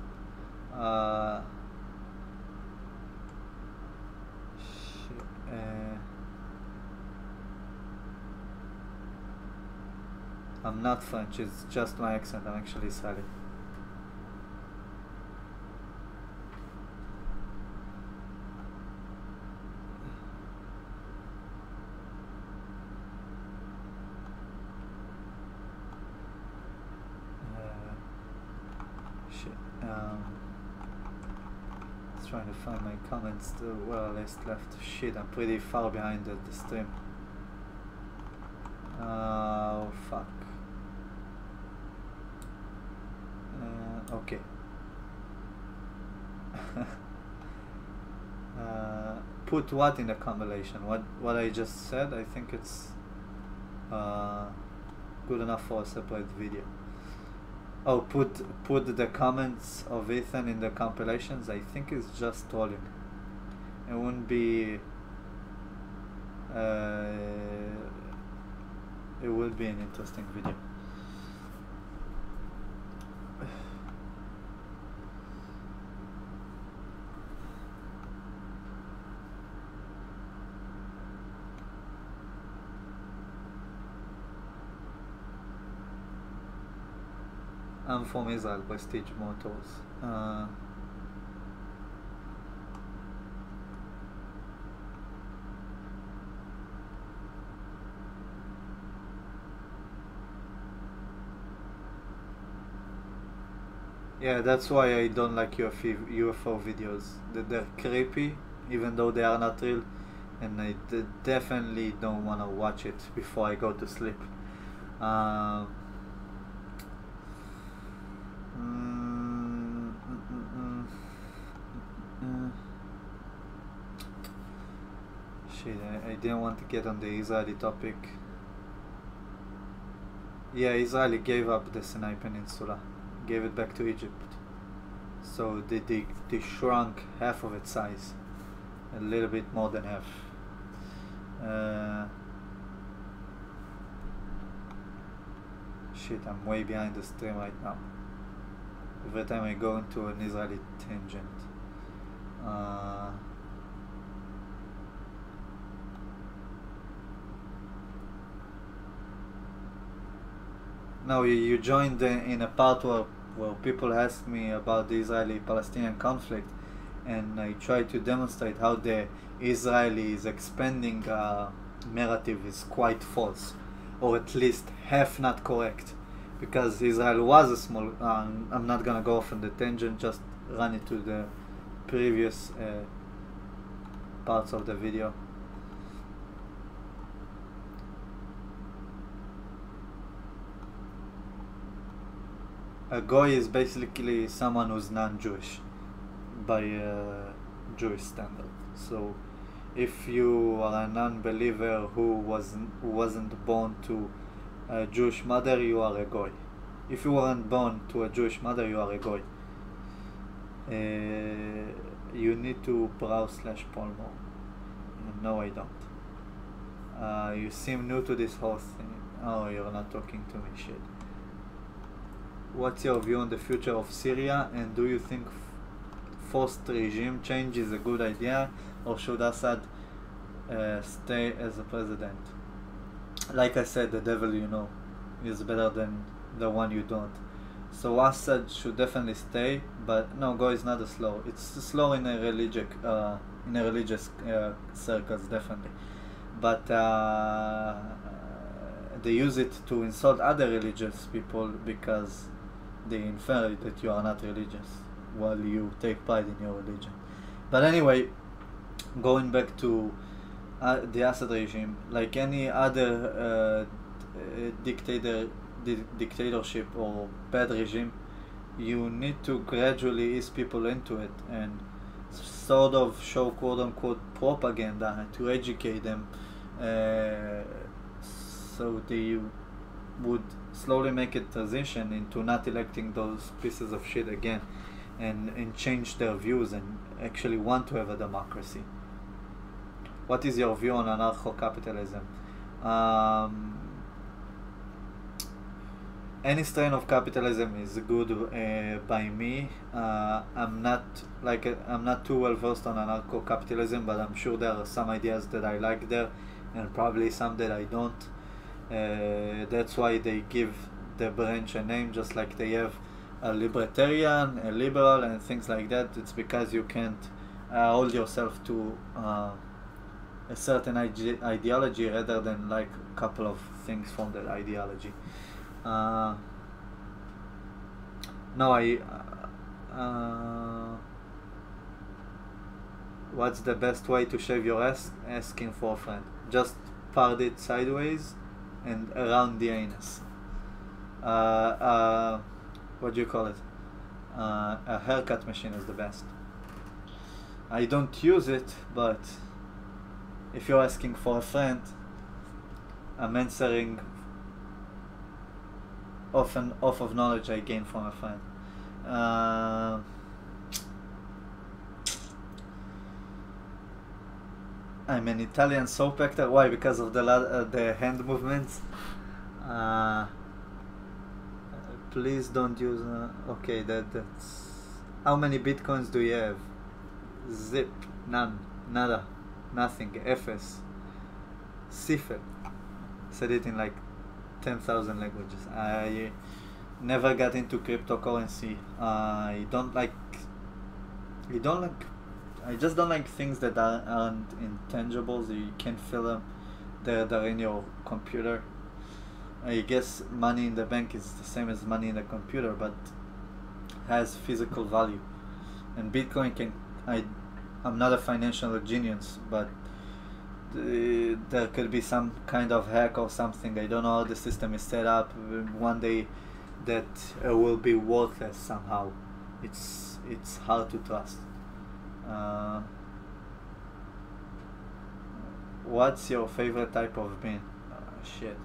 I'm not French, it's just my accent. I'm actually Israeli. Trying to find my comments to left. Shit, I'm pretty far behind the stream. Oh fuck. Okay. Put what in the compilation? What I just said? I think it's good enough for a separate video. Oh, put the comments of Ethan in the compilations. I think it's just trolling. It wouldn't be. It would be an interesting video. I'm from Israel, Prestige Motors. Yeah, that's why I don't like UFO videos. They're creepy, even though they are not real, and I definitely don't want to watch it before I go to sleep. Shit, I didn't want to get on the Israeli topic. Yeah, Israel gave up the Sinai Peninsula, gave it back to Egypt. So they shrunk half of its size, a little bit more than half. Shit, I'm way behind the stream right now. Every time I go into an Israeli tangent. Uh, Now you joined in a part where people ask me about the Israeli-Palestinian conflict, and I try to demonstrate how the Israelis expanding narrative is quite false, or at least half not correct, because Israel was a small. I'm not gonna go off on the tangent. Just run it to the previous parts of the video. A goy is basically someone who's non-Jewish by Jewish standard. So, if you are a non-believer who wasn't born to a Jewish mother, you are a goy. If you weren't born to a Jewish mother, you are a goy. You need to browse /Paul more. No, I don't. You seem new to this whole thing. Oh, you're not talking to me, shit. What's your view on the future of Syria, and do you think forced regime change is a good idea, or should Assad stay as a president? Like I said, the devil you know is better than the one you don't. So Assad should definitely stay, but no, go is not a slow. It's slow in a religious circles, definitely. But they use it to insult other religious people because they infer that you are not religious while you take pride in your religion. But anyway, going back to the Assad regime, like any other dictatorship or bad regime, you need to gradually ease people into it and sort of show quote-unquote propaganda to educate them, so they would slowly make a transition into not electing those pieces of shit again, and change their views and actually want to have a democracy. What is your view on anarcho-capitalism? Any strain of capitalism is good by me. I'm not too well versed on anarcho-capitalism, but I'm sure there are some ideas that I like there, and probably some that I don't. That's why they give the branch a name, just like they have a libertarian, a liberal, and things like that. It's because you can't hold yourself to a certain ideology rather than like a couple of things from that ideology. What's the best way to shave your ass? Asking for a friend. Just part it sideways and around the anus. What do you call it? A haircut machine is the best. I don't use it, but if you're asking for a friend, I'm answering off of knowledge I gained from a friend. I'm an Italian soap actor. Why? Because of the hand movements. Please don't use. Okay, that's. How many bitcoins do you have? Zip. None. Nada. Nothing. Efes. Sifel. Said it in like 10,000 languages. I never got into cryptocurrency. I just don't like things that aren't intangibles. You can't feel them. They're in your computer. I guess money in the bank is the same as money in the computer, but has physical value. And Bitcoin I'm not a financial genius, but there could be some kind of hack or something. I don't know how the system is set up. One day that will be worthless somehow. It's hard to trust. What's your favorite type of bean? Shit.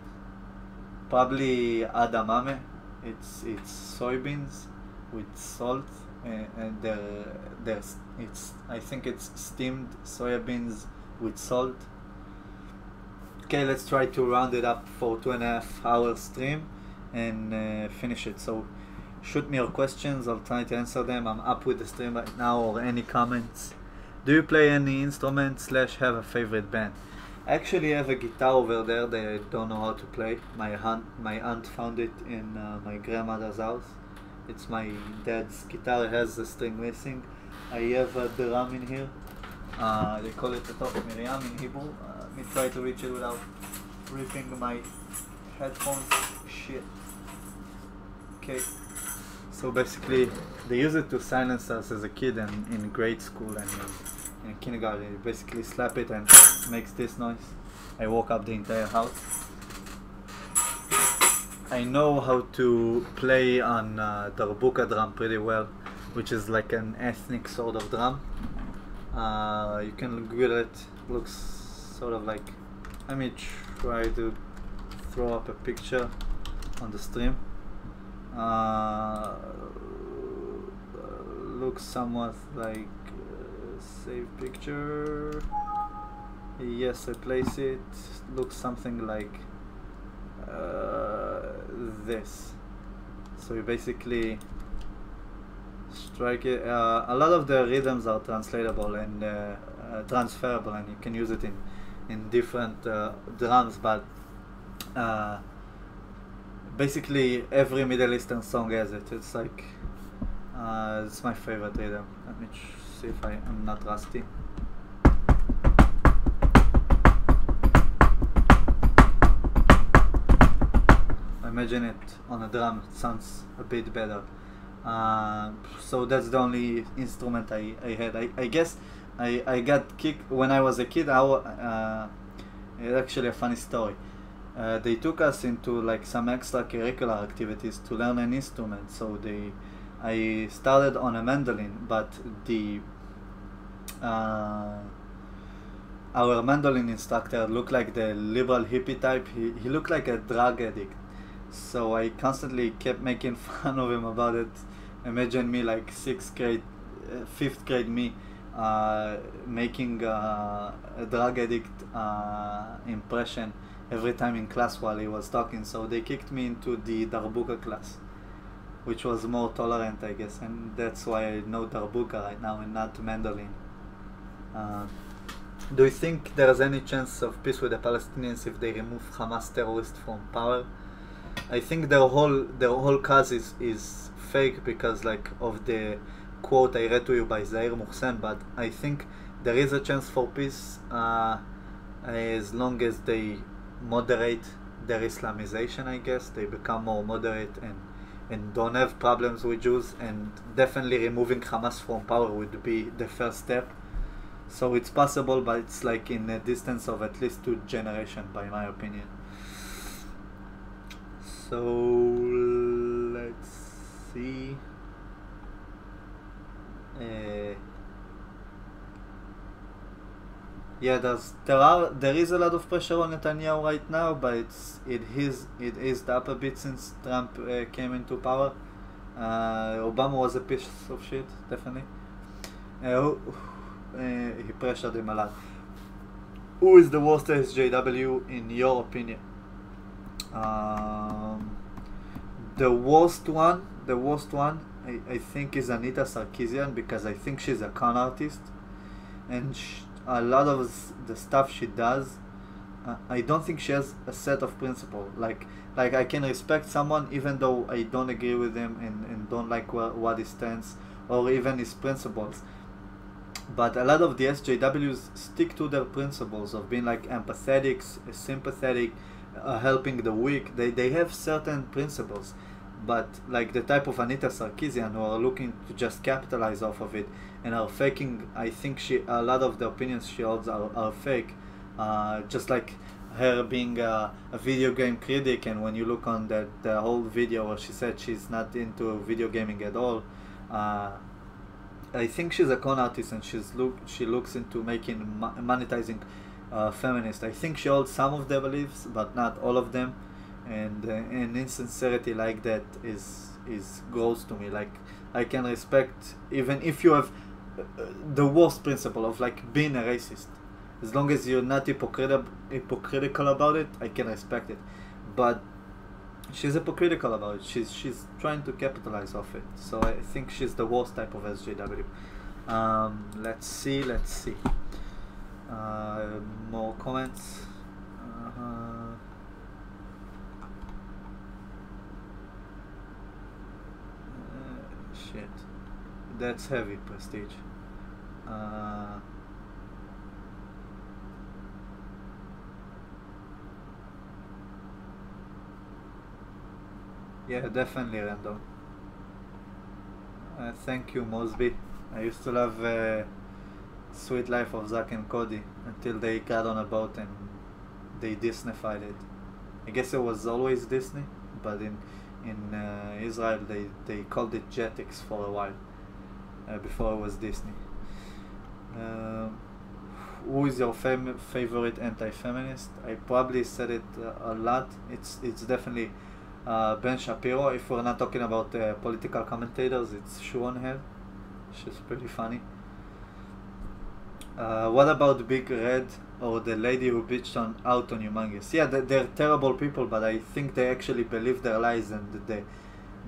Probably adamame. It's soybeans with salt, and I think it's steamed soybeans with salt. Okay, let's try to round it up for 2.5 hour stream and finish it. So shoot me your questions, I'll try to answer them. I'm up with the stream right now, or any comments. Do you play any instrument slash have a favorite band? I actually have a guitar over there that I don't know how to play. My aunt found it in my grandmother's house. It's my dad's guitar. It has a string missing. I have a drum in here. They call it the top Miriam in Hebrew. Let me try to reach it without ripping my headphones. Shit. Okay. So basically, they use it to silence us as a kid and in grade school and in kindergarten. You basically slap it and it makes this noise. I woke up the entire house. I know how to play on darbuka drum pretty well, which is like an ethnic sort of drum. You can Google it. Looks sort of like. Let me try to throw up a picture on the stream. Looks somewhat like save picture. Yes, I place it. Looks something like this. So you basically strike it. A lot of the rhythms are translatable and transferable, and you can use it in different drums. But basically, every Middle Eastern song has it. It's like it's my favorite rhythm. Let me see if I'm not rusty. Imagine it on a drum. It sounds a bit better. So that's the only instrument I had. I guess I got kicked when I was a kid. It's actually a funny story. They took us into like some extracurricular activities to learn an instrument. So I started on a mandolin, but our mandolin instructor looked like the liberal hippie type. He looked like a drug addict. So I constantly kept making fun of him about it. Imagine me like 5th grade me making a drug addict impression every time in class while he was talking. So they kicked me into the darbuka class, which was more tolerant, I guess, and that's why I know darbuka right now and not mandolin. Do you think there is any chance of peace with the Palestinians if they remove Hamas terrorists from power? I think their whole cause is fake because like of the quote I read to you by Zair Muhsen, but I think there is a chance for peace as long as they moderate their Islamization. I guess they become more moderate and don't have problems with Jews, and definitely removing Hamas from power would be the first step. So it's possible, but it's like in a distance of at least 2 generations, by my opinion. So let's see. Yeah, there is a lot of pressure on Netanyahu right now, but it eased up a bit since Trump came into power. Obama was a piece of shit, definitely. He pressured him a lot. Who is the worst SJW in your opinion? The worst one, I think is Anita Sarkeesian, because I think she's a con artist, and a lot of the stuff she does, I don't think she has a set of principles. Like I can respect someone even though I don't agree with him and don't like what he stands or even his principles. But a lot of the SJWs stick to their principles of being like empathetic, sympathetic, helping the weak. They have certain principles, but like the type of Anita Sarkeesian who are looking to just capitalize off of it and are faking. I think a lot of the opinions she holds are fake. Just like her being a video game critic, and when you look on the whole video where she said she's not into video gaming at all, I think she's a con artist, and she looks into monetizing feminist. I think she holds some of their beliefs, but not all of them, and insincerity like that is gross to me. Like I can respect even if you have the worst principle of like being a racist, as long as you're not hypocritical about it, I can respect it. But she's hypocritical about it. She's trying to capitalize off it. So I think she's the worst type of SJW. Let's see. More comments. Shit, that's heavy prestige. Yeah, definitely random. Thank you, Mosby. I used to love Sweet Life of Zack and Cody until they got on a boat and they Disneyfied it. I guess it was always Disney, but in Israel they called it Jetix for a while before it was Disney. Who is your favorite anti-feminist? I probably said it a lot. It's definitely Ben Shapiro. If we're not talking about political commentators, it's Sharon Hill. She's pretty funny. What about Big Red or the lady who bitched out on Humongous? Yeah, they're terrible people, but I think they actually believe their lies, and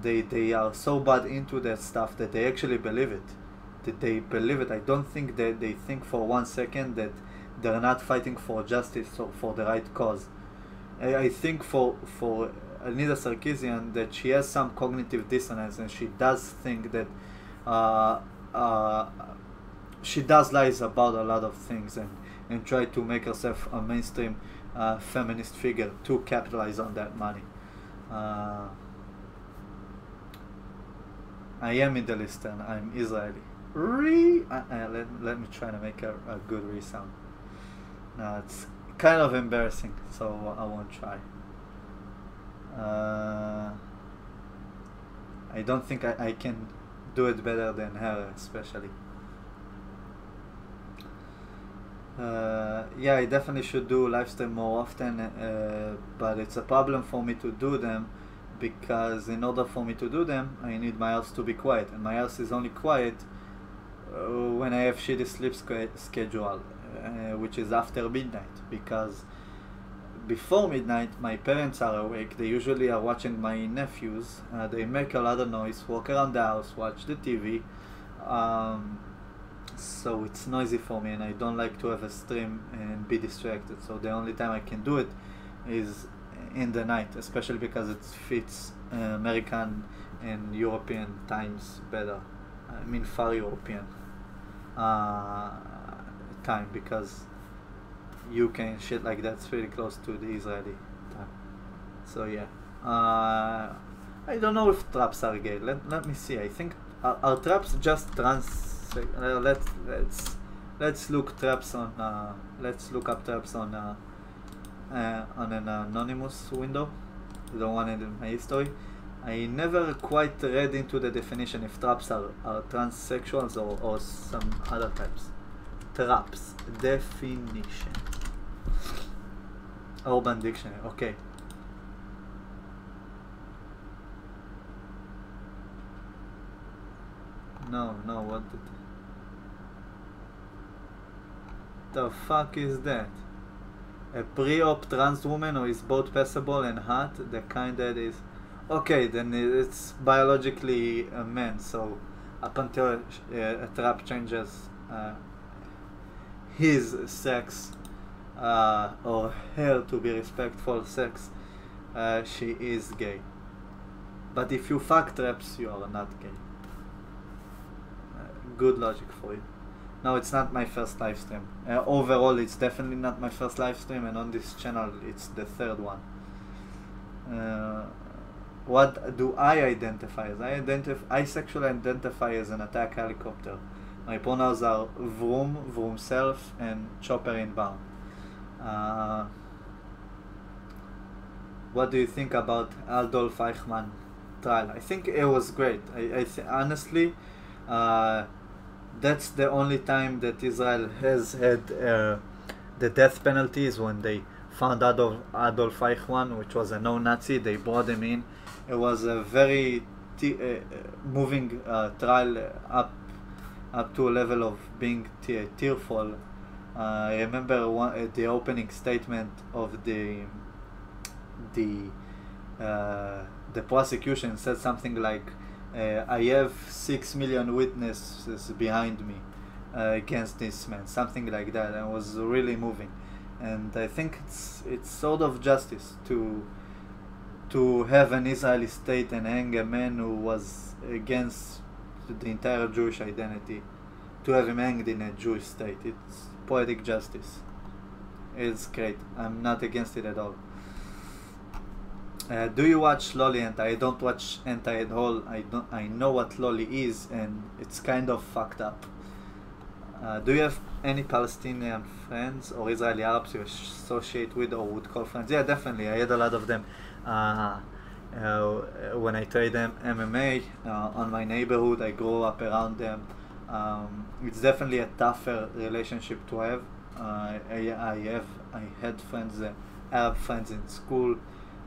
they are so bad into that stuff that they actually believe it. That they believe it. I don't think that they think for 1 second that they're not fighting for justice or for the right cause. I think for Anita Sarkeesian that she has some cognitive dissonance, and she does think that she does lies about a lot of things, and try to make herself a mainstream feminist figure to capitalize on that money. I am Middle Eastern. I'm Israeli. Let me try to make a good resound. No, it's kind of embarrassing, so I won't try. I don't think I can do it better than her, especially. Yeah, I definitely should do live stream more often, but it's a problem for me to do them, because in order for me to do them, I need my house to be quiet, and my house is only quiet when I have shitty sleep schedule, which is after midnight, because before midnight my parents are awake. They usually are watching my nephews. They make a lot of noise, walk around the house, watch the TV, so it's noisy for me, and I don't like to have a stream and be distracted. So the only time I can do it is in the night, especially because it fits American and European times better. I mean far European time, because UK and shit like that's really close to the Israeli time. So yeah, I don't know if traps are gay. Let me see. I think are traps just trans? Let's look traps on. Let's look up traps on an anonymous window. The one in my history. I never quite read into the definition if traps are transsexuals or some other types. Traps definition. Urban Dictionary. Okay. No, what the fuck is that? A pre-op trans woman who is both passable and hot, the kind that is... Okay, then it's biologically a man, so up until a trap changes his sex or her to be respectful sex, she is gay. But if you fuck traps, you are not gay. Good logic for you. No, it's not my first live stream. Overall, it's definitely not my first live stream, and on this channel, it's the third one. What do I identify as? I sexually identify as an attack helicopter. My pronouns are vroom self, and chopper inbound. What do you think about Adolf Eichmann trial? I think it was great. Honestly, that's the only time that Israel has had the death penalty, is when they found Adolf Eichmann, which was a no-Nazi. They brought him in. It was a very moving trial, up to a level of being tearful. I remember the opening statement of the prosecution said something like, I have 6 million witnesses behind me against this man, something like that, and it was really moving. And I think it's sort of justice to have an Israeli state and hang a man who was against the entire Jewish identity, to have him hanged in a Jewish state. It's poetic justice. It's great. I'm not against it at all. Do you watch Lolly Hentai? I don't watch Hentai at all. I know what Lolly is, and it's kind of fucked up. Do you have any Palestinian friends or Israeli Arabs you associate with or would call friends? Yeah, definitely. I had a lot of them when I trained MMA on my neighborhood. I grew up around them. It's definitely a tougher relationship to have. I had friends, Arab friends in school,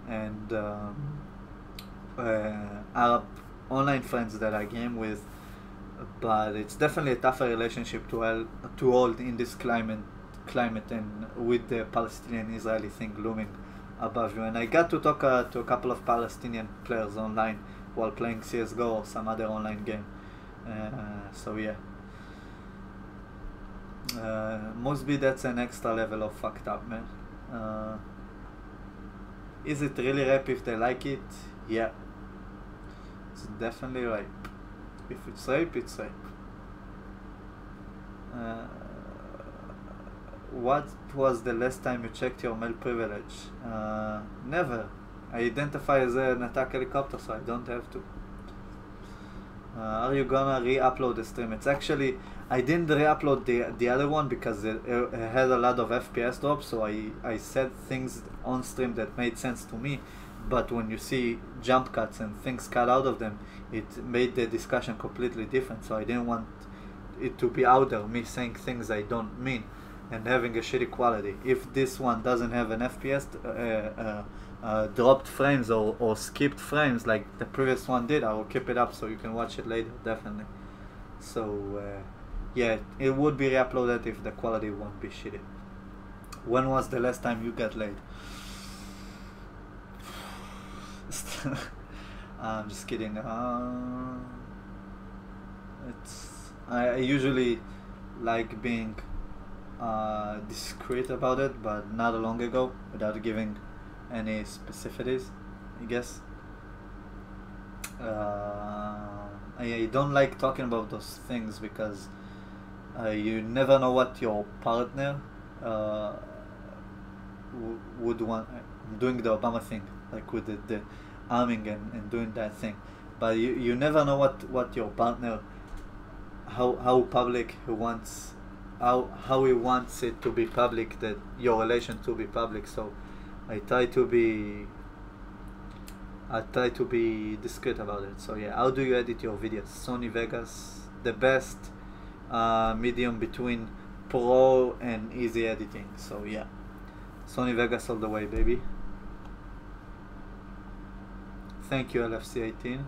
and Arab online friends that I game with. But it's definitely a tougher relationship to hold in this climate and with the Palestinian-Israeli thing looming above you. And I got to talk to a couple of Palestinian players online while playing CSGO or some other online game. So yeah. Must be that's an extra level of fucked up, man. Is it really rape if they like it? Yeah. It's definitely rape. If it's rape, it's rape. What was the last time you checked your male privilege? Never. I identify as an attack helicopter, so I don't have to. Are you gonna re-upload the stream? It's actually, I didn't re-upload the other one because it had a lot of FPS drops, so I said things on stream that made sense to me, but when you see jump cuts and things cut out of them, it made the discussion completely different. So I didn't want it to be out there, me saying things I don't mean and having a shitty quality. If this one doesn't have an FPS dropped frames or skipped frames like the previous one did, I will keep it up so you can watch it later, definitely. So yeah, it would be re-uploaded if the quality won't be shitty. When was the last time you got laid? I'm just kidding. I usually like being discreet about it, but not long ago, without giving any specificities, I guess. I don't like talking about those things because you never know what your partner would want. I'm doing the Obama thing, like with the arming and doing that thing, but you never know what your partner, how public he wants, how he wants it to be public, that your relation to be public. So I try to be discreet about it. So yeah, how do you edit your videos? Sony Vegas, the best medium between pro and easy editing. So yeah, Sony Vegas all the way, baby. Thank you, LFC18.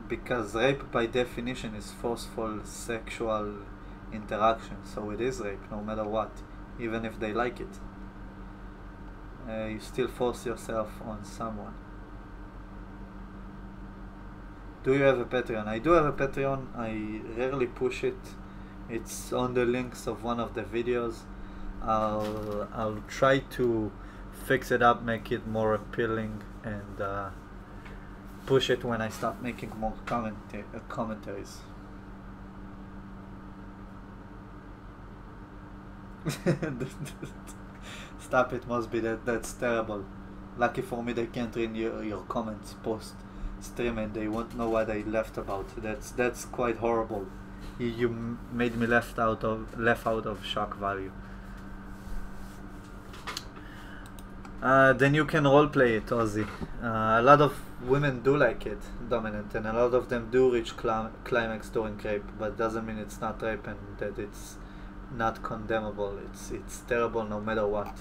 Because rape by definition is forceful sexual interaction, so it is rape no matter what, even if they like it. You still force yourself on someone. Do you have a Patreon? I do have a Patreon. I rarely push it. It's on the links of one of the videos. I'll try to fix it up, make it more appealing, and push it when I start making more commentaries. Stop it, must be that's terrible. Lucky for me they can't read your comments post stream and they won't know what I left about. That's quite horrible. You made me left out of shock value. Then you can roleplay it, Ozzy. A lot of women do like it, dominant, and a lot of them do reach climax during rape, but doesn't mean it's not rape and that it's not condemnable. It's terrible no matter what.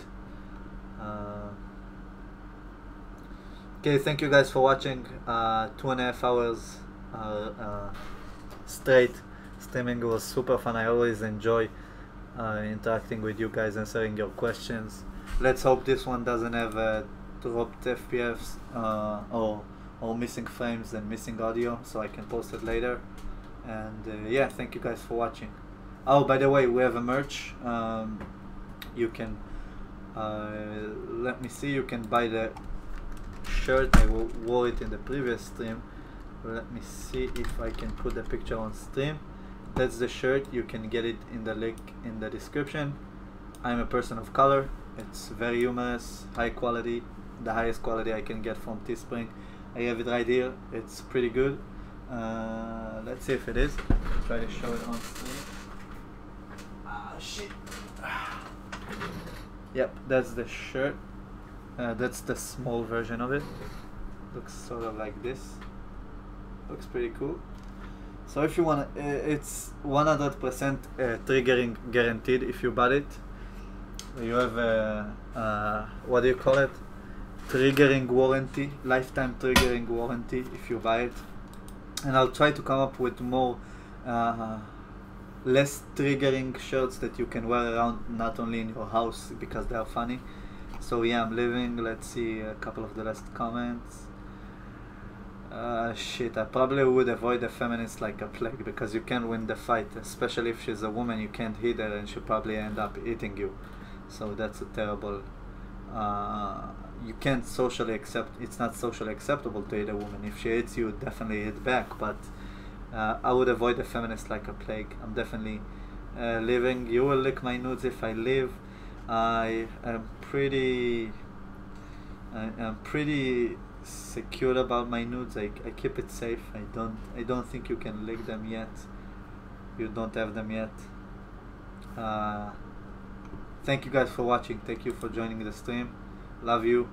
Okay, thank you guys for watching. 2.5 hours straight streaming. It was super fun. I always enjoy interacting with you guys, answering your questions. Let's hope this one doesn't have dropped FPS or missing frames and missing audio, so I can post it later. And yeah, thank you guys for watching. Oh, by the way, we have a merch. You can let me see. You can buy the shirt. I wore it in the previous stream. Let me see if I can put the picture on stream. That's the shirt. You can get it in the link in the description. I'm a person of color. It's very humorous, high quality, the highest quality I can get from Teespring. I have it right here. It's pretty good. Let's see if it is. Try to show it on stream. Ah, shit. Yep, that's the shirt. That's the small version of it. Looks sort of like this. Looks pretty cool. So if you want, it's 100% triggering guaranteed if you bought it. You have a what do you call it? Triggering warranty, lifetime triggering warranty if you buy it. And I'll try to come up with more less triggering shirts that you can wear around, not only in your house because they are funny. So yeah, I'm leaving. Let's see a couple of the last comments. Shit, I probably would avoid a feminist like a plague because you can't win the fight, especially if she's a woman. You can't hit her and she'll probably end up eating you. So that's a terrible. You can't socially accept. It's not socially acceptable to hit a woman. If she hits you, definitely hit back. But I would avoid a feminist like a plague. I'm definitely leaving. You will lick my nudes if I leave. I am pretty secure about my nudes. I keep it safe. I don't think you can lick them yet. You don't have them yet. Thank you guys for watching. Thank you for joining the stream. Love you.